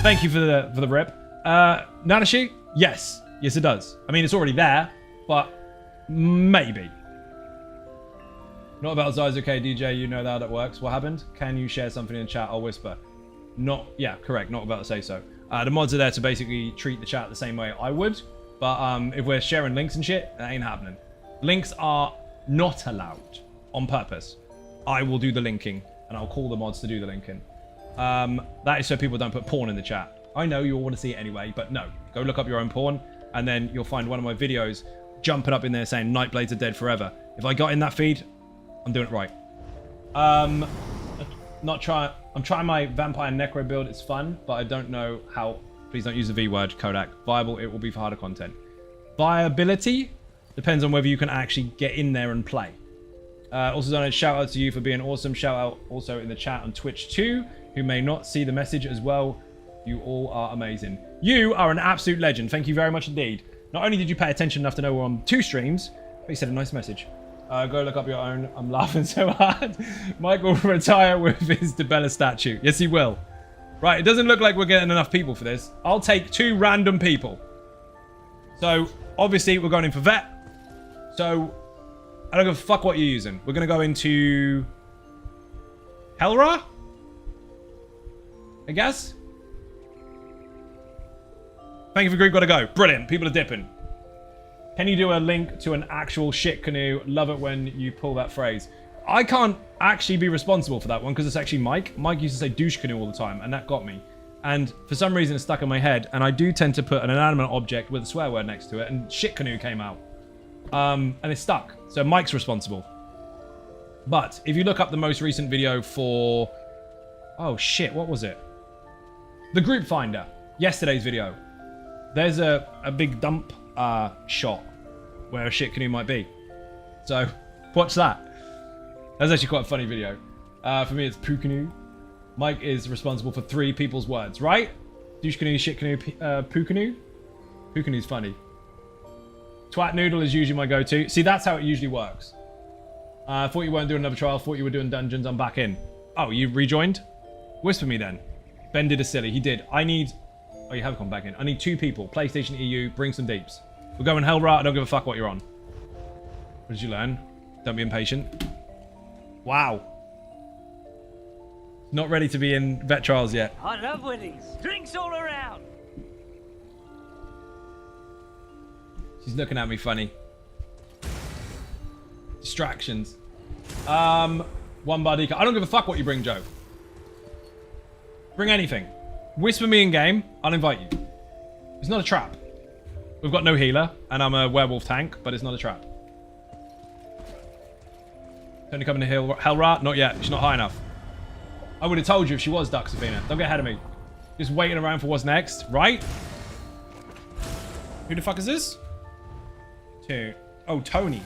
Thank you for the rip. Nanashi? Yes. Yes, it does. I mean, it's already there, but maybe. Not about Zai's okay, DJ. You know how that works. What happened? Can you share something in the chat? I'll whisper. Not, yeah, correct. Not about to say so. The mods are there to basically treat the chat the same way I would. But if we're sharing links and shit, that ain't happening. Links are not allowed on purpose. I will do the linking, and I'll call the mods to do the linking. That is so people don't put porn in the chat. I know you all want to see it anyway, but no. Go look up your own porn, and then you'll find one of my videos jumping up in there saying Nightblades are dead forever. If I got in that feed, I'm doing it right. I'm trying my Vampire Necro build. It's fun, but I don't know how. Please don't use the V word, Kodak. Viable, it will be for harder content. Viability depends on whether you can actually get in there and play. Also, Donald, shout out to you for being awesome. Shout out also in the chat on Twitch too, who may not see the message as well. You all are amazing. You are an absolute legend. Thank you very much indeed. Not only did you pay attention enough to know we're on 2 streams, but you said a nice message. Go look up your own. I'm laughing so hard. Mike will retire with his DeBella statue. Yes, he will. Right, it doesn't look like we're getting enough people for this. I'll take 2 random people. So, obviously, we're going in for vet. So, I don't give a fuck what you're using. We're going to go into Helra, I guess. Thank you for group. Gotta go. Brilliant. People are dipping. Can you do a link to an actual shit canoe? Love it when you pull that phrase. I can't actually be responsible for that one because it's actually Mike. Mike used to say douche canoe all the time, and that got me. And for some reason, it's stuck in my head. And I do tend to put an inanimate object with a swear word next to it, and shit canoe came out. And it's stuck. So Mike's responsible. But if you look up the most recent video for... Oh, shit. What was it? The Group Finder. Yesterday's video. There's a big dump shot where a shit canoe might be. So, watch that. That's actually quite a funny video. For me, it's poo canoe. Mike is responsible for 3 people's words, right? Douche canoe, shit canoe, poo canoe. Poo canoe's funny. Twat noodle is usually my go-to. See, that's how it usually works. Thought you weren't doing another trial. Thought you were doing dungeons. I'm back in. Oh, you rejoined? Whisper me then. Ben did a silly. He did. I need... Oh, you have come back in. I need 2 people. PlayStation EU. Bring some deeps. We're going Hellra. I don't give a fuck what you're on. What did you learn? Don't be impatient. Wow. Not ready to be in vet trials yet. I love weddings. Drinks all around. She's looking at me funny. Distractions. One body. I don't give a fuck what you bring, Joe. Bring anything. Whisper me in game. I'll invite you. It's not a trap. We've got no healer, and I'm a werewolf tank, but it's not a trap. Only coming to Hellra? Not yet. She's not high enough. I would have told you if she was Duxafina. Don't get ahead of me. Just waiting around for what's next, right? Who the fuck is this? 2. Oh, Tony.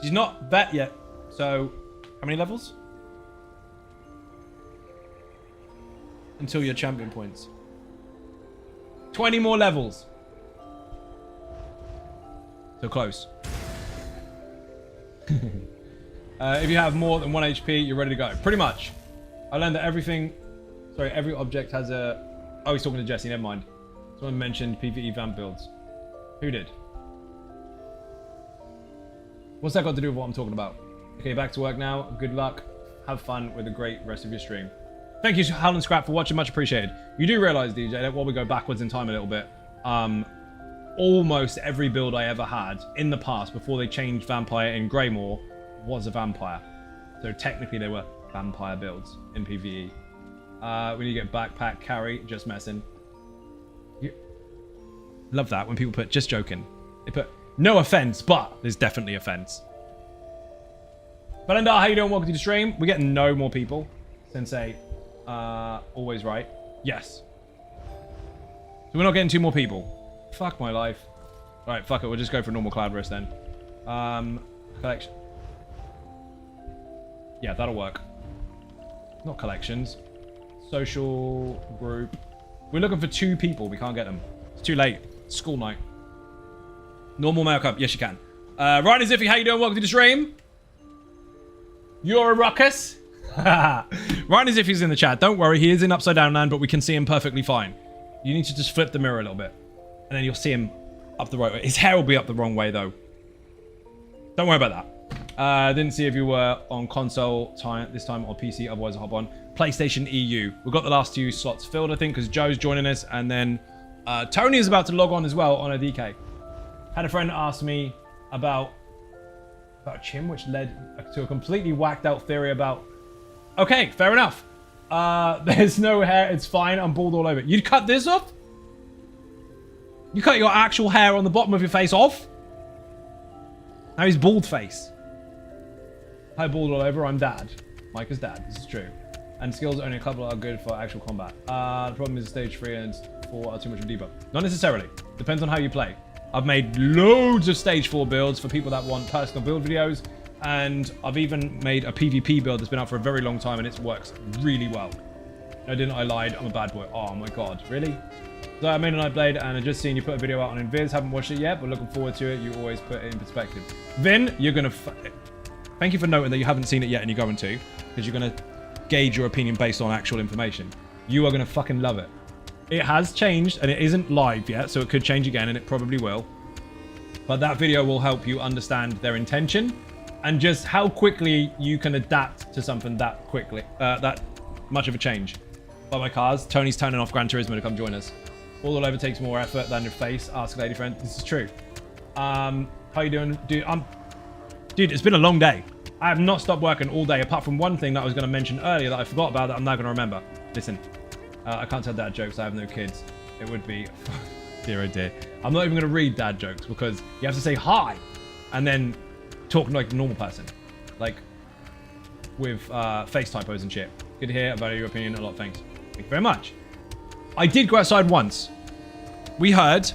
She's not vet yet. So, how many levels? Until your champion points. 20 more levels. So close. If you have more than 1 HP, you're ready to go. Pretty much. I learned that every object has a... Oh, he's talking to Jesse, never mind. Someone mentioned PvE vamp builds. Who did? What's that got to do with what I'm talking about? Okay, back to work now. Good luck. Have fun with a great rest of your stream. Thank you, Howland Scrap, for watching. Much appreciated. You do realize, DJ, that while we go backwards in time a little bit, almost every build I ever had in the past, before they changed Vampire in Greymore, was a Vampire. So technically they were Vampire builds in PvE. When you get backpack carry, just messing. Love that when people put just joking. They put no offense, but there's definitely offense. Belinda, how you doing? Welcome to the stream. We're getting no more people. Sensei, always right. Yes. So we're not getting 2 more people. Fuck my life. All right, fuck it. We'll just go for normal cloud rest then. Collection. Yeah, that'll work. Not collections. Social group. We're looking for 2 people. We can't get them. It's too late. School night. Normal mail cup. Yes, you can. Ryan and Ziffy, how you doing? Welcome to the stream. You're a ruckus. Ryan and Ziffy's in the chat. Don't worry. He is in upside down land, but we can see him perfectly fine. You need to just flip the mirror a little bit. And then you'll see him up the right way. His hair will be up the wrong way, though. Don't worry about that. Didn't see if you were on console this time or PC. Otherwise, I'll hop on. PlayStation EU. We've got the last 2 slots filled, I think, because Joe's joining us. And then Tony is about to log on as well on a DK. Had a friend ask me about Chim, which led to a completely whacked out theory about... Okay, fair enough. There's no hair. It's fine. I'm bald all over. You'd cut this off? You cut your actual hair on the bottom of your face off? Now he's bald face. Hi, bald all over. I'm dad. Micah's dad. This is true. And skills only a couple are good for actual combat. The problem is stage 3 and 4 are too much of a debuff. Not necessarily. Depends on how you play. I've made loads of stage 4 builds for people that want personal build videos. And I've even made a PvP build that's been out for a very long time and it works really well. No, didn't I lied? I'm a bad boy. Oh my god. Really? So I made a Nightblade and I just seen you put a video out on Invis. Haven't watched it yet, but looking forward to it. You always put it in perspective. Vin, you're going to... Thank you for noting that you haven't seen it yet and you're going to. Because you're going to gauge your opinion based on actual information. You are going to fucking love it. It has changed and it isn't live yet, so it could change again and it probably will. But that video will help you understand their intention and just how quickly you can adapt to something that quickly, that much of a change. By my cars, Tony's turning off Gran Turismo to come join us. All over takes more effort than your face. Ask lady friend. This is true. How you doing, dude? Dude, it's been a long day. I have not stopped working all day, apart from one thing that I was going to mention earlier that I forgot about that I'm now going to remember. Listen, I can't tell dad jokes. I have no kids. It would be... dear oh dear. I'm not even going to read dad jokes because you have to say hi and then talk like a normal person. Like with face typos and shit. Good to hear. I value your opinion a lot. Thanks. Thank you very much. I did go outside once. We heard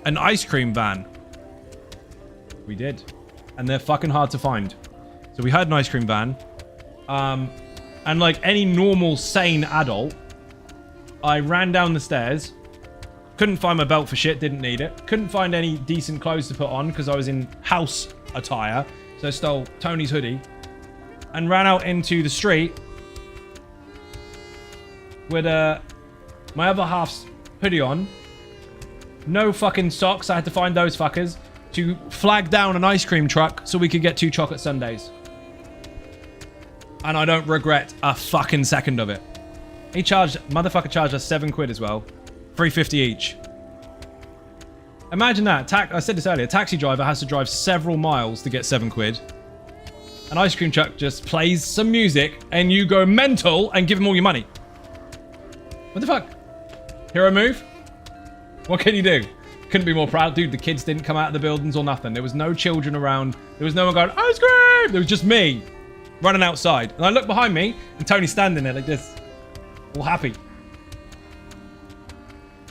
an ice cream van. We did. And they're fucking hard to find. So we heard an ice cream van. And like any normal sane adult, I ran down the stairs. Couldn't find my belt for shit, didn't need it. Couldn't find any decent clothes to put on because I was in house attire. So I stole Tony's hoodie and ran out into the street with my other half's hoodie on. No fucking socks. I had to find those fuckers to flag down an ice cream truck so we could get 2 chocolate sundaes. And I don't regret a fucking second of it. Motherfucker charged us 7 quid as well. 3.50 each. Imagine that. I said this earlier. A taxi driver has to drive several miles to get 7 quid. An ice cream truck just plays some music and you go mental and give him all your money. What the fuck? Hero move? What can you do? Couldn't be more proud. Dude, the kids didn't come out of the buildings or nothing. There was no children around. There was no one going, ice cream! There was just me running outside. And I looked behind me and Tony's standing there like this. All happy.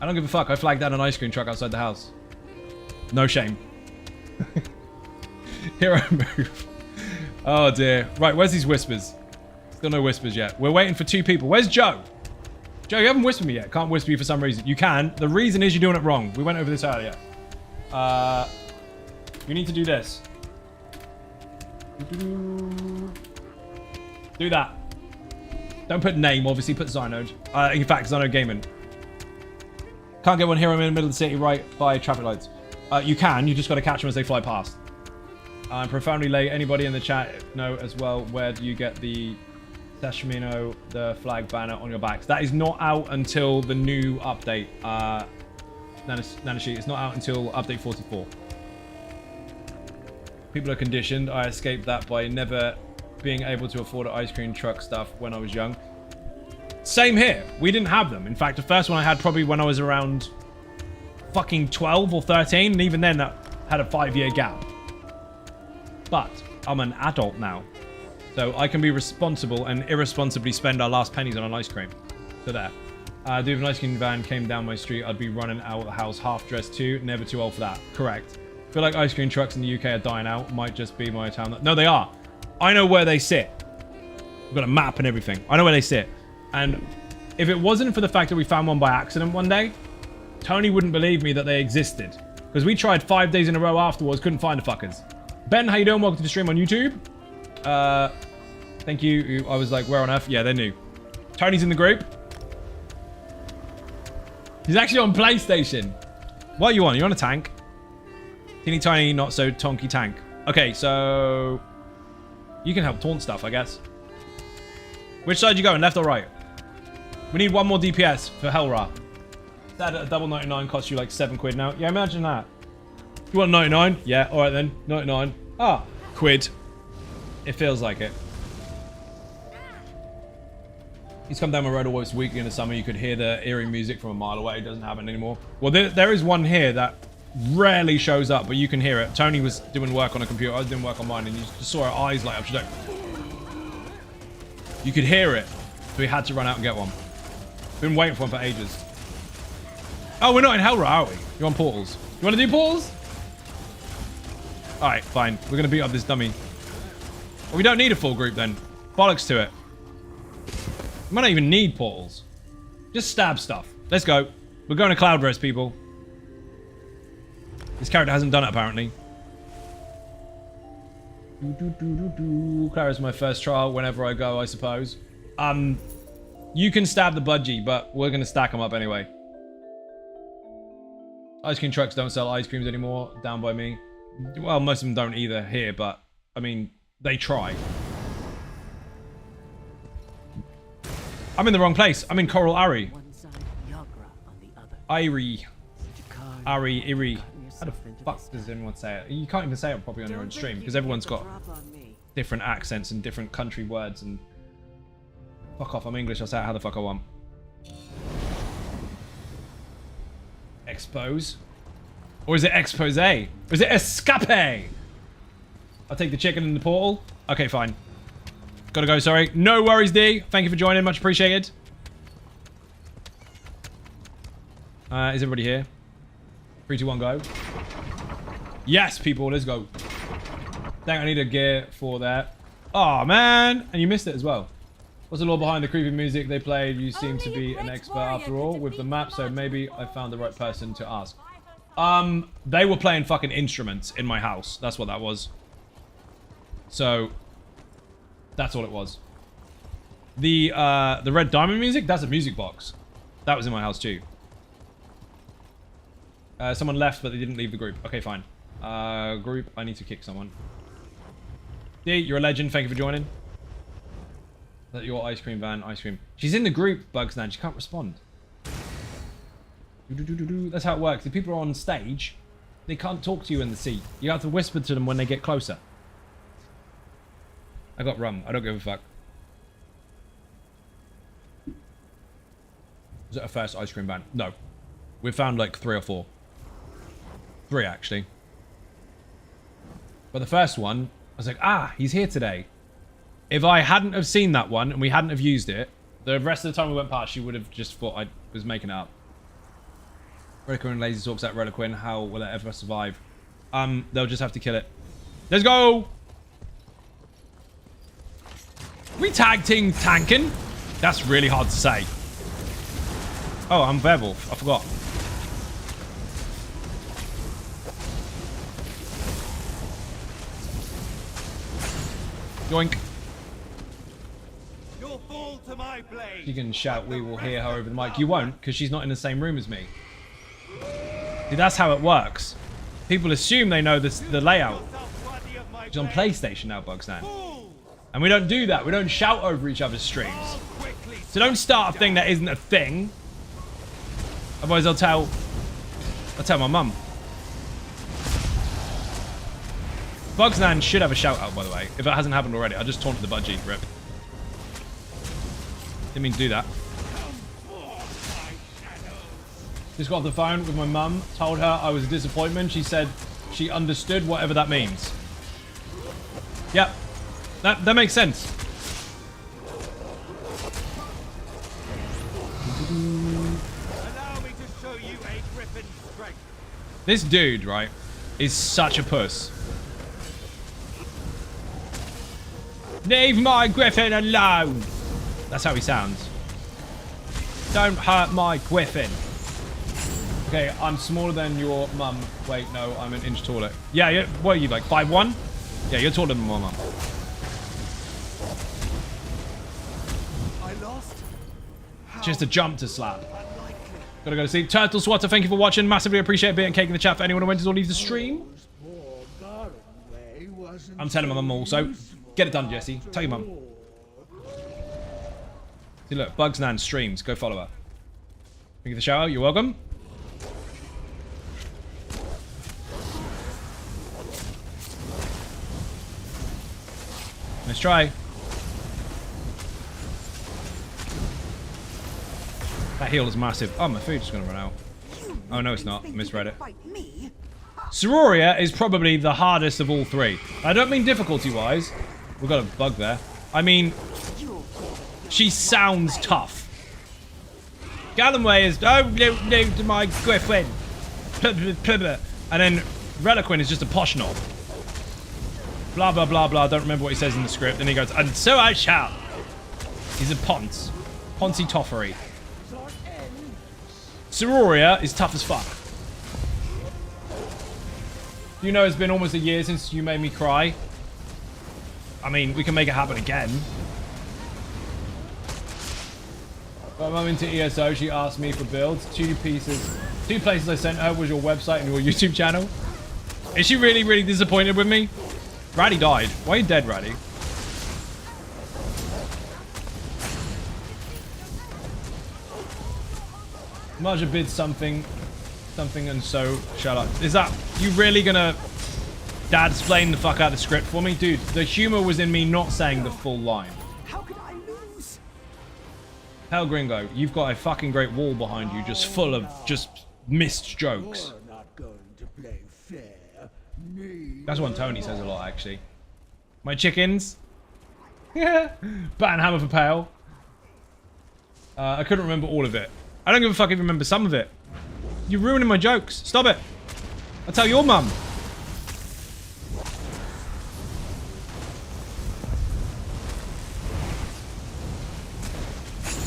I don't give a fuck. I flagged down an ice cream truck outside the house. No shame. Hero move. Oh dear. Right, where's these whispers? Still no whispers yet. We're waiting for 2 people. Where's Joe? Joe, you haven't whispered me yet. Can't whisper you for some reason. You can. The reason is you're doing it wrong. We went over this earlier. You need to do this. Do that. Don't put name, obviously put Zynode. In fact, Zynode Gaming. Can't get one here. I'm in the middle of the city right by traffic lights. You can, you just got to catch them as they fly past. I'm profoundly late. Anybody in the chat know as well, where do you get the Sashimino, the flag banner on your backs? That is not out until the new update. Nanashi, it's not out until update 44. People are conditioned. I escaped that by never being able to afford ice cream truck stuff when I was young. Same here. We didn't have them. In fact, the first one I had probably when I was around fucking 12 or 13. And even then, that had a 5-year gap. But I'm an adult now. So I can be responsible and irresponsibly spend our last pennies on an ice cream. So there. Dude, if an ice cream van came down my street, I'd be running out of the house half dressed too. Never too old for that. Correct. I feel like ice cream trucks in the UK are dying out. Might just be my town. No, they are. I know where they sit. We've got a map and everything. I know where they sit. And if it wasn't for the fact that we found one by accident one day, Tony wouldn't believe me that they existed. Because we tried 5 days in a row afterwards, couldn't find the fuckers. Ben, how you doing? Welcome to the stream on YouTube. Thank you. I was like, where on earth? Yeah, they're new. Tony's in the group. He's actually on PlayStation. What are you on? You're on a tank. Teeny tiny, not so tonky tank. Okay, so you can help taunt stuff, I guess. Which side you going, left or right? We need one more DPS for Hellra. That at a double 99 costs you like 7 quid now. Yeah, imagine that. You want 99? Yeah, all right then. 99. Ah, quid. It feels like it. He's come down my road almost weekly in the summer. You could hear the eerie music from a mile away. It doesn't happen anymore. Well, there is one here that rarely shows up, but you can hear it. Tony was doing work on a computer. I was doing work on mine, and you just saw her eyes light up. She's like... You could hear it. So we had to run out and get one. Been waiting for one for ages. Oh, we're not in Hellra, are we? You're on portals. You want to do portals? Alright, fine. We're going to beat up this dummy. Well, we don't need a full group then. Bollocks to it. We might not even need portals. Just stab stuff. Let's go. We're going to Cloud Rest, people. This character hasn't done it, apparently. Clara's my first trial whenever I go, I suppose. You can stab the budgie, but we're going to stack them up anyway. Ice cream trucks don't sell ice creams anymore, down by me. Well, most of them don't either here, but, I mean, they try. I'm in the wrong place. I'm in Coral Ari. Irie. Ari, Iri. How the fuck does anyone say it? You can't even say it properly on your own stream, because everyone's got different accents and different country words and... Fuck off, I'm English, I'll say it how the fuck I want. Expose? Or is it expose? Or is it escape? I'll take the chicken in the portal. Okay, fine. Gotta go, sorry. No worries, D. Thank you for joining, much appreciated. Is everybody here? 3, 2, 1, go. Yes, people, let's go. Dang, I need a gear for that. Oh, man. And you missed it as well. What's the law behind the creepy music they played? You seem to be an expert after all with the map, so maybe I found the right person to ask. They were playing fucking instruments in my house. That's what that was. So, that's all it was. The red diamond music, that's a music box. That was in my house too. Someone left, but they didn't leave the group. Okay, fine. Group, I need to kick someone. D, you're a legend. Thank you for joining. That your ice cream van, ice cream. She's in the group, Bugsnan. She can't respond. That's how it works. If people are on stage, they can't talk to you in the seat. You have to whisper to them when they get closer. I got rum. I don't give a fuck. Was it a first ice cream van? No. We found like 3 or 4. 3, actually. But the first one, I was like, ah, he's here today. If I hadn't have seen that one and we hadn't have used it, the rest of the time we went past, she would have just thought I was making it up. Reliquin Lazy talks at Reliquin. How will it ever survive? They'll just have to kill it. Let's go! We tag team tanking? That's really hard to say. Oh, I'm Werewolf. I forgot. Yoink. You'll fall to my blade. She can shout, we will hear her over the mic. You won't, because she's not in the same room as me. See, that's how it works. People assume they know the layout. She's on PlayStation now, Bugsnan. And we don't do that. We don't shout over each other's streams. So don't start a thing that isn't a thing. Otherwise I'll tell my mum. Bugsnan should have a shout out, by the way. If it hasn't happened already, I just taunted the budgie. Rip. Didn't mean to do that. Just got off the phone with my mum. Told her I was a disappointment. She said she understood whatever that means. Yep. That makes sense. Allow me to show you a griffin's strength. This dude, right, is such a puss. Leave my griffin alone. That's how he sounds. Don't hurt my griffin. Okay, I'm smaller than your mum. Wait, no, I'm an inch taller. Yeah, what are you, like 5'1"? Yeah, you're taller than my mum. I lost. Just a jump to slap. Gotta go to sleep. Turtle Swatter, thank you for watching. Massively appreciate being cake in the chat for anyone who went to leave the stream. I'm telling my mum also. Get it done, Jesse. Tell your mum. See, look, Bugsnan streams. Go follow her. Thank you for the shout out. You're welcome. Let's try. That heal is massive. Oh, my food's going to run out. Oh, no, it's not. I misread it. Sororia is probably the hardest of all three. I don't mean difficulty-wise. We've got a bug there. I mean, she sounds tough. Galloway is, oh, no, to my griffin. And then Reliquin is just a posh knob. Blah, blah, blah, blah. Don't remember what he says in the script. And he goes, and so I shall. He's a ponce. Poncy toffery. Sororia is tough as fuck. You know, it's been almost a year since you made me cry. I mean, we can make it happen again. When I'm into ESO, she asked me for builds. Two places I sent her was your website and your YouTube channel. Is she really, really disappointed with me? Raddy died. Why are you dead, Raddy? Marja bid something, and so shut up. Is that you really gonna dad explain the fuck out of the script for me? Dude, the humor was in me not saying the full line. How could I lose? Hell, Gringo, you've got a fucking great wall behind you just full of just missed jokes. That's one Tony says a lot, actually. My chickens. Yeah. Bat and hammer for pale. I couldn't remember all of it. I don't give a fuck if you remember some of it. You're ruining my jokes. Stop it. I'll tell your mum.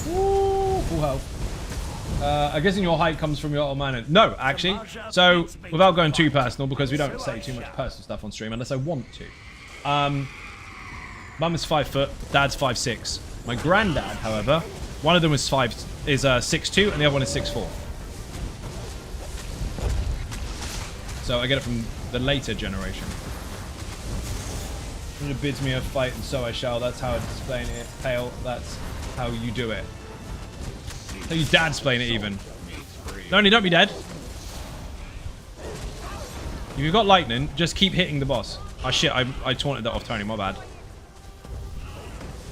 Ooh, full health. I guess your height comes from your old man. No, actually. So, without going too personal, because we don't say too much personal stuff on stream unless I want to. Mum is 5 foot, dad's 5'6". My granddad, however, one of them is 6'2", and the other one is 6'4". So I get it from the later generation. When it bids me a fight, and so I shall. That's how I explain it. Pale, that's how you do it. How your dad explain it even. Tony, don't be dead. If you've got lightning, just keep hitting the boss. Oh shit, I taunted that off Tony, my bad.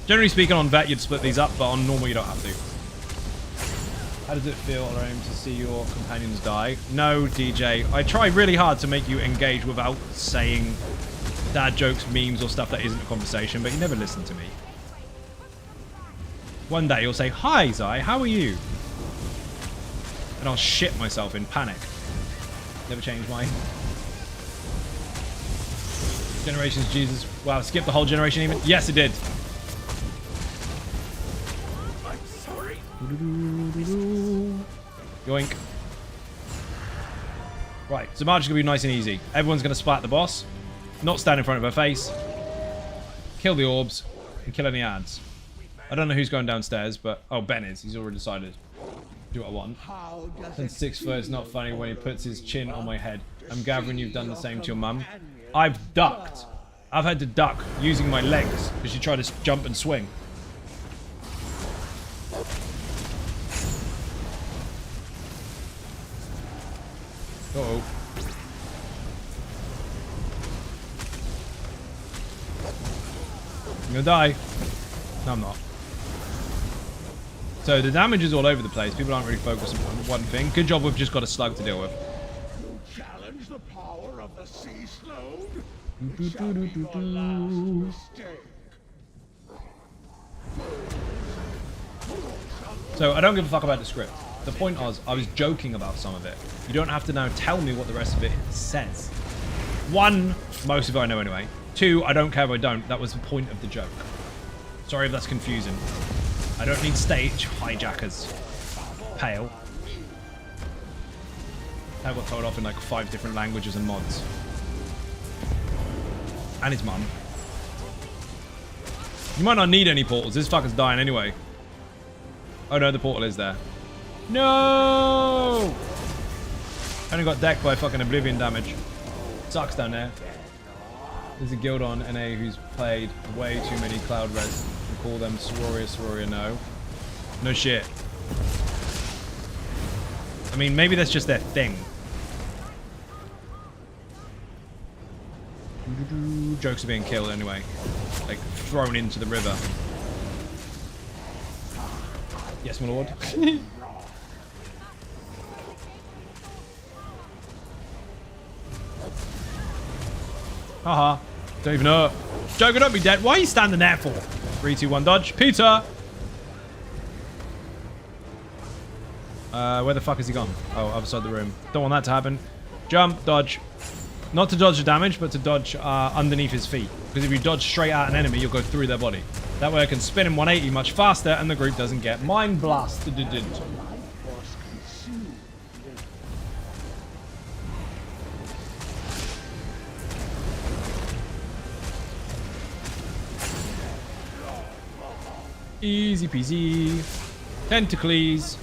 Generally speaking, on vet, you'd split these up, but on normal, you don't have to. How does it feel, Aram, to see your companions die? No, DJ. I try really hard to make you engage without saying dad jokes, memes, or stuff that isn't a conversation, but you never listen to me. One day, you'll say, hi, Zai, how are you? And I'll shit myself in panic. Never change mine. Generations, Jesus. Wow, skip the whole generation even? Yes, it did. Yoink. Right, so Marge is going to be nice and easy. Everyone's going to splat the boss. Not stand in front of her face. kill the orbs, and kill any ads. I don't know who's going downstairs, but... Oh, Ben is. He's already decided. Do what I want. And 6 foot is not funny when he puts his chin on my head. I'm gathering you've done the same to your mum. I've ducked. I've had to duck using my legs because she tried to jump and swing. Uh-oh. I'm gonna die. No, I'm not. So the damage is all over the place. People aren't really focused on one thing. Good job we've just got a slug to deal with. Challenge the power of the sea slug. So I don't give a fuck about the script. The point was, I was joking about some of it. You don't have to now tell me what the rest of it says. 1, most of it I know anyway. 2, I don't care if I don't. That was the point of the joke. Sorry if that's confusing. I don't need stage hijackers. Pale. I got told off in like 5 different languages and mods. And his mum. You might not need any portals. This fucker's dying anyway. Oh no, the portal is there. No! Only got decked by fucking oblivion damage. Sucks down there. There's a guild on NA who's played way too many Cloud Res. We call them Sororia, no. No shit. I mean, maybe that's just their thing. Jokes are being killed anyway. Like, thrown into the river. Yes, my lord. Haha. Don't even know. Joker, don't be dead. Why are you standing there for? 3, 2, 1, dodge. Peter! Where the fuck is he gone? Oh, outside the room. Don't want that to happen. Jump, dodge. Not to dodge the damage, but to dodge underneath his feet. Because if you dodge straight at an enemy, you'll go through their body. That way I can spin in 180 much faster and the group doesn't get mind blasted. Easy peasy. Tentacles.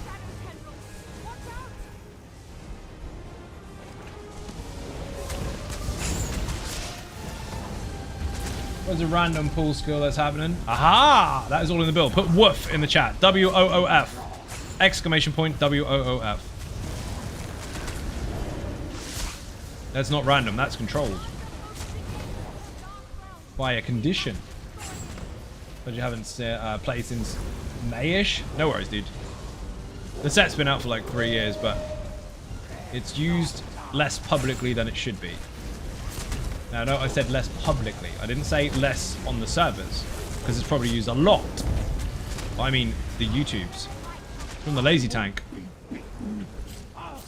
There's a random pool skill that's happening. Aha! That is all in the build. Put woof in the chat. W-O-O-F. Exclamation point W-O-O-F. That's not random. That's controlled. By a condition. But you haven't played since May-ish? No worries, dude. The set's been out for like 3 years, but it's used less publicly than it should be. Now, no, I said less publicly. I didn't say less on the servers, because it's probably used a lot. I mean, the YouTubes. From the lazy tank.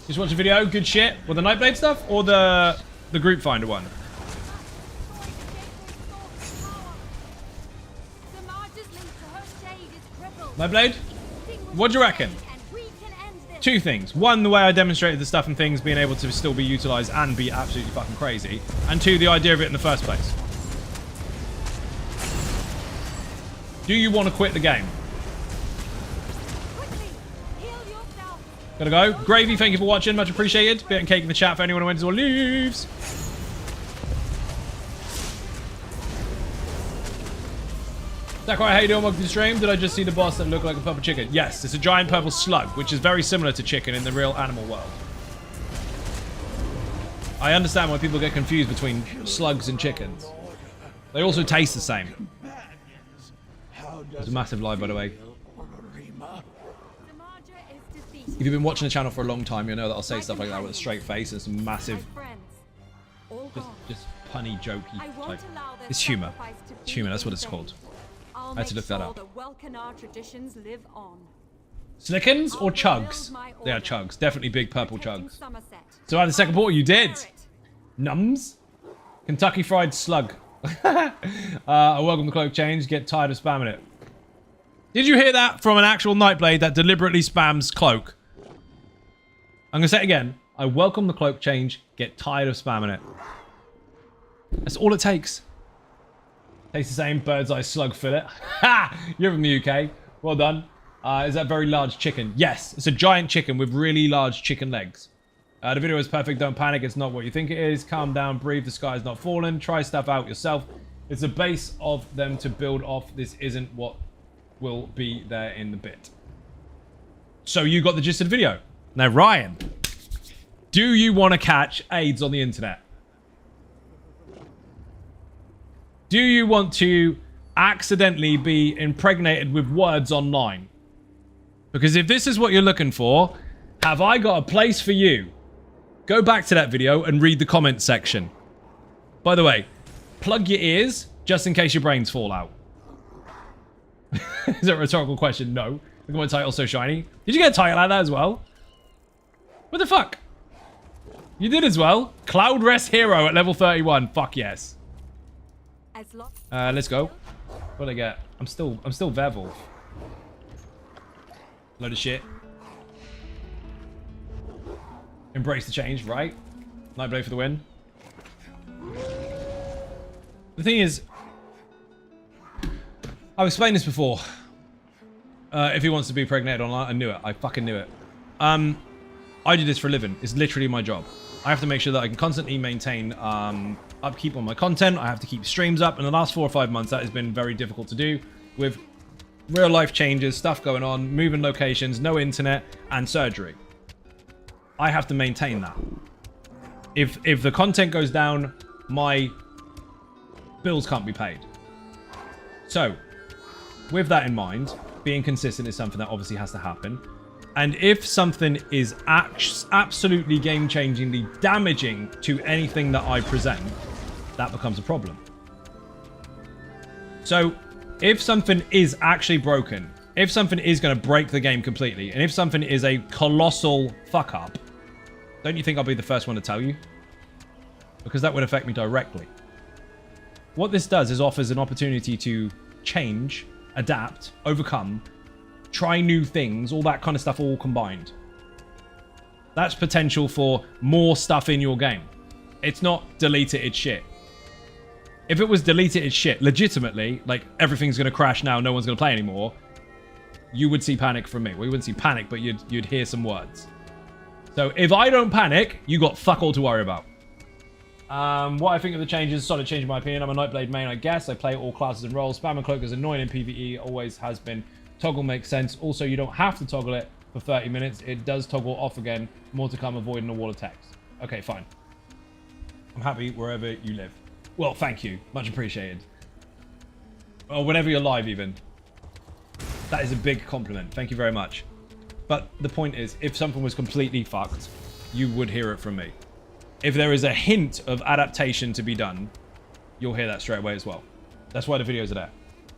Just watch a video, good shit. Well, the Nightblade stuff, or the group finder one? Nightblade? What do you reckon? 2 things. 1, the way I demonstrated the stuff and things being able to still be utilized and be absolutely fucking crazy. And 2, the idea of it in the first place. Do you want to quit the game? Gotta go. Gravy, thank you for watching. Much appreciated. Bit and cake in the chat for anyone who went or leaves. Sakurai, how you doing? Welcome to the stream. Did I just see the boss that looked like a purple chicken? Yes, it's a giant purple slug, which is very similar to chicken in the real animal world. I understand why people get confused between slugs and chickens. They also taste the same. There's a massive lie, by the way. If you've been watching the channel for a long time, you'll know that I'll say stuff like that with a straight face and some massive, just punny, jokey type. It's humor. It's humor, that's what it's called. I had to look that up. Slickens or chugs? They are chugs. Definitely big purple chugs. So at the second portal, you did. Nums. Kentucky Fried Slug. I welcome the cloak change. Get tired of spamming it. Did you hear that from an actual Nightblade that deliberately spams cloak? I'm going to say it again. I welcome the cloak change. Get tired of spamming it. That's all it takes. Tastes the same. Bird's eye slug fillet. Ha! You're from the UK. Well done. Is that very large chicken? Yes. It's a giant chicken with really large chicken legs. The video is perfect. Don't panic. It's not what you think it is. Calm down. Breathe. The sky is not falling. Try stuff out yourself. It's a base of them to build off. This isn't what will be there in the bit. So you got the gist of the video. Now, Ryan, do you want to catch AIDS on the internet? Do you want to accidentally be impregnated with words online? Because if this is what you're looking for, have I got a place for you? Go back to that video and read the comments section. By the way, plug your ears just in case your brains fall out. Is that a rhetorical question? No. Look at my title, so shiny. Did you get a title like that as well? What the fuck? You did as well. Cloud Rest Hero at level 31. Fuck yes. Let's go. What did I get? I'm still Vevel. Load of shit. Embrace the change, right? Nightblade for the win. The thing is, I've explained this before. If he wants to be pregnated online, I knew it. I fucking knew it. I do this for a living. It's literally my job. I have to make sure that I can constantly maintain upkeep on my content. I have to keep streams up. In the last 4 or 5 months, that has been very difficult to do with real life changes, stuff going on, moving locations, no internet, and surgery. I have to maintain that. If the content goes down, my bills can't be paid. So, with that in mind, being consistent is something that obviously has to happen. And if something is absolutely game-changingly damaging to anything that I present, that becomes a problem. So, if something is actually broken, if something is going to break the game completely, and if something is a colossal fuck-up, don't you think I'll be the first one to tell you? Because that would affect me directly. What this does is offers an opportunity to change, adapt, overcome, try new things, all that kind of stuff all combined. That's potential for more stuff in your game. It's not delete it, it's shit. If it was delete it, it's shit, legitimately, like everything's going to crash now, no one's going to play anymore, you would see panic from me. Well, you wouldn't see panic, but you'd hear some words. So if I don't panic, you got fuck all to worry about. What I think of the changes, solid change in my opinion. I'm a Nightblade main, I guess. I play all classes and roles. Spam and Cloak is annoying in PvE, always has been. Toggle makes sense. Also, you don't have to toggle it for 30 minutes. It does toggle off again. More to come, avoiding a wall of text. Okay, fine. I'm happy wherever you live. Well, thank you. Much appreciated. Or whenever you're live, even. That is a big compliment. Thank you very much. But the point is, if something was completely fucked, you would hear it from me. If there is a hint of adaptation to be done, you'll hear that straight away as well. That's why the videos are there.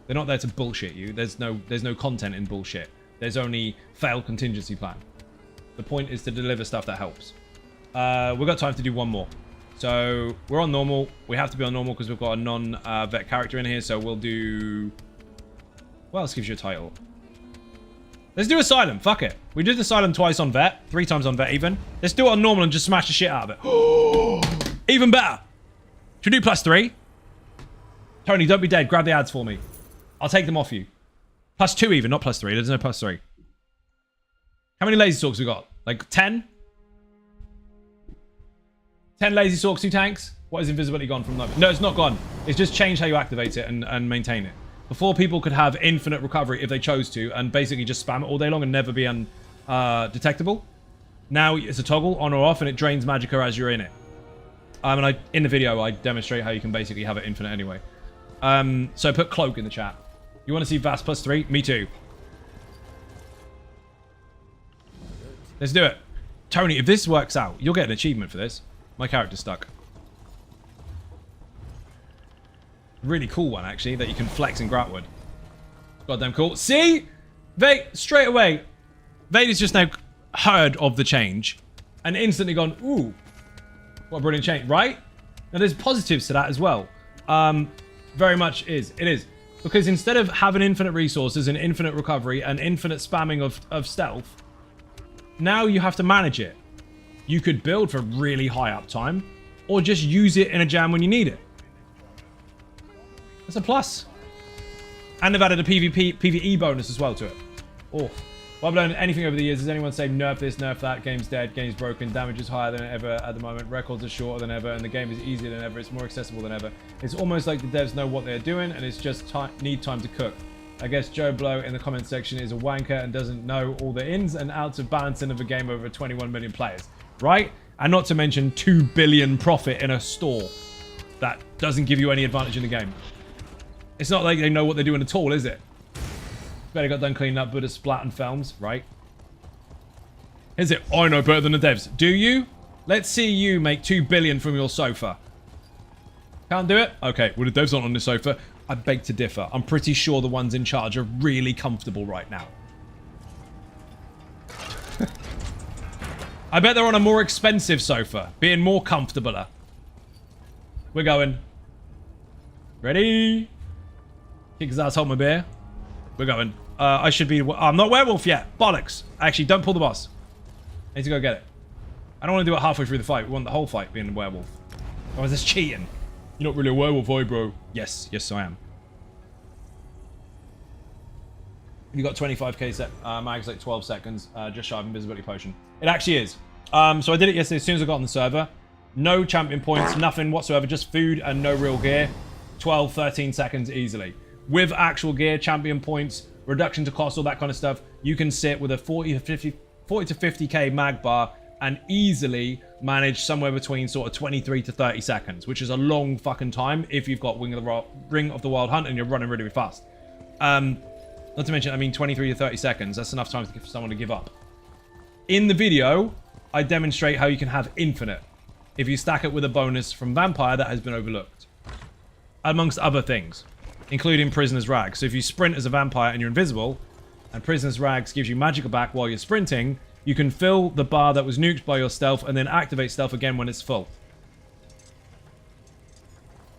They're not there to bullshit you. There's no content in bullshit. There's only failed contingency plan. The point is to deliver stuff that helps. We've got time to do one more. So we're on normal. We have to be on normal because we've got a non-vet character in here. So we'll do... What else gives you a title? Let's do Asylum. Fuck it. We did Asylum twice on vet. 3 times on vet even. Let's do it on normal and just smash the shit out of it. Even better. Should we do +3? Tony, don't be dead. Grab the ads for me. I'll take them off you. +2 even, not +3. There's no +3. How many lazy sorks we got? Like 10? 10 lazy sorks, 2 tanks? What is invisibility gone from? No, it's not gone. It's just changed how you activate it and maintain it. Before, people could have infinite recovery if they chose to and basically just spam it all day long and never be detectable. Now it's a toggle on or off and it drains magicka as you're in it. And in the video, I demonstrate how you can basically have it infinite anyway. So put Cloak in the chat. You want to see VAS +3? Me too. Let's do it. Tony, if this works out, you'll get an achievement for this. My character's stuck. Really cool one, actually, that you can flex in Gratwood. Goddamn cool. See? Straight away, Vader's just now heard of the change and instantly gone, ooh, what a brilliant change, right? Now, there's positives to that as well. Very much is. It is. Because instead of having infinite resources and infinite recovery and infinite spamming of stealth, now you have to manage it. You could build for really high uptime or just use it in a jam when you need it. It's a plus. And they've added a PvE bonus as well to it. Oh. Well, I've learned anything over the years. Does anyone say nerf this, nerf that? Game's dead, game's broken, damage is higher than ever at the moment, records are shorter than ever, and the game is easier than ever, it's more accessible than ever. It's almost like the devs know what they're doing, and it's just need time to cook. I guess Joe Blow in the comment section is a wanker and doesn't know all the ins and outs of balancing of a game over 21 million players, right? And not to mention 2 billion profit in a store that doesn't give you any advantage in the game. It's not like they know what they're doing at all, is it? Better got done cleaning up Buddha Splat and Films, right? Is it? I know better than the devs. Do you? Let's see you make 2 billion from your sofa. Can't do it? Okay, well the devs aren't on the sofa. I beg to differ. I'm pretty sure the ones in charge are really comfortable right now. I bet they're on a more expensive sofa, being more comfortable. We're going. Ready? Kick his ass, hold my beer. We're going. I should be... I'm not werewolf yet. Bollocks. Actually, don't pull the boss. I need to go get it. I don't want to do it halfway through the fight. We want the whole fight being a werewolf. Or is this cheating? You're not really a werewolf, are you, bro? Yes. Yes, I am. You got 25k set. Mag's like 12 seconds. Just shy of invisibility potion. It actually is. So I did it yesterday as soon as I got on the server. No champion points. Nothing whatsoever. Just food and no real gear. 12, 13 seconds easily. With actual gear, champion points, reduction to cost, all that kind of stuff, you can sit with a 40 to 50k mag bar and easily manage somewhere between sort of 23 to 30 seconds, which is a long fucking time if you've got Ring of the Wild Hunt and you're running really, really fast. Not to mention, I mean, 23 to 30 seconds, that's enough time for someone to give up. In the video, I demonstrate how you can have infinite if you stack it with a bonus from Vampire that has been overlooked, amongst other things, including Prisoner's Rags. So if you sprint as a vampire and you're invisible, and Prisoner's Rags gives you magical back while you're sprinting, you can fill the bar that was nuked by your stealth and then activate stealth again when it's full.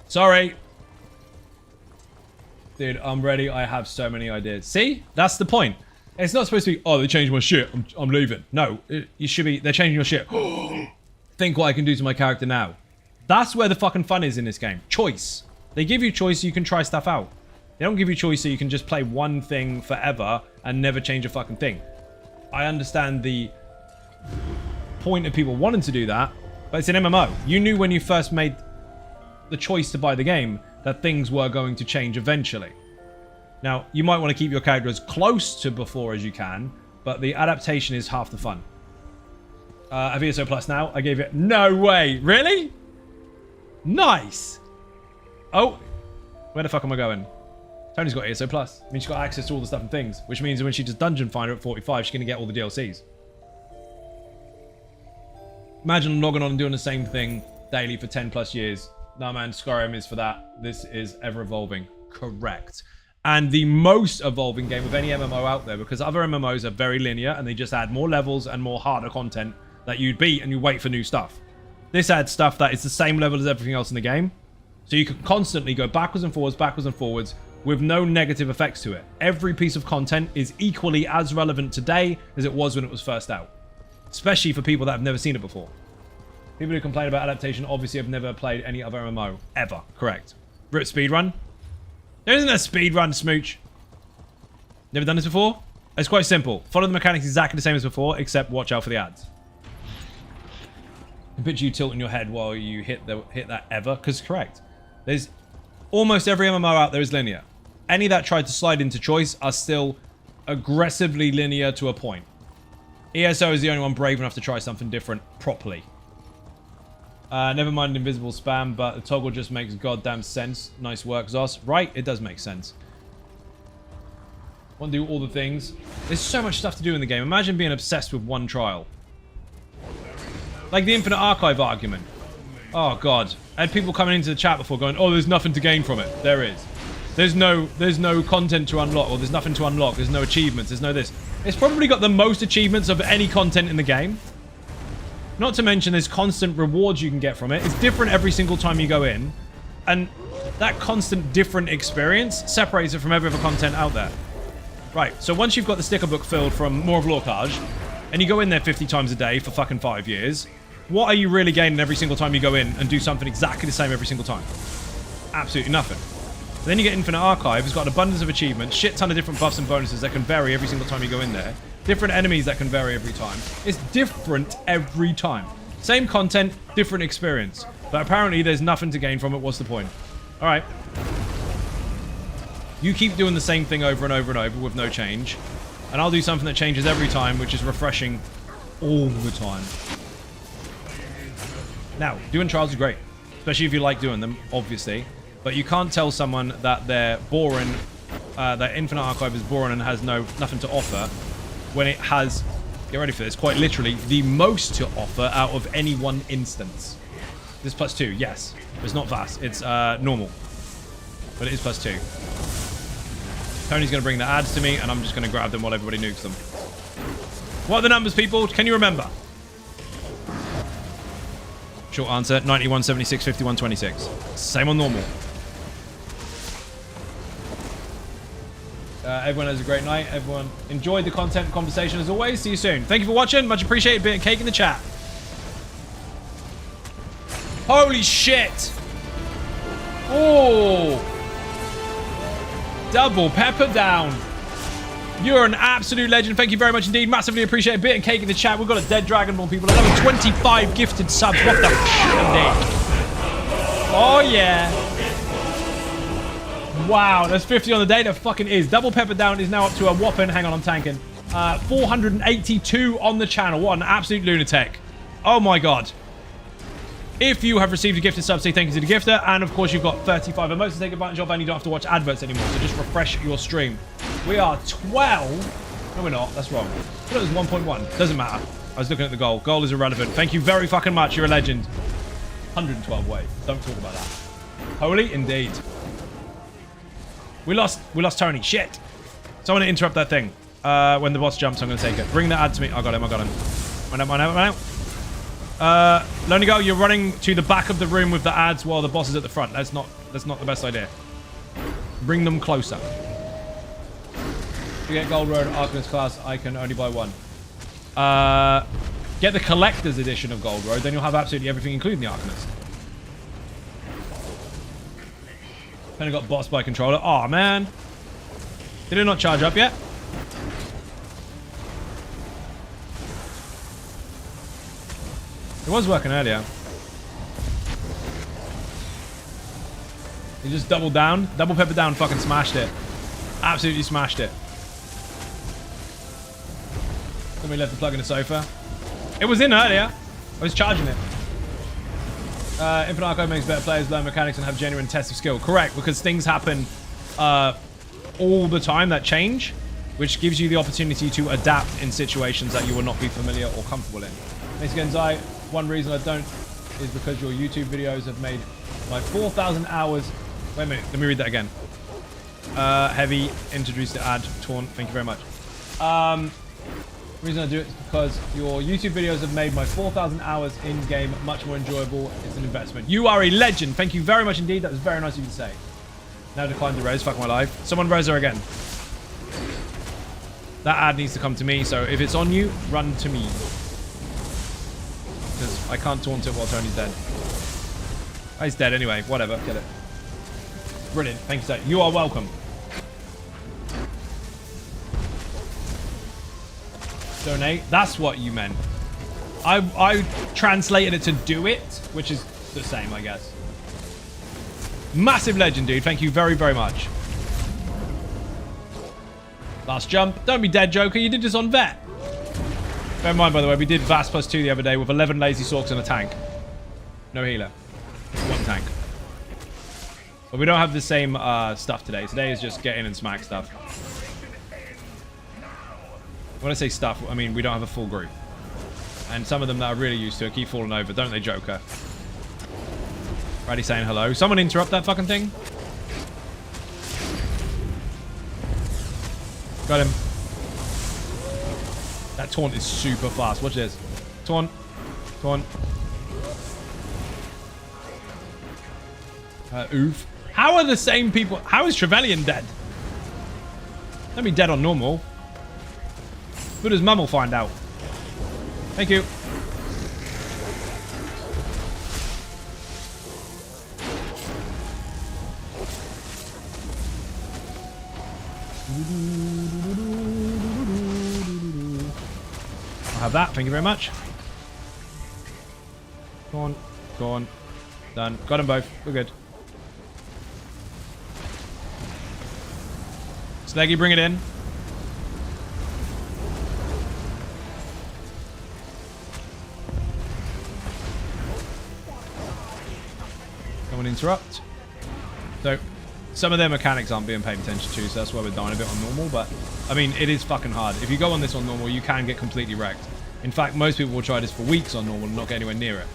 Sorry. Dude, I'm ready. I have so many ideas. See? That's the point. It's not supposed to be, oh, they changed my shit. I'm leaving. No, you should be, they're changing your shit. Think what I can do to my character now. That's where the fucking fun is in this game. Choice. They give you choice so you can try stuff out. They don't give you choice so you can just play one thing forever and never change a fucking thing. I understand the point of people wanting to do that, but it's an MMO. You knew when you first made the choice to buy the game that things were going to change eventually. Now, you might want to keep your character as close to before as you can, but the adaptation is half the fun. Have ESO Plus now? I gave it... No way! Really? Nice! Oh, where the fuck am I going? Tony's got ESO Plus. I mean, she's got access to all the stuff and things, which means when she does Dungeon Finder at 45, she's going to get all the DLCs. Imagine logging on and doing the same thing daily for 10 plus years. No, man, Skyrim is for that. This is ever evolving. Correct. And the most evolving game of any MMO out there, because other MMOs are very linear and they just add more levels and more harder content that you beat and you wait for new stuff. This adds stuff that is the same level as everything else in the game. So you can constantly go backwards and forwards, with no negative effects to it. Every piece of content is equally as relevant today as it was when it was first out. Especially for people that have never seen it before. People who complain about adaptation obviously have never played any other MMO. Ever. Correct. Rip speedrun? There isn't a speedrun, smooch. Never done this before? It's quite simple. Follow the mechanics exactly the same as before, except watch out for the ads. I picture you tilting your head while you hit that ever, because correct. There's almost every MMO out there is linear. Any that tried to slide into choice are still aggressively linear to a point. ESO is the only one brave enough to try something different properly. Never mind invisible spam, but the toggle just makes goddamn sense. Nice work, Zos. Right, it does make sense. Want to do all the things. There's so much stuff to do in the game. Imagine being obsessed with one trial. Like the Infinite Archive argument. Oh, God. I had people coming into the chat before going, oh, there's nothing to gain from it. There is. There's no content to unlock, or there's nothing to unlock. There's no achievements. There's no this. It's probably got the most achievements of any content in the game. Not to mention there's constant rewards you can get from it. It's different every single time you go in. And that constant different experience separates it from every other content out there. Right, so once you've got the sticker book filled from More of Lorcage, and you go in there 50 times a day for fucking 5 years, what are you really gaining every single time you go in and do something exactly the same every single time? Absolutely nothing. Then you get Infinite Archive. It's got an abundance of achievements, shit ton of different buffs and bonuses that can vary every single time you go in there. Different enemies that can vary every time. It's different every time. Same content, different experience. But apparently there's nothing to gain from it. What's the point? All right. You keep doing the same thing over and over and over with no change. And I'll do something that changes every time, which is refreshing all the time. Now, doing trials is great. Especially if you like doing them, obviously. But you can't tell someone that they're boring, that Infinite Archive is boring and has nothing to offer, when it has, get ready for this, quite literally, the most to offer out of any one instance. This +2, yes. It's not fast. It's normal. But it is +2. Tony's going to bring the ads to me, and I'm just going to grab them while everybody nukes them. What are the numbers, people? Can you remember? Short answer, 91, 76, 51, 26. Same on normal. Everyone has a great night. Everyone enjoyed the content and conversation as always. See you soon. Thank you for watching. Much appreciated. Bit of cake in the chat. Holy shit. Oh. Double pepper down. You're an absolute legend. Thank you very much indeed. Massively appreciate a bit of cake in the chat. We've got a dead Dragon Ball people. Another 25 gifted subs. What the f*** Oh yeah. Wow, that's 50 on the day. That fucking is. Double pepper down is now up to a whopping. Hang on, I'm tanking. 482 on the channel. What an absolute lunatic. Oh my god. If you have received a gifted sub, say thank you to the gifter. And of course, you've got 35 emotes to take advantage of, and you don't have to watch adverts anymore. So just refresh your stream. We are 12. No, we're not. That's wrong. I thought it was 1.1. Doesn't matter. I was looking at the goal. Goal is irrelevant. Thank you very fucking much. You're a legend. 112 wave. Don't talk about that. Holy indeed. We lost Tony. Shit. Someone interrupt that thing. When the boss jumps, I'm going to take it. Bring that ad to me. I got him. Run out. Lonely Girl, you're running to the back of the room with the ads while the boss is at the front. That's not the best idea. Bring them closer. If you get Gold Road Arcanist class, I can only buy one. Get the collector's edition of Gold Road, then you'll have absolutely everything, including the Arcanist. Then I got boss by controller. Oh man. Did it not charge up yet? It was working earlier. He just doubled down. Double pepper down, fucking smashed it. Absolutely smashed it. Somebody left the plug in the sofa. It was in earlier. I was charging it. Infinite Archive makes better players learn mechanics and have genuine tests of skill. Correct, because things happen all the time that change, which gives you the opportunity to adapt in situations that you will not be familiar or comfortable in. Thanks again, Zai. One reason I don't is because your YouTube videos have made my 4,000 hours. Wait a minute, let me read that again. Heavy introduced the ad. Torn, thank you very much. The reason I do it is because your YouTube videos have made my 4,000 hours in-game much more enjoyable. It's an investment. You are a legend. Thank you very much indeed. That was very nice of you to say. Now decline the res. Fuck my life. Someone res her again. That ad needs to come to me, so if it's on you, run to me. Because I can't taunt it while Tony's dead. Oh, he's dead anyway. Whatever. Get it. Brilliant. Thank you, sir. You are welcome. Donate. That's what you meant. I translated it to do it, which is the same, I guess. Massive legend, dude. Thank you very, very much. Last jump. Don't be dead, Joker. You did this on vet. Bear in mind, by the way, we did VAS +2 the other day with 11 lazy sorks and a tank. No healer. One tank. But we don't have the same stuff today. Today is just get in and smack stuff. When I say stuff, I mean we don't have a full group. And some of them that are really used to it keep falling over, don't they, Joker? Righty saying hello. Someone interrupt that fucking thing. Got him. That taunt is super fast. Watch this. Taunt. Taunt. Oof. How are the same people... How is Trevelyan dead? Let me dead on normal. Buddha's mum will find out. Thank you. I'll have that. Thank you very much. Go on. Go on. Done. Got them both. We're good. Sleggy, bring it in. Come on, interrupt. So, some of their mechanics aren't being paid attention to, so that's why we're dying a bit on normal, but, I mean, it is fucking hard. If you go on this on normal, you can get completely wrecked. In fact, most people will try this for weeks on normal and not get anywhere near it.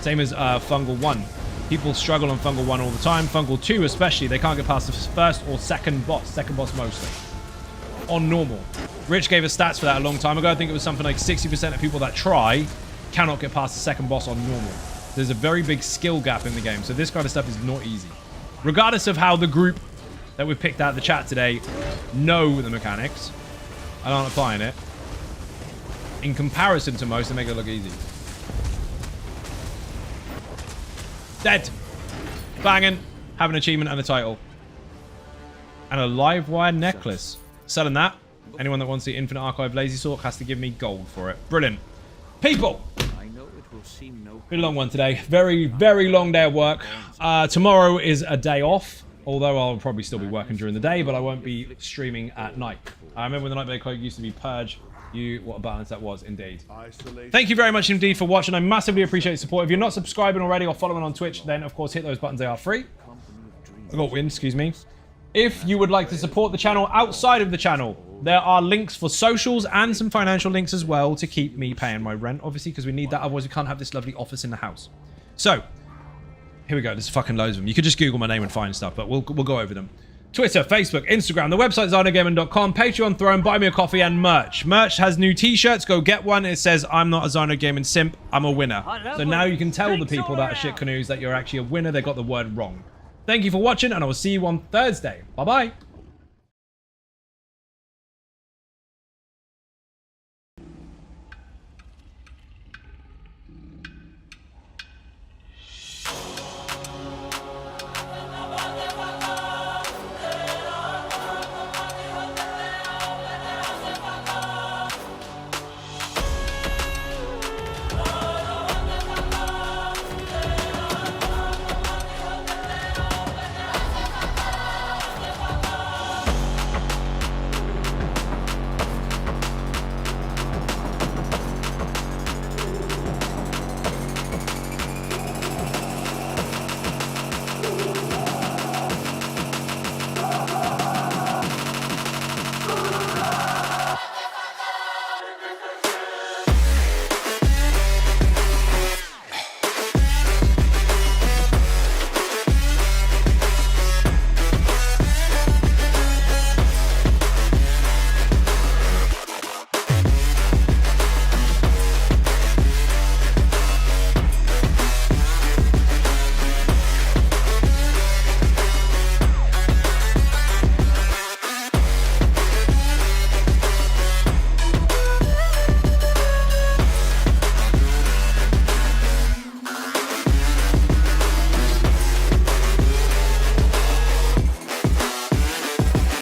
Same as Fungal 1. People struggle on Fungal 1 all the time. Fungal 2 especially, they can't get past the first or second boss. Second boss mostly. On normal. Rich gave us stats for that a long time ago. I think it was something like 60% of people that try cannot get past the second boss on normal. There's a very big skill gap in the game, so this kind of stuff is not easy. Regardless of how the group that we've picked out of the chat today know the mechanics, I aren't applying it. In comparison to most, they make it look easy. Dead. Banging. Have an achievement and a title. And a live wire necklace. Selling that. Anyone that wants the Infinite Archive Lazy Sort has to give me gold for it. Brilliant. People. I know it will seem no. Been a long one today. Very, very long day of work. Tomorrow is a day off. Although I'll probably still be working during the day, but I won't be streaming at night. I remember when the NIGHTBLADE Cloak used to be Purge. What a balance that was, indeed. Thank you very much indeed for watching. I massively appreciate your support. If you're not subscribing already or following on Twitch, then of course hit those buttons. They are free. I got win, excuse me. If you would like to support the channel outside of the channel, there are links for socials and some financial links as well to keep me paying my rent, obviously, because we need that. Otherwise, we can't have this lovely office in the house. So, here we go. There's fucking loads of them. You could just Google my name and find stuff, but we'll go over them. Twitter, Facebook, Instagram, the website is zynogaming.com, Patreon, Throne, Buy Me a Coffee, and merch. Merch has new t-shirts. Go get one. It says, I'm not a Zynogaming simp, I'm a winner. So now you can tell the people that are shit canoes that you're actually a winner. They got the word wrong. Thank you for watching, and I will see you on Thursday. Bye-bye.